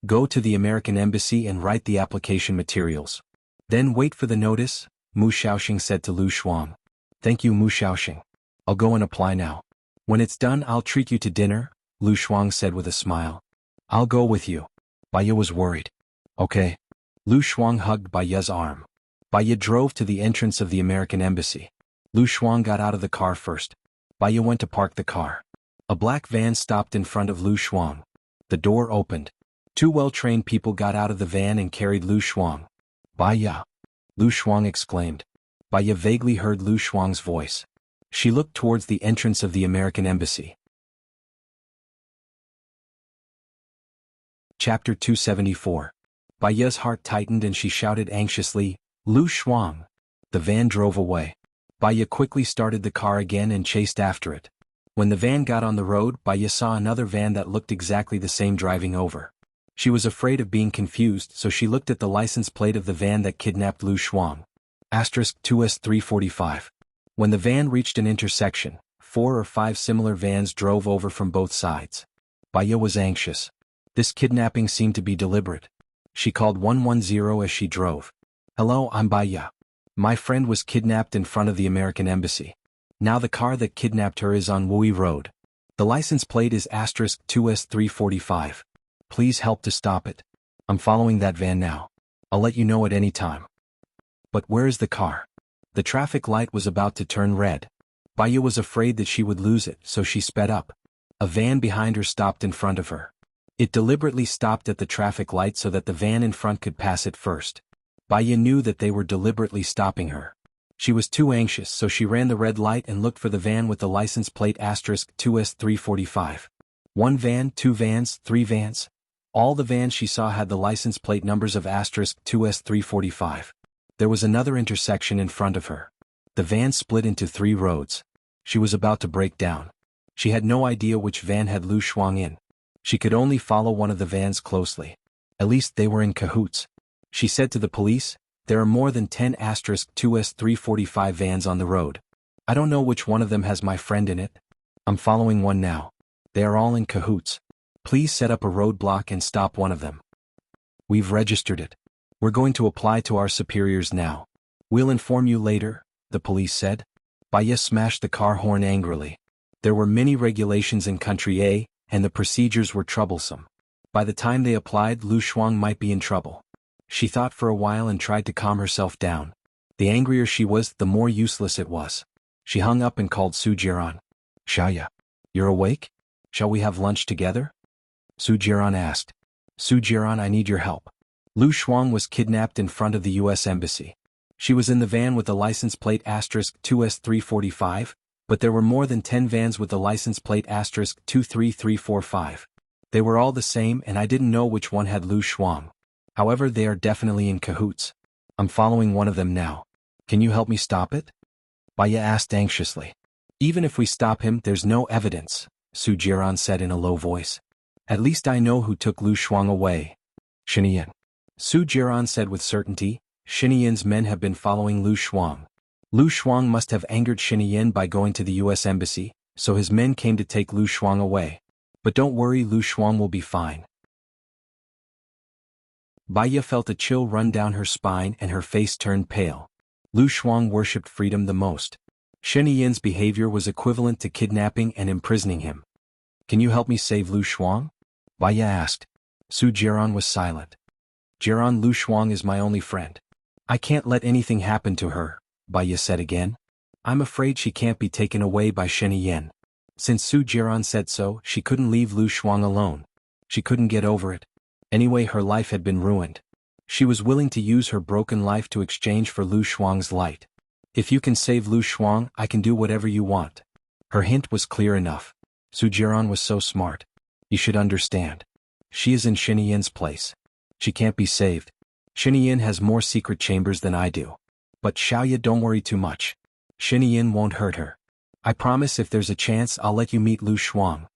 Go to the American embassy and write the application materials. Then wait for the notice, Mu Xiaoxing said to Lu Shuang. Thank you, Mu Xiaoxing. I'll go and apply now. When it's done, I'll treat you to dinner, Lu Shuang said with a smile. I'll go with you. Baiya was worried. Okay. Lu Shuang hugged Baiya's arm. Baiya drove to the entrance of the American embassy. Lu Shuang got out of the car first. Baiya went to park the car. A black van stopped in front of Lu Shuang. The door opened. Two well-trained people got out of the van and carried Lu Shuang. Baiya! Lu Shuang exclaimed. Baiya vaguely heard Lu Shuang's voice. She looked towards the entrance of the American embassy. Chapter 274. Baiya's heart tightened and she shouted anxiously, Lu Shuang! The van drove away. Baiya quickly started the car again and chased after it. When the van got on the road, Baiya saw another van that looked exactly the same driving over. She was afraid of being confused, so she looked at the license plate of the van that kidnapped Lu Shuang. *2S345. When the van reached an intersection, 4 or 5 similar vans drove over from both sides. Baiya was anxious. This kidnapping seemed to be deliberate. She called 110 as she drove. Hello, I'm Baiya. My friend was kidnapped in front of the American embassy. Now the car that kidnapped her is on Wui Road. The license plate is *2S345. Please help to stop it. I'm following that van now. I'll let you know at any time. But where is the car? The traffic light was about to turn red. Baya was afraid that she would lose it, so she sped up. A van behind her stopped in front of her. It deliberately stopped at the traffic light so that the van in front could pass it first. Baya knew that they were deliberately stopping her. She was too anxious, so she ran the red light and looked for the van with the license plate *2S345. One van, two vans, three vans. All the vans she saw had the license plate numbers of *2S345. There was another intersection in front of her. The van split into 3 roads. She was about to break down. She had no idea which van had Lu Shuang in. She could only follow one of the vans closely. At least they were in cahoots. She said to the police, "There are more than 10 *2S345 vans on the road. I don't know which one of them has my friend in it. I'm following one now. They are all in cahoots. Please set up a roadblock and stop one of them." "We've registered it. We're going to apply to our superiors now. We'll inform you later," the police said. Baya smashed the car horn angrily. There were many regulations in Country A, and the procedures were troublesome. By the time they applied, Lu Shuang might be in trouble. She thought for a while and tried to calm herself down. The angrier she was, the more useless it was. She hung up and called Su Jiran. "Xiaoya, you're awake? Shall we have lunch together?" Su Jiran asked. "Su Jiran, I need your help. Lu Shuang was kidnapped in front of the U.S. Embassy. She was in the van with the license plate *2S345, but there were more than 10 vans with the license plate *23345. They were all the same and I didn't know which one had Lu Shuang. However, they are definitely in cahoots. I'm following one of them now. Can you help me stop it?" Baya asked anxiously. "Even if we stop him, there's no evidence," Su Jiran said in a low voice. "At least I know who took Lu Shuang away. Xianxia." Su Jiran said with certainty, "Xianxia's men have been following Lu Shuang. Lu Shuang must have angered Xianxia by going to the U.S. Embassy, so his men came to take Lu Shuang away. But don't worry, Lu Shuang will be fine." Baya felt a chill run down her spine and her face turned pale. Lu Shuang worshipped freedom the most. Xianxia's behavior was equivalent to kidnapping and imprisoning him. "Can you help me save Lu Shuang?" Baya asked. Su Jiran was silent. "Jiran, Lu Shuang is my only friend. I can't let anything happen to her," Baya said again. "I'm afraid she can't be taken away by Xianxia." Since Su Jiran said so, she couldn't leave Lu Shuang alone. She couldn't get over it. Anyway, her life had been ruined. She was willing to use her broken life to exchange for Lu Shuang's light. "If you can save Lu Shuang, I can do whatever you want." Her hint was clear enough. Su Jiran was so smart. "You should understand. She is in Xianxia's place. She can't be saved. Xianxia has more secret chambers than I do. But Xiaoya, don't worry too much. Xianxia won't hurt her. I promise if there's a chance I'll let you meet Lu Shuang."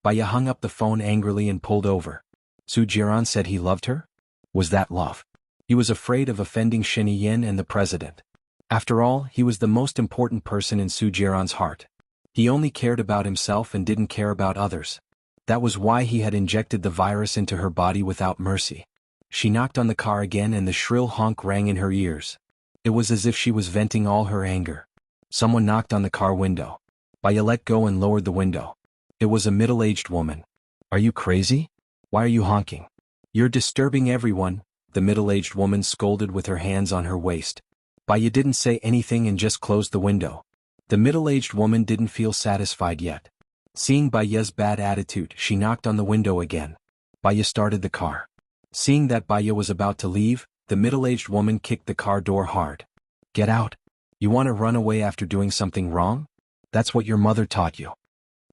Baya hung up the phone angrily and pulled over. Su Jiran said he loved her? Was that love? He was afraid of offending Xianxia and the president. After all, he was the most important person in Su Jiran's heart. He only cared about himself and didn't care about others. That was why he had injected the virus into her body without mercy. She knocked on the car again and the shrill honk rang in her ears. It was as if she was venting all her anger. Someone knocked on the car window. Baya let go and lowered the window. It was a middle-aged woman. "Are you crazy? Why are you honking? You're disturbing everyone," the middle-aged woman scolded with her hands on her waist. Baya didn't say anything and just closed the window. The middle-aged woman didn't feel satisfied yet. Seeing Baya's bad attitude, she knocked on the window again. Baya started the car. Seeing that Baya was about to leave, the middle-aged woman kicked the car door hard. "Get out. You want to run away after doing something wrong? That's what your mother taught you."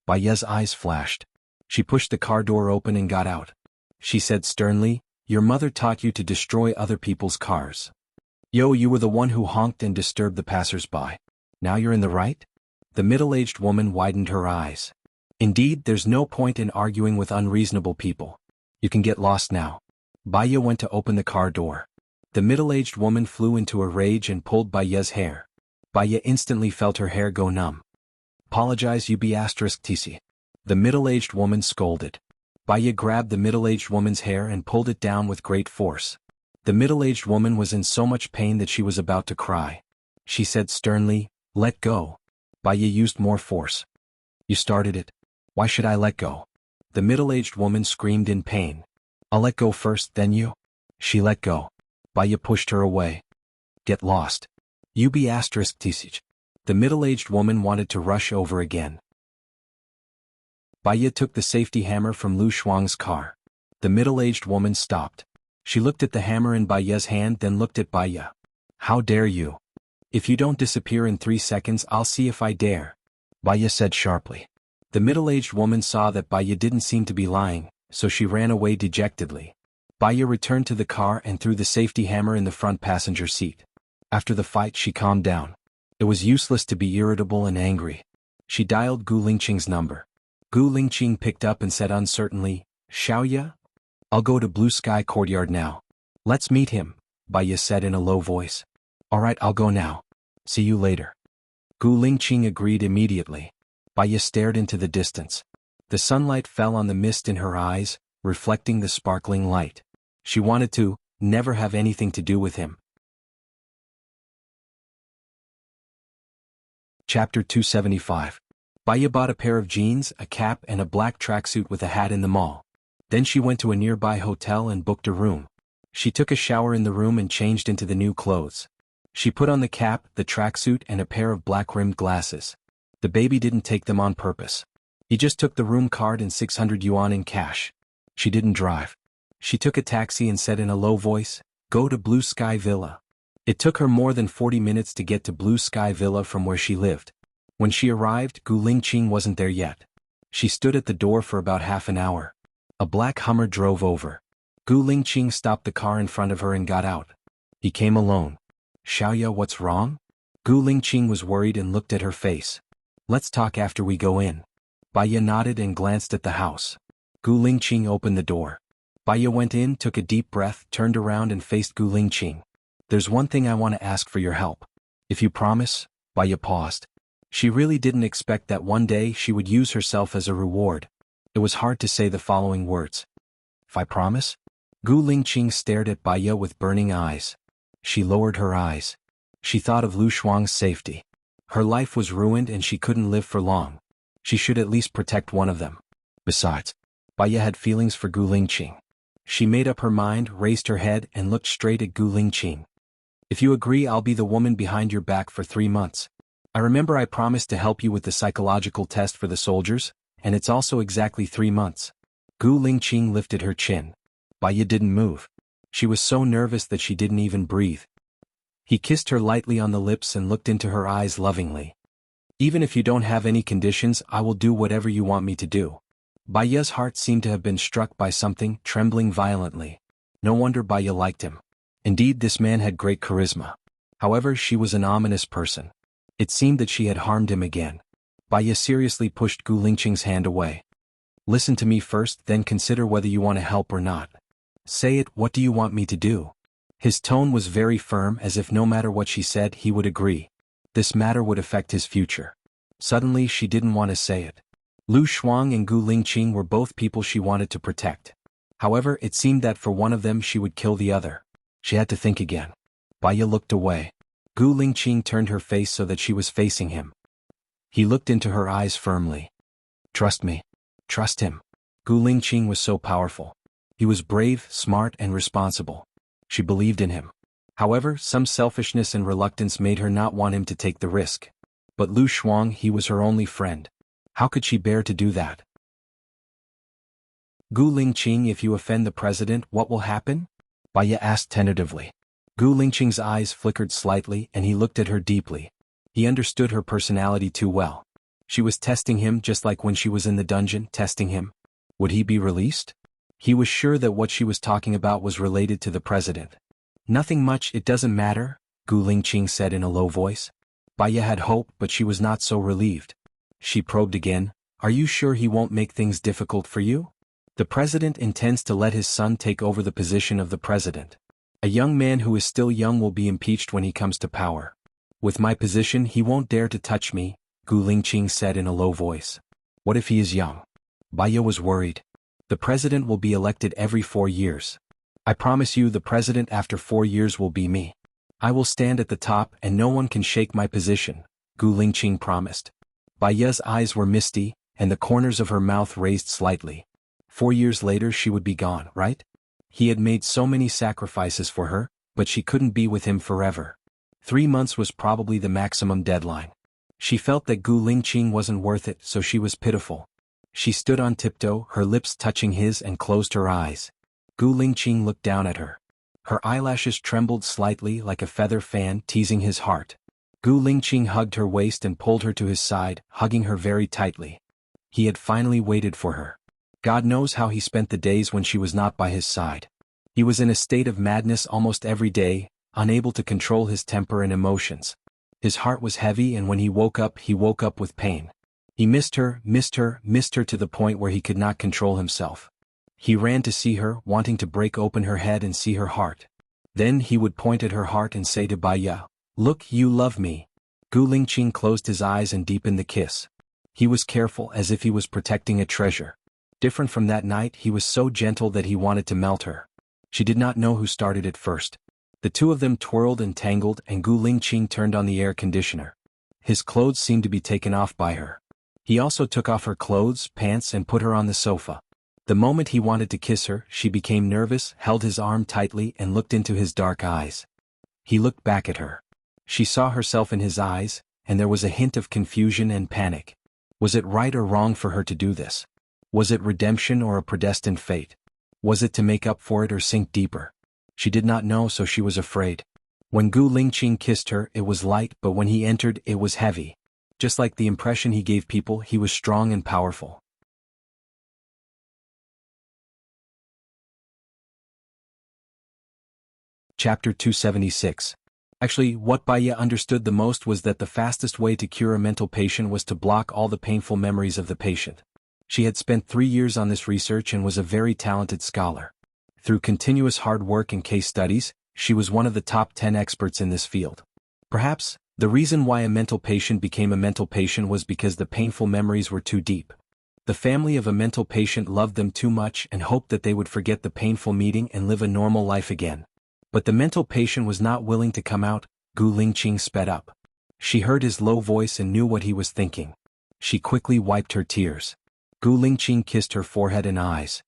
Baya's eyes flashed. She pushed the car door open and got out. She said sternly, "Your mother taught you to destroy other people's cars. Yo, you were the one who honked and disturbed the passers-by. Now you're in the right?" The middle-aged woman widened her eyes. "Indeed, there's no point in arguing with unreasonable people. You can get lost now." Baya went to open the car door. The middle-aged woman flew into a rage and pulled Baya's hair. Baya instantly felt her hair go numb. "Apologize, you be *TC." The middle-aged woman scolded. Baya grabbed the middle-aged woman's hair and pulled it down with great force. The middle-aged woman was in so much pain that she was about to cry. She said sternly, "Let go." Baya used more force. "You started it. Why should I let go?" The middle-aged woman screamed in pain. "I'll let go first, then you." She let go. Baya pushed her away. "Get lost. You be *TC." The middle-aged woman wanted to rush over again. Baiya took the safety hammer from Lu Shuang's car. The middle-aged woman stopped. She looked at the hammer in Baiya's hand, then looked at Baiya. "How dare you? If you don't disappear in 3 seconds, I'll see if I dare," Baiya said sharply. The middle-aged woman saw that Baiya didn't seem to be lying, so she ran away dejectedly. Baiya returned to the car and threw the safety hammer in the front passenger seat. After the fight, she calmed down. It was useless to be irritable and angry. She dialed Gu Lingqing's number. Gu Lingqing picked up and said uncertainly, "Xiaoya? I'll go to Blue Sky Courtyard now." "Let's meet him," Baiya said in a low voice. "Alright, I'll go now. See you later." Gu Lingqing agreed immediately. Baiya stared into the distance. The sunlight fell on the mist in her eyes, reflecting the sparkling light. She wanted to never have anything to do with him. Chapter 275. Baiya bought a pair of jeans, a cap and a black tracksuit with a hat in the mall. Then she went to a nearby hotel and booked a room. She took a shower in the room and changed into the new clothes. She put on the cap, the tracksuit and a pair of black-rimmed glasses. The baby didn't take them on purpose. He just took the room card and 600 yuan in cash. She didn't drive. She took a taxi and said in a low voice, "Go to Blue Sky Villa." It took her more than 40 minutes to get to Blue Sky Villa from where she lived. When she arrived, Gu Lingqing wasn't there yet. She stood at the door for about half an hour. A black Hummer drove over. Gu Lingqing stopped the car in front of her and got out. He came alone. "Xiaoya, what's wrong?" Gu Lingqing was worried and looked at her face. "Let's talk after we go in." Baiya nodded and glanced at the house. Gu Lingqing opened the door. Baiya went in, took a deep breath, turned around and faced Gu Lingqing. "There's one thing I want to ask for your help. If you promise." Baiya paused. She really didn't expect that one day she would use herself as a reward. It was hard to say the following words. "If I promise?" Gu Lingqing stared at Baiya with burning eyes. She lowered her eyes. She thought of Lu Shuang's safety. Her life was ruined and she couldn't live for long. She should at least protect one of them. Besides, Baiya had feelings for Gu Lingqing. She made up her mind, raised her head and looked straight at Gu Lingqing. "If you agree, I'll be the woman behind your back for 3 months. I remember I promised to help you with the psychological test for the soldiers, and it's also exactly 3 months." Gu Lingqing lifted her chin. Baiya didn't move. She was so nervous that she didn't even breathe. He kissed her lightly on the lips and looked into her eyes lovingly. "Even if you don't have any conditions, I will do whatever you want me to do." Baiya's heart seemed to have been struck by something, trembling violently. No wonder Baiya liked him. Indeed, this man had great charisma. However, she was an ominous person. It seemed that she had harmed him again. Baiya seriously pushed Gu Lingqing's hand away. "Listen to me first, then consider whether you want to help or not." "Say it, what do you want me to do?" His tone was very firm, as if no matter what she said, he would agree. This matter would affect his future. Suddenly, she didn't want to say it. Lu Shuang and Gu Lingqing were both people she wanted to protect. However, it seemed that for one of them she would kill the other. She had to think again. Baiya looked away. Gu Lingqing turned her face so that she was facing him. He looked into her eyes firmly. "Trust me. Trust him." Gu Lingqing was so powerful. He was brave, smart, and responsible. She believed in him. However, some selfishness and reluctance made her not want him to take the risk. But Lu Shuang, he was her only friend. How could she bear to do that? "Gu Lingqing, if you offend the president, what will happen?" Baiya asked tentatively. Gu Lingqing's eyes flickered slightly and he looked at her deeply. He understood her personality too well. She was testing him just like when she was in the dungeon, testing him. Would he be released? He was sure that what she was talking about was related to the president. "Nothing much, it doesn't matter," Gu Lingqing said in a low voice. Baiya had hope, but she was not so relieved. She probed again. "Are you sure he won't make things difficult for you?" "The president intends to let his son take over the position of the president. A young man who is still young will be impeached when he comes to power. With my position, he won't dare to touch me," Gu Lingqing said in a low voice. "What if he is young?" Baiya was worried. "The president will be elected every 4 years. I promise you the president after 4 years will be me. I will stand at the top and no one can shake my position," Gu Lingqing promised. Baiya's eyes were misty, and the corners of her mouth raised slightly. 4 years later she would be gone, right? He had made so many sacrifices for her, but she couldn't be with him forever. 3 months was probably the maximum deadline. She felt that Gu Lingqing wasn't worth it, so she was pitiful. She stood on tiptoe, her lips touching his, and closed her eyes. Gu Lingqing looked down at her. Her eyelashes trembled slightly like a feather fan teasing his heart. Gu Lingqing hugged her waist and pulled her to his side, hugging her very tightly. He had finally waited for her. God knows how he spent the days when she was not by his side. He was in a state of madness almost every day, unable to control his temper and emotions. His heart was heavy, and when he woke up with pain. He missed her to the point where he could not control himself. He ran to see her, wanting to break open her head and see her heart. Then he would point at her heart and say to Baiya, "Look, you love me." Gu Lingqing closed his eyes and deepened the kiss. He was careful, as if he was protecting a treasure. Different from that night, he was so gentle that he wanted to melt her. She did not know who started it first. The two of them twirled and tangled, and Gu Lingqing turned on the air conditioner. His clothes seemed to be taken off by her. He also took off her clothes, pants, and put her on the sofa. The moment he wanted to kiss her, she became nervous, held his arm tightly, and looked into his dark eyes. He looked back at her. She saw herself in his eyes, and there was a hint of confusion and panic. Was it right or wrong for her to do this? Was it redemption or a predestined fate? Was it to make up for it or sink deeper? She did not know, so she was afraid. When Gu Lingqing kissed her, it was light, but when he entered, it was heavy. Just like the impression he gave people, he was strong and powerful. Chapter 276. Actually, what Baiya understood the most was that the fastest way to cure a mental patient was to block all the painful memories of the patient. She had spent 3 years on this research and was a very talented scholar. Through continuous hard work and case studies, she was one of the top 10 experts in this field. Perhaps, the reason why a mental patient became a mental patient was because the painful memories were too deep. The family of a mental patient loved them too much and hoped that they would forget the painful meeting and live a normal life again. But the mental patient was not willing to come out. Gu Lingqing sped up. She heard his low voice and knew what he was thinking. She quickly wiped her tears. Gu Lingqing kissed her forehead and eyes.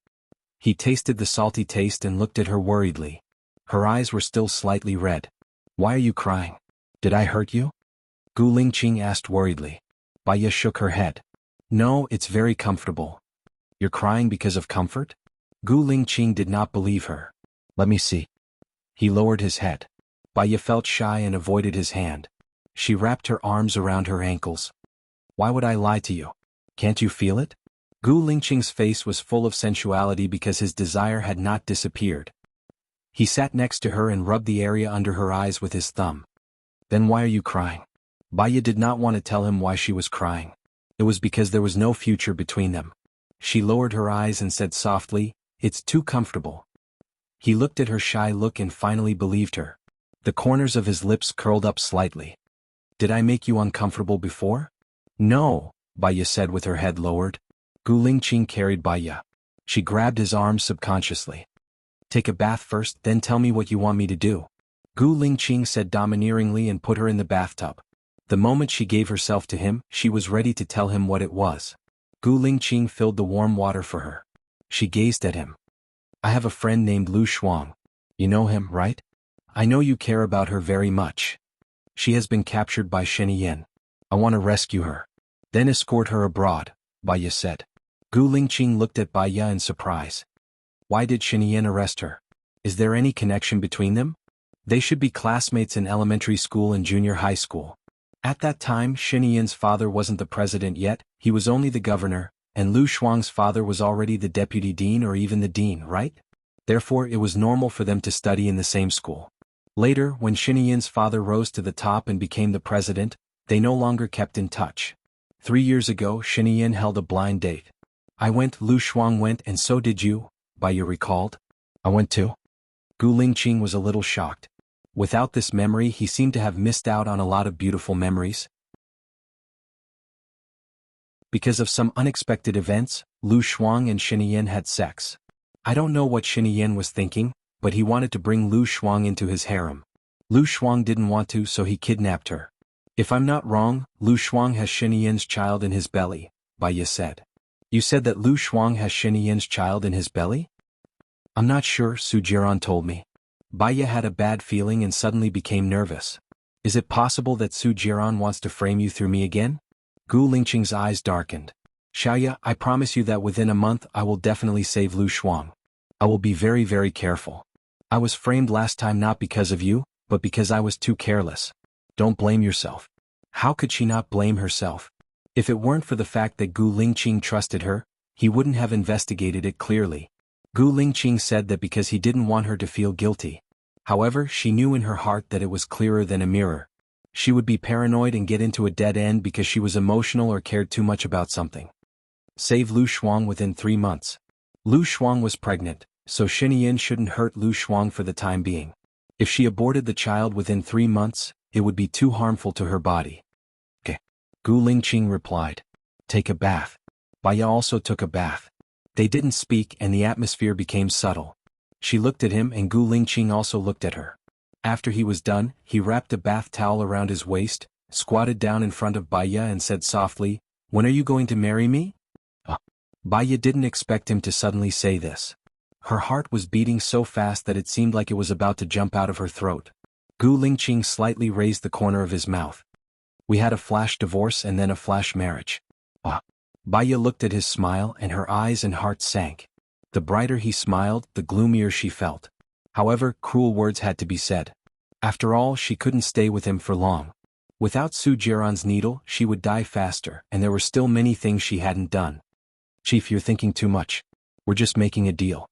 He tasted the salty taste and looked at her worriedly. Her eyes were still slightly red. "Why are you crying? Did I hurt you?" Gu Lingqing asked worriedly. Baiya shook her head. "No, it's very comfortable." "You're crying because of comfort?" Gu Lingqing did not believe her. "Let me see." He lowered his head. Baiya felt shy and avoided his hand. She wrapped her arms around her ankles. "Why would I lie to you? Can't you feel it?" Gu Lingqing's face was full of sensuality because his desire had not disappeared. He sat next to her and rubbed the area under her eyes with his thumb. "Then why are you crying?" Baiya did not want to tell him why she was crying. It was because there was no future between them. She lowered her eyes and said softly, "It's too comfortable." He looked at her shy look and finally believed her. The corners of his lips curled up slightly. "Did I make you uncomfortable before?" "No," Baiya said with her head lowered. Gu Lingqing carried Baiya. She grabbed his arms subconsciously. "Take a bath first, then tell me what you want me to do." Gu Lingqing said domineeringly and put her in the bathtub. The moment she gave herself to him, she was ready to tell him what it was. Gu Lingqing filled the warm water for her. She gazed at him. "I have a friend named Lu Shuang. You know him, right? I know you care about her very much. She has been captured by Xianxia. I want to rescue her. Then escort her abroad," Baiya said. Gu Lingqing looked at Baiya in surprise. "Why did Xianxia arrest her? Is there any connection between them? They should be classmates in elementary school and junior high school." At that time, Xianxia's father wasn't the president yet, he was only the governor, and Lu Shuang's father was already the deputy dean or even the dean, right? Therefore it was normal for them to study in the same school. Later, when Xianxia's father rose to the top and became the president, they no longer kept in touch. 3 years ago, Xianxia held a blind date. "I went, Lu Shuang went, and so did you," Baiya recalled. "I went too?" Gu Lingqing was a little shocked. Without this memory, he seemed to have missed out on a lot of beautiful memories. Because of some unexpected events, Lu Shuang and Xianxia had sex. I don't know what Xianxia was thinking, but he wanted to bring Lu Shuang into his harem. Lu Shuang didn't want to, so he kidnapped her. "If I'm not wrong, Lu Shuang has Xianxia's child in his belly," Baiya said. "You said that Lu Shuang has Xianxia's child in his belly?" "I'm not sure, Su Jiran told me." Baiya had a bad feeling and suddenly became nervous. Is it possible that Su Jiran wants to frame you through me again? Gu Lingqing's eyes darkened. Xiaoya, I promise you that within a month I will definitely save Lu Shuang. I will be very, very careful. I was framed last time not because of you, but because I was too careless. Don't blame yourself. How could she not blame herself? If it weren't for the fact that Gu Lingqing trusted her, he wouldn't have investigated it clearly. Gu Lingqing said that because he didn't want her to feel guilty. However, she knew in her heart that it was clearer than a mirror. She would be paranoid and get into a dead end because she was emotional or cared too much about something. Save Lu Shuang within 3 months. Lu Shuang was pregnant, so Xinyan shouldn't hurt Lu Shuang for the time being. If she aborted the child within 3 months, it would be too harmful to her body. Okay. Gu Lingqing replied. Take a bath. Baya also took a bath. They didn't speak and the atmosphere became subtle. She looked at him and Gu Lingqing also looked at her. After he was done, he wrapped a bath towel around his waist, squatted down in front of Baya and said softly, "When are you going to marry me?" Baya didn't expect him to suddenly say this. Her heart was beating so fast that it seemed like it was about to jump out of her throat. Gu Lingqing slightly raised the corner of his mouth. We had a flash divorce and then a flash marriage. Baya looked at his smile and her eyes and heart sank. The brighter he smiled, the gloomier she felt. However, cruel words had to be said. After all, she couldn't stay with him for long. Without Su Jiran's needle, she would die faster, and there were still many things she hadn't done. Chief, you're thinking too much. We're just making a deal.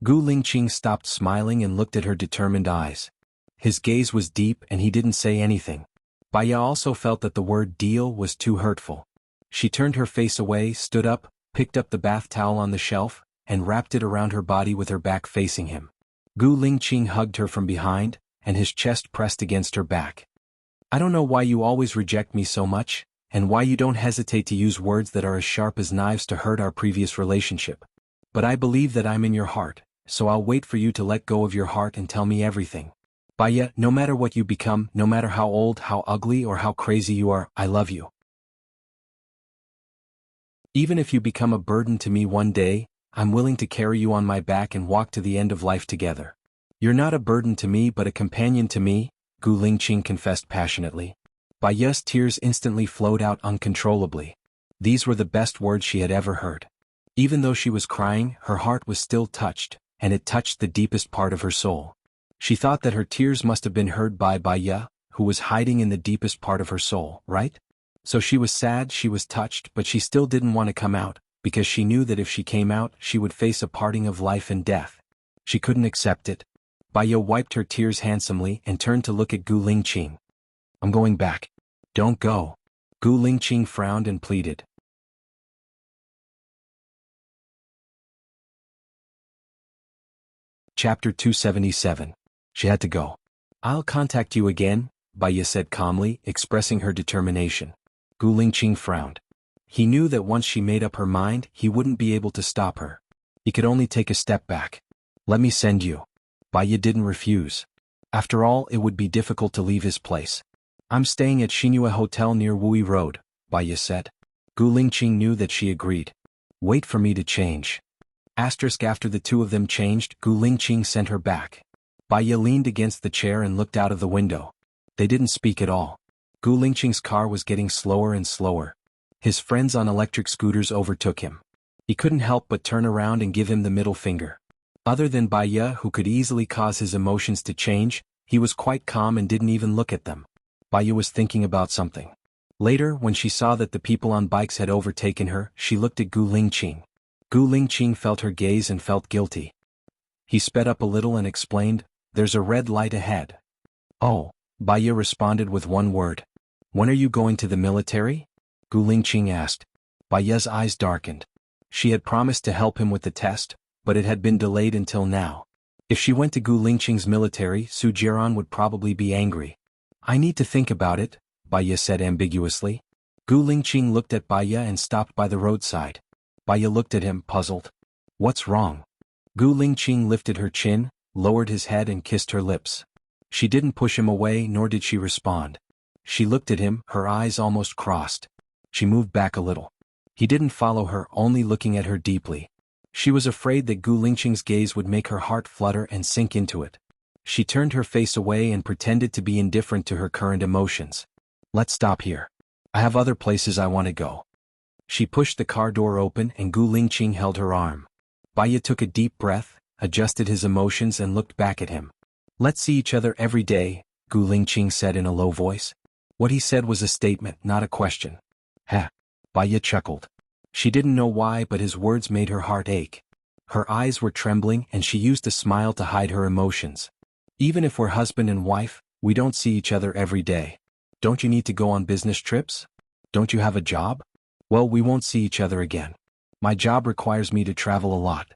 Gu Lingqing stopped smiling and looked at her determined eyes. His gaze was deep and he didn't say anything. Baya also felt that the word deal was too hurtful. She turned her face away, stood up, picked up the bath towel on the shelf, and wrapped it around her body with her back facing him. Gu Lingqing hugged her from behind, and his chest pressed against her back. I don't know why you always reject me so much, and why you don't hesitate to use words that are as sharp as knives to hurt our previous relationship. But I believe that I'm in your heart, so I'll wait for you to let go of your heart and tell me everything. Baya, no matter what you become, no matter how old, how ugly, or how crazy you are, I love you. Even if you become a burden to me one day, I'm willing to carry you on my back and walk to the end of life together. You're not a burden to me but a companion to me, Gu Lingqing confessed passionately. Baya's tears instantly flowed out uncontrollably. These were the best words she had ever heard. Even though she was crying, her heart was still touched, and it touched the deepest part of her soul. She thought that her tears must have been heard by Baya, who was hiding in the deepest part of her soul, right? So she was sad, she was touched, but she still didn't want to come out, because she knew that if she came out, she would face a parting of life and death. She couldn't accept it. Baya wiped her tears handsomely and turned to look at Gu Lingqing. I'm going back. Don't go. Gu Lingqing frowned and pleaded. Chapter 277. She had to go. I'll contact you again, Baya said calmly, expressing her determination. Gu Lingqing frowned. He knew that once she made up her mind, he wouldn't be able to stop her. He could only take a step back. Let me send you. Baya didn't refuse. After all, it would be difficult to leave his place. I'm staying at Xinhua Hotel near Wui Road, Baya said. Gu Lingqing knew that she agreed. Wait for me to change. After the two of them changed, Gu Lingqing sent her back. Baya leaned against the chair and looked out of the window. They didn't speak at all. Gu Lingqing's car was getting slower and slower. His friends on electric scooters overtook him. He couldn't help but turn around and give him the middle finger. Other than Baya, who could easily cause his emotions to change, he was quite calm and didn't even look at them. Baya was thinking about something. Later, when she saw that the people on bikes had overtaken her, she looked at Gu Lingqing. Gu Lingqing felt her gaze and felt guilty. He sped up a little and explained, "There's a red light ahead." Oh, Baya responded with one word. When are you going to the military? Gu Lingqing asked. Baya's eyes darkened. She had promised to help him with the test, but it had been delayed until now. If she went to Gu Lingqing's military, Su Jiran would probably be angry. I need to think about it, Baya said ambiguously. Gu Lingqing looked at Baya and stopped by the roadside. Baya looked at him, puzzled. What's wrong? Gu Lingqing lifted her chin, lowered his head and kissed her lips. She didn't push him away nor did she respond. She looked at him, her eyes almost crossed. She moved back a little. He didn't follow her, only looking at her deeply. She was afraid that Gu Lingqing's gaze would make her heart flutter and sink into it. She turned her face away and pretended to be indifferent to her current emotions. Let's stop here. I have other places I want to go. She pushed the car door open and Gu Lingqing held her arm. Baiya took a deep breath, adjusted his emotions and looked back at him. Let's see each other every day, Gu Lingqing said in a low voice. What he said was a statement, not a question. Ha! Baiya chuckled. She didn't know why, but his words made her heart ache. Her eyes were trembling and she used a smile to hide her emotions. Even if we're husband and wife, we don't see each other every day. Don't you need to go on business trips? Don't you have a job? Well, we won't see each other again. My job requires me to travel a lot.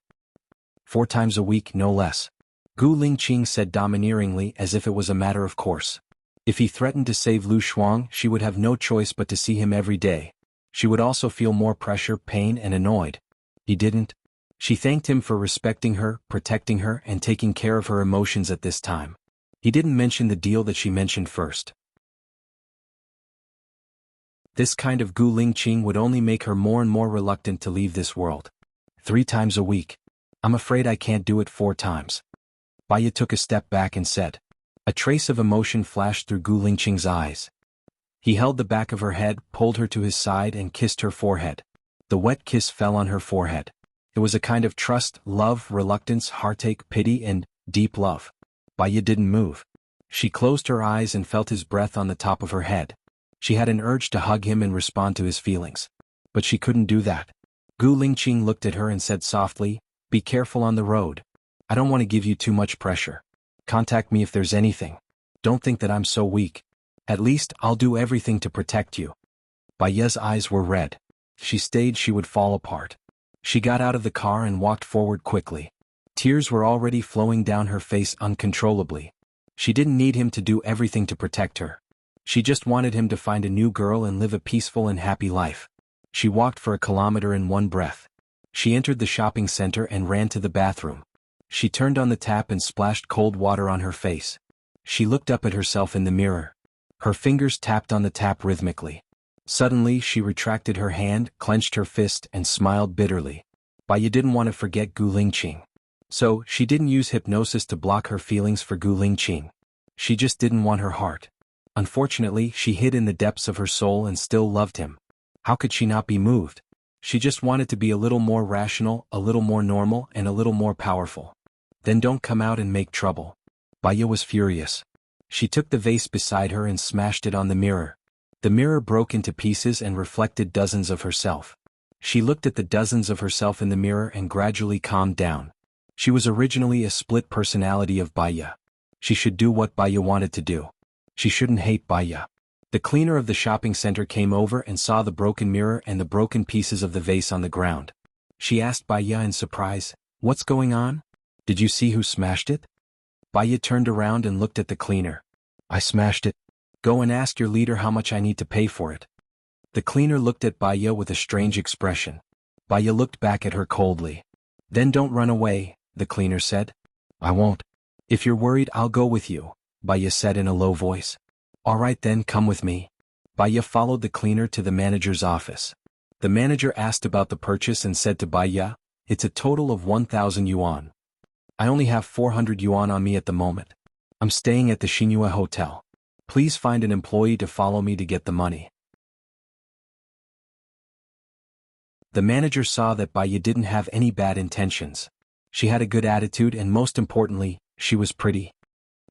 4 times a week, no less. Gu Lingqing said domineeringly as if it was a matter of course. If he threatened to save Lu Shuang, she would have no choice but to see him every day. She would also feel more pressure, pain, and annoyed. He didn't. She thanked him for respecting her, protecting her, and taking care of her emotions at this time. He didn't mention the deal that she mentioned first. This kind of Gu Lingqing would only make her more and more reluctant to leave this world. 3 times a week. I'm afraid I can't do it 4 times. Baiya took a step back and said. A trace of emotion flashed through Gu Lingqing's eyes. He held the back of her head, pulled her to his side and kissed her forehead. The wet kiss fell on her forehead. It was a kind of trust, love, reluctance, heartache, pity, and deep love. Baiya didn't move. She closed her eyes and felt his breath on the top of her head. She had an urge to hug him and respond to his feelings. But she couldn't do that. Gu Lingqing looked at her and said softly, Be careful on the road. I don't want to give you too much pressure. Contact me if there's anything. Don't think that I'm so weak. At least, I'll do everything to protect you. Baiya's eyes were red. She stayed, she would fall apart. She got out of the car and walked forward quickly. Tears were already flowing down her face uncontrollably. She didn't need him to do everything to protect her. She just wanted him to find a new girl and live a peaceful and happy life. She walked for a kilometer in one breath. She entered the shopping center and ran to the bathroom. She turned on the tap and splashed cold water on her face. She looked up at herself in the mirror. Her fingers tapped on the tap rhythmically. Suddenly she retracted her hand, clenched her fist, and smiled bitterly. Baiya didn't want to forget Gu Lingqing. So, she didn't use hypnosis to block her feelings for Gu Lingqing. She just didn't want her heart. Unfortunately, she hid in the depths of her soul and still loved him. How could she not be moved? She just wanted to be a little more rational, a little more normal, and a little more powerful. Then don't come out and make trouble. Baiya was furious. She took the vase beside her and smashed it on the mirror. The mirror broke into pieces and reflected dozens of herself. She looked at the dozens of herself in the mirror and gradually calmed down. She was originally a split personality of Baiya. She should do what Baiya wanted to do. She shouldn't hate Baiya. The cleaner of the shopping center came over and saw the broken mirror and the broken pieces of the vase on the ground. She asked Baiya in surprise, What's going on? Did you see who smashed it? Baiya turned around and looked at the cleaner. I smashed it. Go and ask your leader how much I need to pay for it. The cleaner looked at Baiya with a strange expression. Baiya looked back at her coldly. Then don't run away, the cleaner said. I won't. If you're worried, I'll go with you, Baiya said in a low voice. All right then, come with me. Baiya followed the cleaner to the manager's office. The manager asked about the purchase and said to Baiya, It's a total of 1,000 yuan. I only have 400 yuan on me at the moment. I'm staying at the Xianxia hotel. Please find an employee to follow me to get the money. The manager saw that Baiya didn't have any bad intentions. She had a good attitude and most importantly, she was pretty.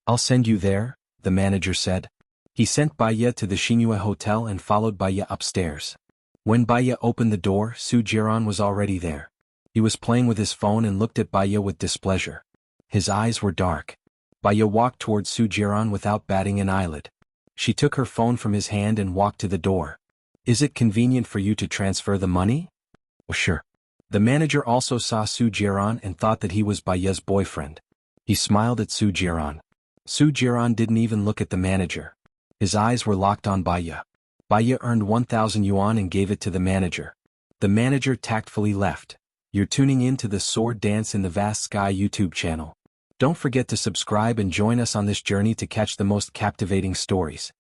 I'll send you there, the manager said. He sent Baiya to the Xianxia hotel and followed Baiya upstairs. When Baiya opened the door, Su Jiran was already there. He was playing with his phone and looked at Baiya with displeasure. His eyes were dark. Baiya walked towards Su Jiran without batting an eyelid. She took her phone from his hand and walked to the door. Is it convenient for you to transfer the money? Oh, sure. The manager also saw Su Jiran and thought that he was Baiya's boyfriend. He smiled at Su Jiran. Su Jiran didn't even look at the manager. His eyes were locked on Baiya. Baiya earned 1,000 yuan and gave it to the manager. The manager tactfully left. You're tuning in to the Sword Dance in the Vast Sky YouTube channel. Don't forget to subscribe and join us on this journey to catch the most captivating stories.